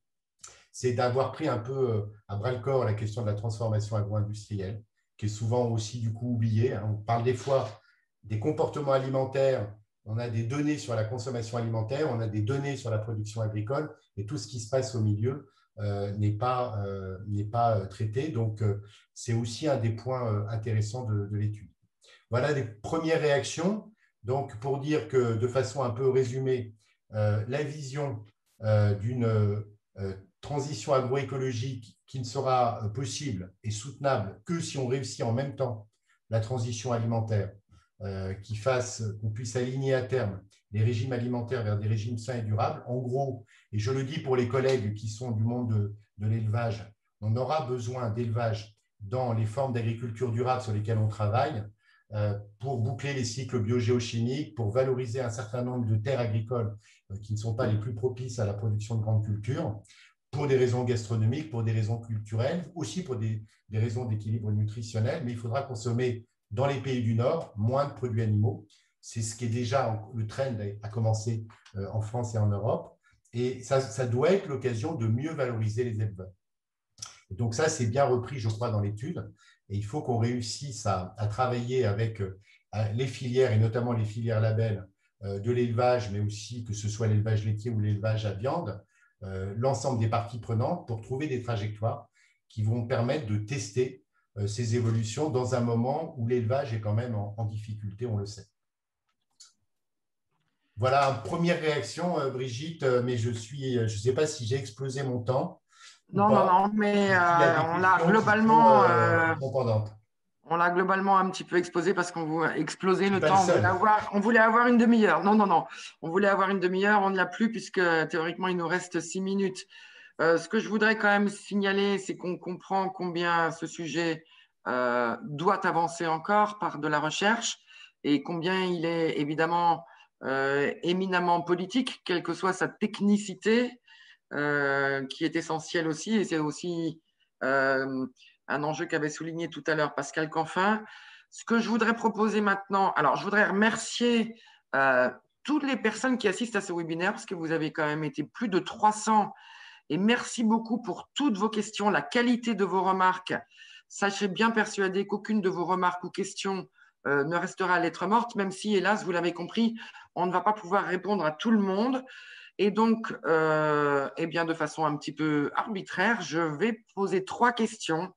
c'est d'avoir pris un peu à bras-le-corps la question de la transformation agro-industrielle, qui est souvent aussi du coup oublié. On parle des fois des comportements alimentaires, on a des données sur la consommation alimentaire, on a des données sur la production agricole, et tout ce qui se passe au milieu n'est pas traité. Donc, c'est aussi un des points intéressants de l'étude. Voilà les premières réactions. Donc, pour dire que de façon un peu résumée, la vision d'une transition agroécologique qui ne sera possible et soutenable que si on réussit en même temps la transition alimentaire, qui fasse qu'on puisse aligner à terme les régimes alimentaires vers des régimes sains et durables. En gros, et je le dis pour les collègues qui sont du monde de l'élevage, on aura besoin d'élevage dans les formes d'agriculture durable sur lesquelles on travaille, pour boucler les cycles biogéochimiques, pour valoriser un certain nombre de terres agricoles qui ne sont pas les plus propices à la production de grandes cultures, pour des raisons gastronomiques, pour des raisons culturelles, aussi pour des raisons d'équilibre nutritionnel, mais il faudra consommer dans les pays du Nord moins de produits animaux. C'est ce qui est déjà, le trend a commencé en France et en Europe, et ça doit être l'occasion de mieux valoriser les éleveurs. Et donc ça, c'est bien repris, je crois, dans l'étude, et il faut qu'on réussisse à travailler avec les filières, et notamment les filières labels de l'élevage, mais aussi que ce soit l'élevage laitier ou l'élevage à viande, l'ensemble des parties prenantes pour trouver des trajectoires qui vont permettre de tester ces évolutions dans un moment où l'élevage est quand même en difficulté, on le sait. Voilà, première réaction, Brigitte, mais je ne sais pas si j'ai explosé mon temps. Non, mais on l'a globalement, on l'a globalement un petit peu exposé parce qu'on voulait exploser le temps. On voulait avoir une demi-heure. Non. On voulait avoir une demi-heure, on ne l'a plus puisque théoriquement, il nous reste 6 minutes. Ce que je voudrais quand même signaler, c'est qu'on comprend combien ce sujet doit avancer encore par de la recherche et combien il est évidemment éminemment politique, quelle que soit sa technicité, qui est essentielle aussi. Et c'est aussi un enjeu qu'avait souligné tout à l'heure Pascal Canfin. Ce que je voudrais proposer maintenant, alors je voudrais remercier toutes les personnes qui assistent à ce webinaire parce que vous avez quand même été plus de 300 et merci beaucoup pour toutes vos questions, la qualité de vos remarques. Sachez bien persuadé qu'aucune de vos remarques ou questions ne restera à lettre morte, même si, hélas, vous l'avez compris, on ne va pas pouvoir répondre à tout le monde. Et donc, eh bien, de façon un petit peu arbitraire, je vais poser 3 questions.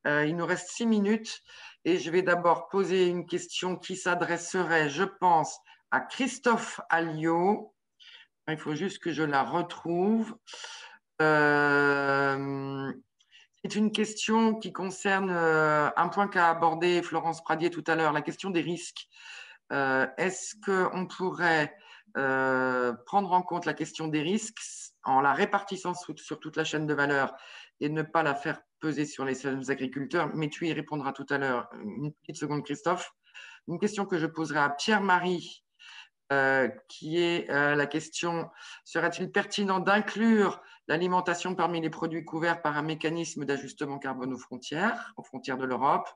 Il nous reste 6 minutes et je vais d'abord poser une question qui s'adresserait, je pense, à Christophe Alliot. Il faut juste que je la retrouve. C'est une question qui concerne un point qu'a abordé Florence Pradier tout à l'heure, la question des risques. Est-ce qu'on pourrait prendre en compte la question des risques en la répartissant sur toute la chaîne de valeur et ne pas la faire peser sur les seuls agriculteurs? Mais tu y répondras tout à l'heure. Une petite seconde, Christophe. Une question que je poserai à Pierre-Marie, qui est la question: serait-il pertinent d'inclure l'alimentation parmi les produits couverts par un mécanisme d'ajustement carbone aux frontières de l'Europe?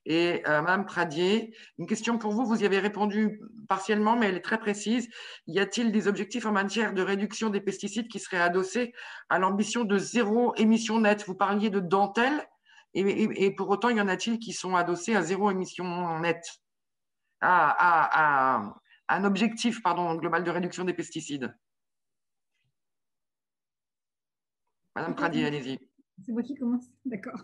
Et Mme Pradier, une question pour vous, vous y avez répondu partiellement, mais elle est très précise. Y a-t-il des objectifs en matière de réduction des pesticides qui seraient adossés à l'ambition de 0 émission nette? Vous parliez de dentelle, et pour autant, y en a-t-il qui sont adossés à 0 émission nette, un objectif global de réduction des pesticides? Madame Pradier, allez-y. C'est moi qui commence, d'accord.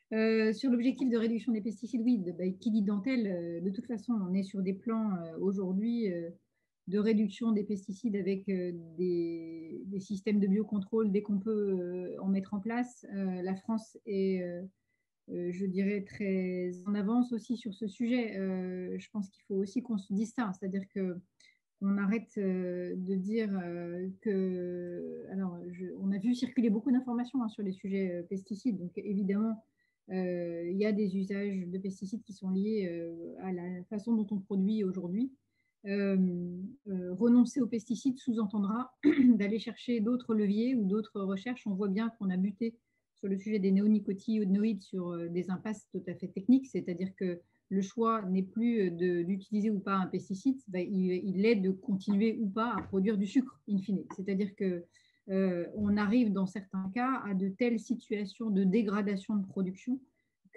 Sur l'objectif de réduction des pesticides, oui, qui dit dentelle, de toute façon, on est sur des plans aujourd'hui de réduction des pesticides avec des systèmes de biocontrôle dès qu'on peut en mettre en place. La France est, je dirais, très en avance aussi sur ce sujet. Je pense qu'il faut aussi qu'on se dise ça, c'est-à-dire qu'on arrête de dire que… Alors, on a vu circuler beaucoup d'informations sur les sujets pesticides, donc évidemment, il y a des usages de pesticides qui sont liés à la façon dont on produit aujourd'hui. Renoncer aux pesticides sous-entendra d'aller chercher d'autres leviers ou d'autres recherches. On voit bien qu'on a buté sur le sujet des néonicotinoïdes sur des impasses tout à fait techniques, c'est-à-dire que le choix n'est plus d'utiliser ou pas un pesticide, il est de continuer ou pas à produire du sucre, in fine. C'est-à-dire que on arrive dans certains cas à de telles situations de dégradation de production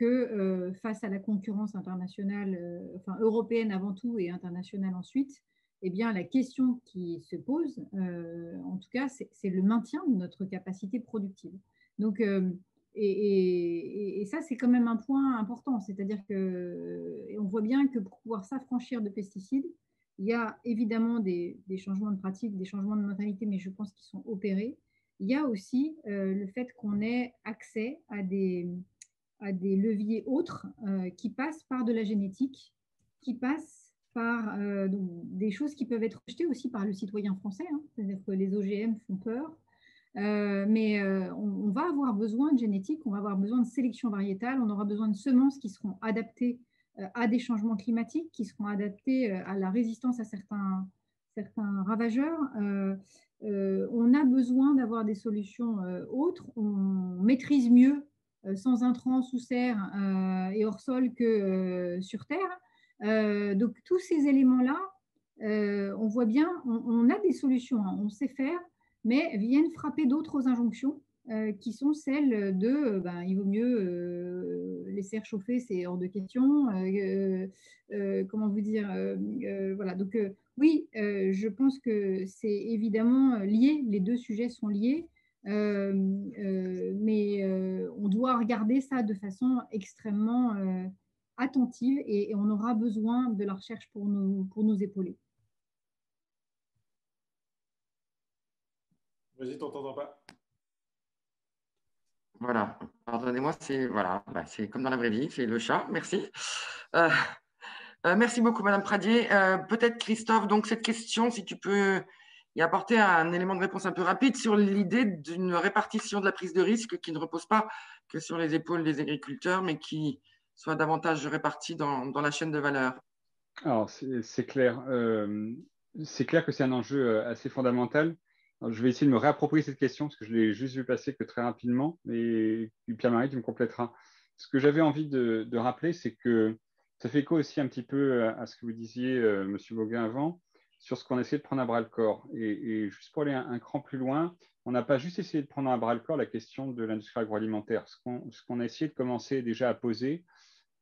que face à la concurrence internationale, enfin européenne avant tout et internationale ensuite, eh bien, la question qui se pose, en tout cas, c'est le maintien de notre capacité productive. Donc, et ça, c'est quand même un point important. C'est-à-dire qu'on voit bien que pour pouvoir s'affranchir de pesticides, il y a évidemment des changements de pratique, des changements de mentalité, mais je pense qu'ils sont opérés. Il y a aussi le fait qu'on ait accès à des leviers autres qui passent par de la génétique, qui passent par donc, des choses qui peuvent être rejetées aussi par le citoyen français, hein. C'est-à-dire que les OGM font peur, mais on va avoir besoin de génétique, on va avoir besoin de sélection variétale, on aura besoin de semences qui seront adaptées à des changements climatiques, qui seront adaptées à la résistance à certains ravageurs. On a besoin d'avoir des solutions autres, on maîtrise mieux sans intrants sous serre et hors sol que sur terre. Donc tous ces éléments-là, on voit bien, on a des solutions, hein, on sait faire, mais viennent frapper d'autres injonctions qui sont celles de il vaut mieux laisser chauffer, c'est hors de question. Comment vous dire voilà, donc oui, je pense que c'est évidemment lié, les deux sujets sont liés. Mais on doit regarder ça de façon extrêmement attentive et on aura besoin de la recherche pour nous épauler. Vas-y, t'entends pas. Voilà, pardonnez-moi, c'est comme dans la vraie vie, c'est le chat, merci. Merci beaucoup, Madame Pradier. Peut-être, Christophe, donc cette question, si tu peux y apporter un élément de réponse un peu rapide sur l'idée d'une répartition de la prise de risque qui ne repose pas que sur les épaules des agriculteurs, mais qui soit davantage répartie dans la chaîne de valeur. Alors, c'est clair. C'est clair que c'est un enjeu assez fondamental. Alors, je vais essayer de me réapproprier cette question parce que je l'ai juste vu passer que très rapidement. Et Pierre-Marie, tu me compléteras. Ce que j'avais envie de rappeler, c'est que ça fait écho aussi un petit peu à ce que vous disiez, Monsieur Bauguin, avant, sur ce qu'on a essayé de prendre à bras le corps. Et juste pour aller un cran plus loin, on n'a pas juste essayé de prendre à bras le corps la question de l'industrie agroalimentaire. Ce qu'on a essayé de commencer déjà à poser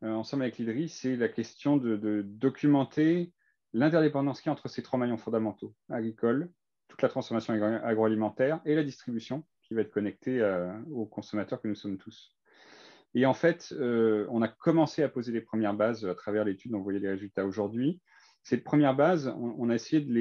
ensemble avec l'IDRI, c'est la question de documenter l'interdépendance qu'il y a entre ces trois maillons fondamentaux, agricole, toute la transformation agroalimentaire et la distribution qui va être connectée aux consommateurs que nous sommes tous. Et en fait, on a commencé à poser les premières bases à travers l'étude dont vous voyez les résultats aujourd'hui. Ces premières bases, on a essayé de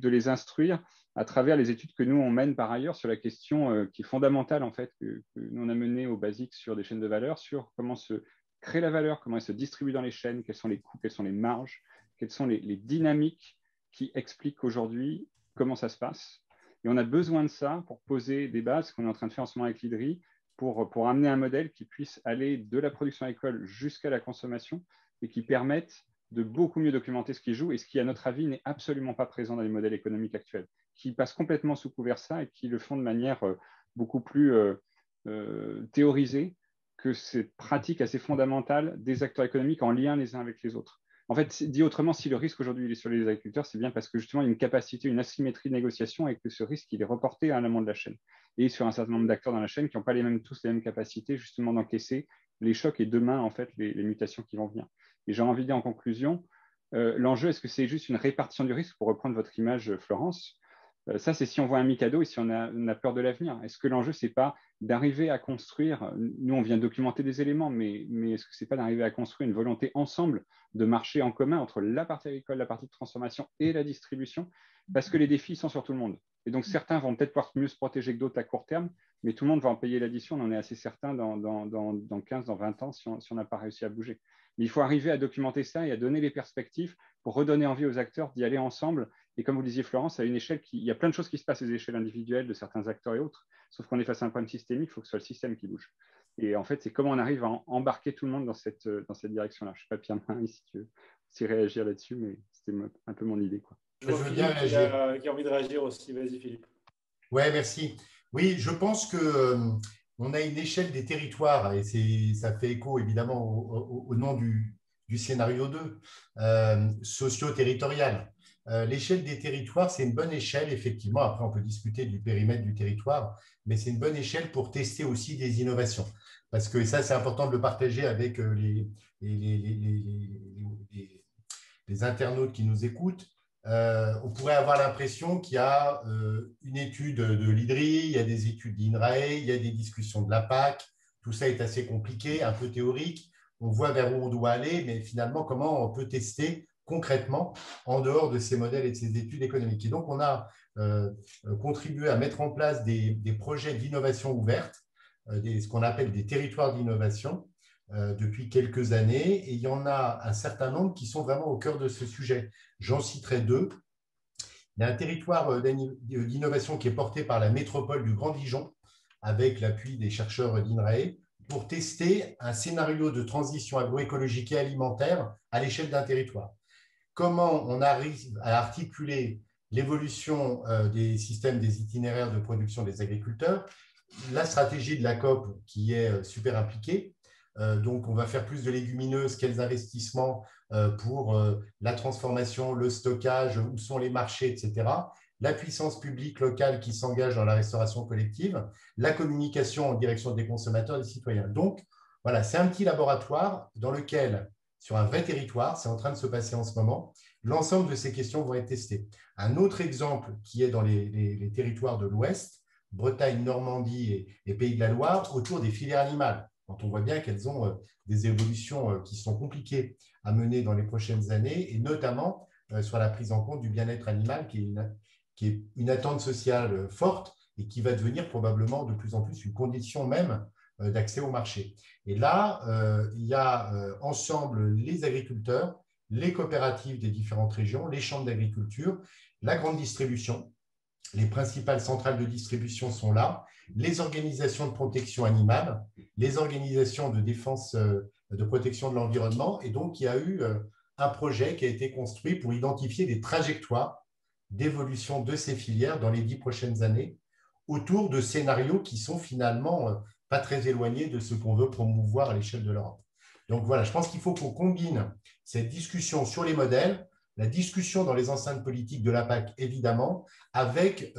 les instruire à travers les études que nous, on mène par ailleurs sur la question qui est fondamentale, en fait, que nous, on a menée au basique sur des chaînes de valeur, sur comment se crée la valeur, comment elle se distribue dans les chaînes, quels sont les coûts, quelles sont les marges, quelles sont les dynamiques qui expliquent aujourd'hui comment ça se passe. Et on a besoin de ça pour poser des bases qu'on est en train de faire en ce moment avec l'IDRI, pour amener un modèle qui puisse aller de la production agricole jusqu'à la consommation et qui permette de beaucoup mieux documenter ce qui joue et ce qui, à notre avis, n'est absolument pas présent dans les modèles économiques actuels, qui passent complètement sous couvert ça et qui le font de manière beaucoup plus théorisée que ces pratiques assez fondamentales des acteurs économiques en lien les uns avec les autres. En fait, dit autrement, si le risque aujourd'hui est sur les agriculteurs, c'est bien parce que justement, il y a une capacité, une asymétrie de négociation et que ce risque, il est reporté à l'amont de la chaîne et sur un certain nombre d'acteurs dans la chaîne qui n'ont pas tous les mêmes capacités justement d'encaisser les chocs et demain, en fait, les mutations qui vont venir. Et j'ai envie de dire en conclusion, l'enjeu, est-ce que c'est juste une répartition du risque, pour reprendre votre image, Florence? Ça, c'est si on voit un Mikado et si on a peur de l'avenir. Est-ce que l'enjeu, c'est pas d'arriver à construire, nous, on vient documenter des éléments, mais est-ce que c'est pas d'arriver à construire une volonté ensemble de marcher en commun entre la partie agricole, la partie de transformation et la distribution? Parce que les défis sont sur tout le monde. Et donc, certains vont peut-être pouvoir mieux se protéger que d'autres à court terme, mais tout le monde va en payer l'addition. On en est assez certain dans 15, dans 20 ans si on n'a pas réussi à bouger. Mais il faut arriver à documenter ça et à donner les perspectives pour redonner envie aux acteurs d'y aller ensemble. Et comme vous le disiez, Florence, à une échelle il y a plein de choses qui se passent à des échelles individuelles de certains acteurs et autres, sauf qu'on est face à un problème systémique, il faut que ce soit le système qui bouge. Et en fait, c'est comment on arrive à embarquer tout le monde dans cette direction-là. Je ne sais pas, Pierre-Marie, si tu veux aussi réagir là-dessus, mais c'était un peu mon idée, quoi. Je veux bien réagir. Qui a envie de réagir aussi. Vas-y, Philippe. Oui, merci. Oui, je pense qu'on a une échelle des territoires, et ça fait écho évidemment au nom du scénario 2, socio-territorial. L'échelle des territoires, c'est une bonne échelle, effectivement. Après, on peut discuter du périmètre du territoire, mais c'est une bonne échelle pour tester aussi des innovations. parce que ça, c'est important de le partager avec les internautes qui nous écoutent. On pourrait avoir l'impression qu'il y a une étude de l'IDRI, il y a des études d'INRAE, il y a des discussions de la PAC. Tout ça est assez compliqué, un peu théorique. On voit vers où on doit aller, mais finalement, comment on peut tester concrètement en dehors de ces modèles et de ces études économiques. Et donc, on a contribué à mettre en place des projets d'innovation ouverte, ce qu'on appelle des territoires d'innovation, depuis quelques années. Et il y en a un certain nombre qui sont vraiment au cœur de ce sujet. J'en citerai deux. Il y a un territoire d'innovation qui est porté par la métropole du Grand Dijon, avec l'appui des chercheurs d'INRAE, pour tester un scénario de transition agroécologique et alimentaire à l'échelle d'un territoire. Comment on arrive à articuler l'évolution des systèmes des itinéraires de production des agriculteurs, la stratégie de la COP qui est super impliquée. Donc, on va faire plus de légumineuses, quels investissements pour la transformation, le stockage, où sont les marchés, etc. La puissance publique locale qui s'engage dans la restauration collective, la communication en direction des consommateurs et des citoyens. Donc, voilà, c'est un petit laboratoire dans lequel, sur un vrai territoire, c'est en train de se passer en ce moment, l'ensemble de ces questions vont être testées. Un autre exemple qui est dans les territoires de l'Ouest, Bretagne, Normandie et Pays de la Loire, autour des filières animales. Quand on voit bien qu'elles ont des évolutions qui sont compliquées à mener dans les prochaines années, et notamment sur la prise en compte du bien-être animal, qui est une attente sociale forte et qui va devenir probablement de plus en plus une condition même d'accès au marché. Et là, il y a ensemble les agriculteurs, les coopératives des différentes régions, les chambres d'agriculture, la grande distribution. Les principales centrales de distribution sont là, les organisations de protection animale, les organisations de défense, de protection de l'environnement. Et donc, il y a eu un projet qui a été construit pour identifier des trajectoires d'évolution de ces filières dans les 10 prochaines années autour de scénarios qui sont finalement pas très éloignés de ce qu'on veut promouvoir à l'échelle de l'Europe. Donc voilà, je pense qu'il faut qu'on combine cette discussion sur les modèles, la discussion dans les enceintes politiques de la PAC, évidemment, avec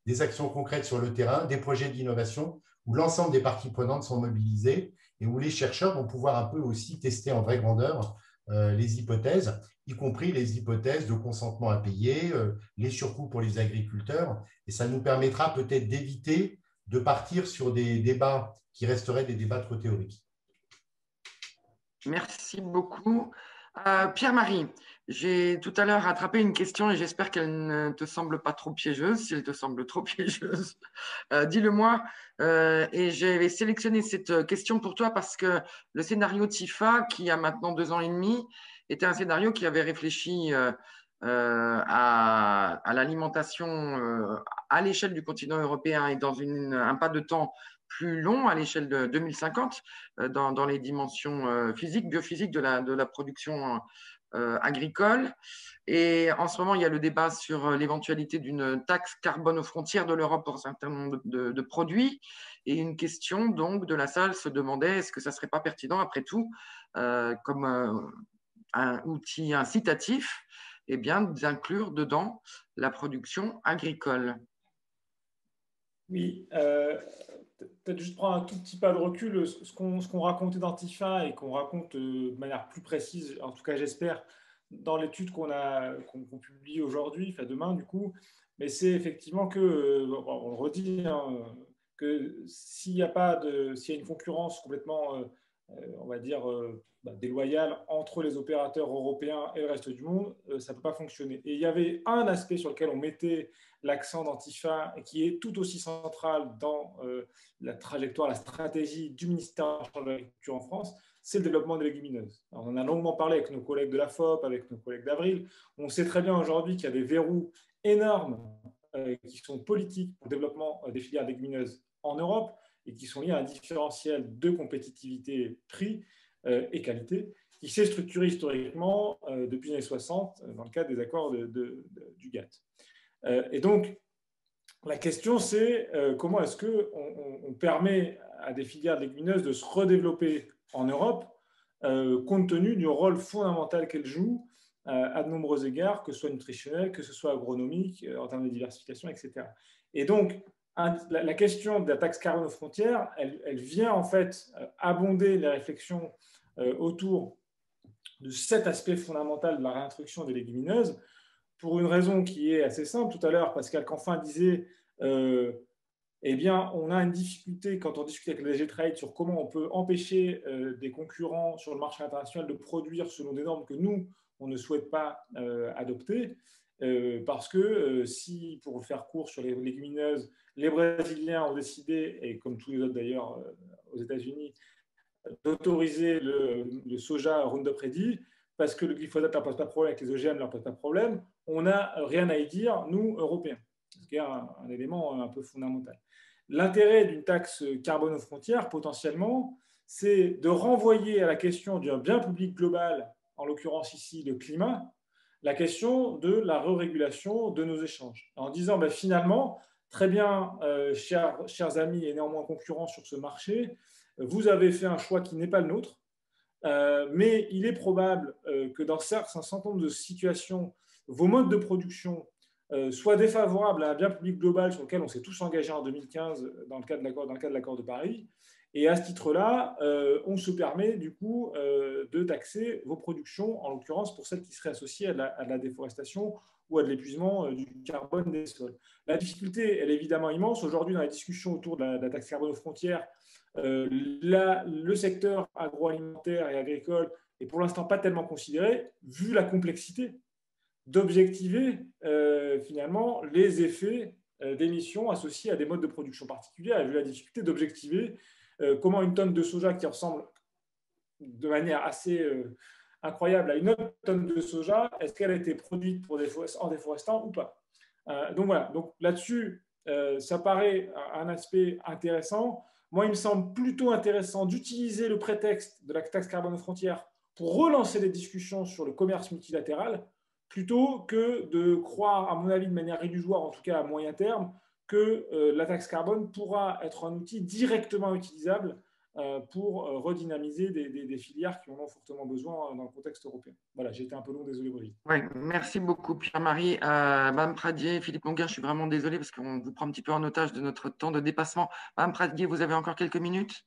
des actions concrètes sur le terrain, des projets d'innovation où l'ensemble des parties prenantes sont mobilisées et où les chercheurs vont pouvoir un peu aussi tester en vraie grandeur les hypothèses, y compris les hypothèses de consentement à payer, les surcoûts pour les agriculteurs. Et ça nous permettra peut-être d'éviter de partir sur des débats qui resteraient des débats trop théoriques. Merci beaucoup. Pierre-Marie, j'ai tout à l'heure rattrapé une question et j'espère qu'elle ne te semble pas trop piégeuse. Si elle te semble trop piégeuse, dis-le-moi. Et j'avais sélectionné cette question pour toi parce que le scénario TIFA, qui a maintenant 2 ans et demi, était un scénario qui avait réfléchi à l'alimentation à l'échelle du continent européen et dans un pas de temps plus long à l'échelle de 2050 dans les dimensions physiques, biophysiques de la production agricole. Et en ce moment, il y a le débat sur l'éventualité d'une taxe carbone aux frontières de l'Europe pour un certain nombre de produits. Et une question donc de la salle se demandait est-ce que ça ne serait pas pertinent, après tout, comme un outil incitatif, eh bien, d'inclure dedans la production agricole. Oui, peut-être juste prendre un tout petit pas de recul. Ce qu'on racontait dans TIFA et qu'on raconte de manière plus précise, en tout cas j'espère, dans l'étude qu'on publie aujourd'hui, enfin demain du coup, mais c'est effectivement que, on le redit, hein, que s'il y a une concurrence complètement, on va dire, déloyale entre les opérateurs européens et le reste du monde, ça ne peut pas fonctionner. Et il y avait un aspect sur lequel on mettait l'accent dans TIFA et qui est tout aussi central dans la trajectoire, la stratégie du ministère de l'Agriculture en France, c'est le développement des légumineuses. Alors, on en a longuement parlé avec nos collègues de la FOP, avec nos collègues d'Avril. On sait très bien aujourd'hui qu'il y a des verrous énormes qui sont politiques pour le développement des filières légumineuses en Europe et qui sont liés à un différentiel de compétitivité prix et qualité qui s'est structuré historiquement depuis les années 60 dans le cadre des accords du GATT. Et donc, la question, c'est comment est-ce qu'on permet à des filières légumineuses de se redévelopper en Europe, compte tenu du rôle fondamental qu'elles jouent à de nombreux égards, que ce soit nutritionnel, que ce soit agronomique, en termes de diversification, etc. Et donc, la question de la taxe carbone aux frontières, elle vient en fait abonder les réflexions autour de cet aspect fondamental de la réintroduction des légumineuses, pour une raison qui est assez simple. Tout à l'heure, Pascal Canfin disait eh bien, on a une difficulté quand on discute avec le DG Trade sur comment on peut empêcher des concurrents sur le marché international de produire selon des normes que nous, on ne souhaite pas adopter. Parce que si, pour faire court sur les légumineuses, les Brésiliens ont décidé, et comme tous les autres d'ailleurs aux États-Unis, d'autoriser le soja Roundup Ready, parce que le glyphosate ne leur pose pas de problème, avec les OGM ne leur pose pas de problème, on n'a rien à y dire, nous, Européens. Ce qui est un élément un peu fondamental. L'intérêt d'une taxe carbone aux frontières, potentiellement, c'est de renvoyer à la question d'un bien public global, en l'occurrence ici le climat, la question de la régulation de nos échanges. En disant, ben, finalement, très bien, chers amis et néanmoins concurrents sur ce marché, vous avez fait un choix qui n'est pas le nôtre, mais il est probable que dans un certain nombre de situations, vos modes de production soient défavorables à un bien public global sur lequel on s'est tous engagés en 2015 dans le cadre de l'accord de Paris. Et à ce titre-là, on se permet du coup de taxer vos productions, en l'occurrence pour celles qui seraient associées à de la déforestation ou à de l'épuisement du carbone des sols. La difficulté, elle est évidemment immense. Aujourd'hui, dans les discussions autour de la taxe carbone aux frontières, le secteur agroalimentaire et agricole est pour l'instant pas tellement considéré, vu la complexité d'objectiver finalement les effets d'émissions associés à des modes de production particuliers, et vu la difficulté d'objectiver comment une tonne de soja qui ressemble de manière assez incroyable à une autre tonne de soja, est-ce qu'elle a été produite en déforestant ou pas. Donc voilà, donc là-dessus, ça paraît un aspect intéressant. Moi, il me semble plutôt intéressant d'utiliser le prétexte de la taxe carbone aux frontières pour relancer les discussions sur le commerce multilatéral, plutôt que de croire, à mon avis, de manière illusoire, en tout cas à moyen terme, que la taxe carbone pourra être un outil directement utilisable pour redynamiser des filières qui en ont fortement besoin dans le contexte européen. Voilà, j'ai été un peu long, désolé Brigitte. Ouais, merci beaucoup Pierre-Marie. Mme Pradier, Philippe Longuin, je suis vraiment désolé parce qu'on vous prend un petit peu en otage de notre temps de dépassement. Mme Pradier, vous avez encore quelques minutes?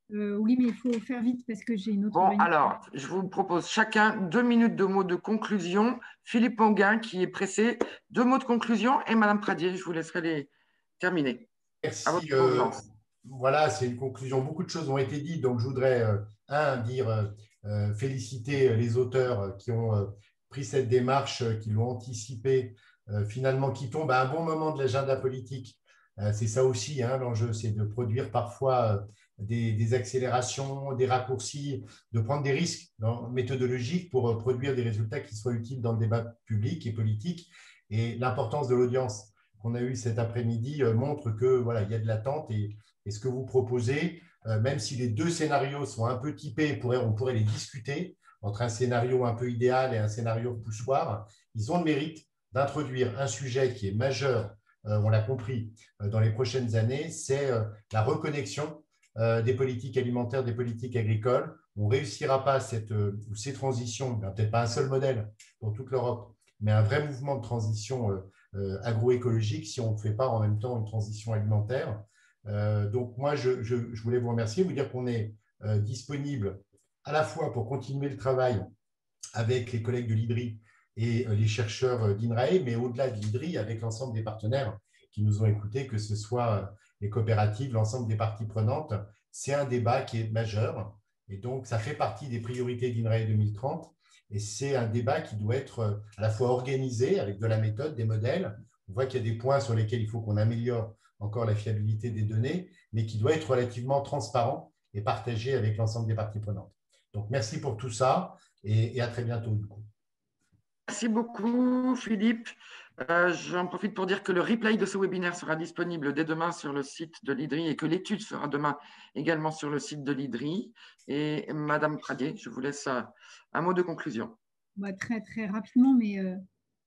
Oui, mais il faut faire vite parce que j'ai une autre Bon, réunion. alors, je vous propose chacun 2 minutes de mots de conclusion. Philippe Longuin, qui est pressé, 2 mots de conclusion, et Mme Pradier, je vous laisserai les terminer. Merci. Voilà, c'est une conclusion. Beaucoup de choses ont été dites, donc je voudrais, féliciter les auteurs qui ont pris cette démarche, qui l'ont anticipée, finalement, qui tombe à un bon moment de l'agenda politique. C'est ça aussi, hein, l'enjeu, c'est de produire parfois des accélérations, des raccourcis, de prendre des risques méthodologiques pour produire des résultats qui soient utiles dans le débat public et politique. Et l'importance de l'audience qu'on a eue cet après-midi montre que voilà, il y a de l'attente et ce que vous proposez, même si les 2 scénarios sont un peu typés, on pourrait les discuter entre un scénario un peu idéal et un scénario poussoir, ils ont le mérite d'introduire un sujet qui est majeur, on l'a compris, dans les prochaines années, c'est la reconnexion des politiques alimentaires, des politiques agricoles. On ne réussira pas ces transitions, peut-être pas un seul modèle pour toute l'Europe, mais un vrai mouvement de transition agroécologique si on ne fait pas en même temps une transition alimentaire. Donc moi, je voulais vous remercier, vous dire qu'on est disponible à la fois pour continuer le travail avec les collègues de l'IDRI et les chercheurs d'INRAE, mais au-delà de l'IDRI, avec l'ensemble des partenaires qui nous ont écoutés, que ce soit les coopératives, l'ensemble des parties prenantes. C'est un débat qui est majeur et donc ça fait partie des priorités d'INRAE 2030 et c'est un débat qui doit être à la fois organisé avec de la méthode, des modèles. On voit qu'il y a des points sur lesquels il faut qu'on améliore encore la fiabilité des données, mais qui doit être relativement transparent et partagé avec l'ensemble des parties prenantes. Donc, merci pour tout ça et à très bientôt. Du coup. Merci beaucoup, Philippe. J'en profite pour dire que le replay de ce webinaire sera disponible dès demain sur le site de l'IDRI et que l'étude sera demain également sur le site de l'IDRI. Et Madame Pradier, je vous laisse un mot de conclusion. Très, très rapidement, mais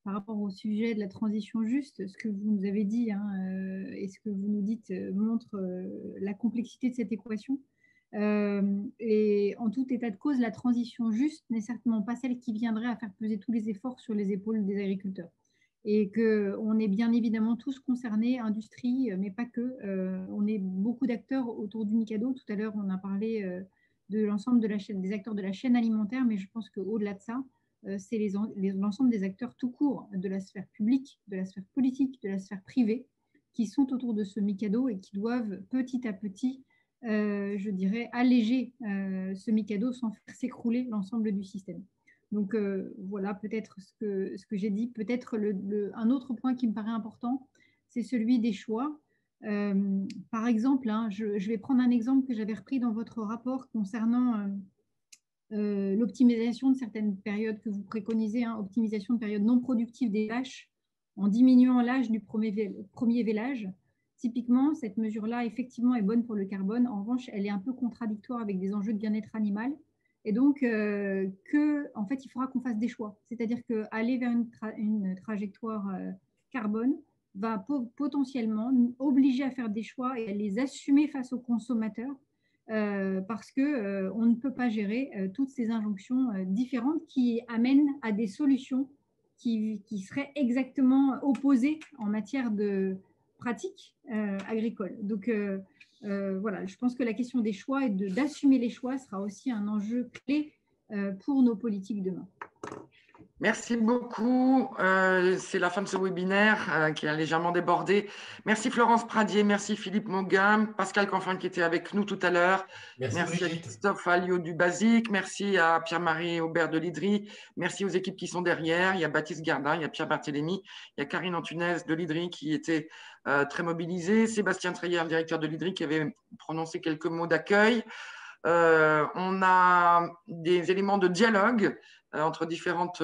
par rapport au sujet de la transition juste, ce que vous nous avez dit et ce que vous nous dites montre la complexité de cette équation. Et en tout état de cause, la transition juste n'est certainement pas celle qui viendrait à faire peser tous les efforts sur les épaules des agriculteurs. et qu'on est bien évidemment tous concernés, industrie, mais pas que. On est beaucoup d'acteurs autour du Mikado. Tout à l'heure, on a parlé de l'ensemble de la chaîne, des acteurs de la chaîne alimentaire, mais je pense qu'au-delà de ça, c'est l'ensemble des acteurs tout court, de la sphère publique, de la sphère politique, de la sphère privée, qui sont autour de ce Mikado et qui doivent petit à petit, je dirais, alléger ce Mikado sans faire s'écrouler l'ensemble du système. Donc voilà peut-être ce que j'ai dit. Peut-être un autre point qui me paraît important, c'est celui des choix. Par exemple, hein, je vais prendre un exemple que j'avais repris dans votre rapport concernant l'optimisation de certaines périodes que vous préconisez, hein, optimisation de périodes non productives des vaches en diminuant l'âge du premier vélage. Typiquement, cette mesure-là, effectivement, est bonne pour le carbone. En revanche, elle est un peu contradictoire avec des enjeux de bien-être animal. Et donc, en fait, il faudra qu'on fasse des choix. C'est-à-dire qu'aller vers une trajectoire carbone va potentiellement nous obliger à faire des choix et à les assumer face aux consommateurs parce qu'on ne peut pas gérer toutes ces injonctions différentes qui amènent à des solutions qui seraient exactement opposées en matière de pratiques agricoles. Donc, voilà, je pense que la question des choix et d'assumer les choix sera aussi un enjeu clé pour nos politiques demain. Merci beaucoup. C'est la fin de ce webinaire qui a légèrement débordé. Merci Florence Pradier, merci Philippe Mauguin, Pascal Canfin qui était avec nous tout à l'heure. Merci à Christophe Alliot du BASIC, merci à Pierre-Marie Aubert de l'IDRI, merci aux équipes qui sont derrière. Il y a Baptiste Gardin, il y a Pierre Barthélémy, il y a Karine Antunes de l'IDRI qui était très mobilisée, Sébastien Treyer, directeur de l'IDRI, qui avait prononcé quelques mots d'accueil. On a des éléments de dialogue entre différentes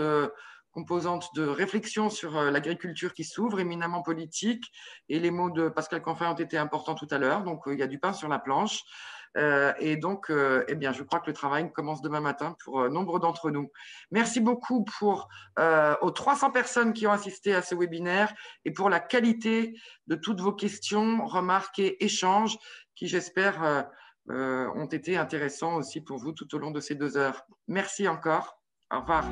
composantes de réflexion sur l'agriculture qui s'ouvre, éminemment politique, et les mots de Pascal Canfin ont été importants tout à l'heure, donc il y a du pain sur la planche. Et donc, eh bien, je crois que le travail commence demain matin pour nombre d'entre nous. Merci beaucoup aux 300 personnes qui ont assisté à ce webinaire et pour la qualité de toutes vos questions, remarques et échanges qui, j'espère, ont été intéressants aussi pour vous tout au long de ces 2 heures. Merci encore. Au revoir.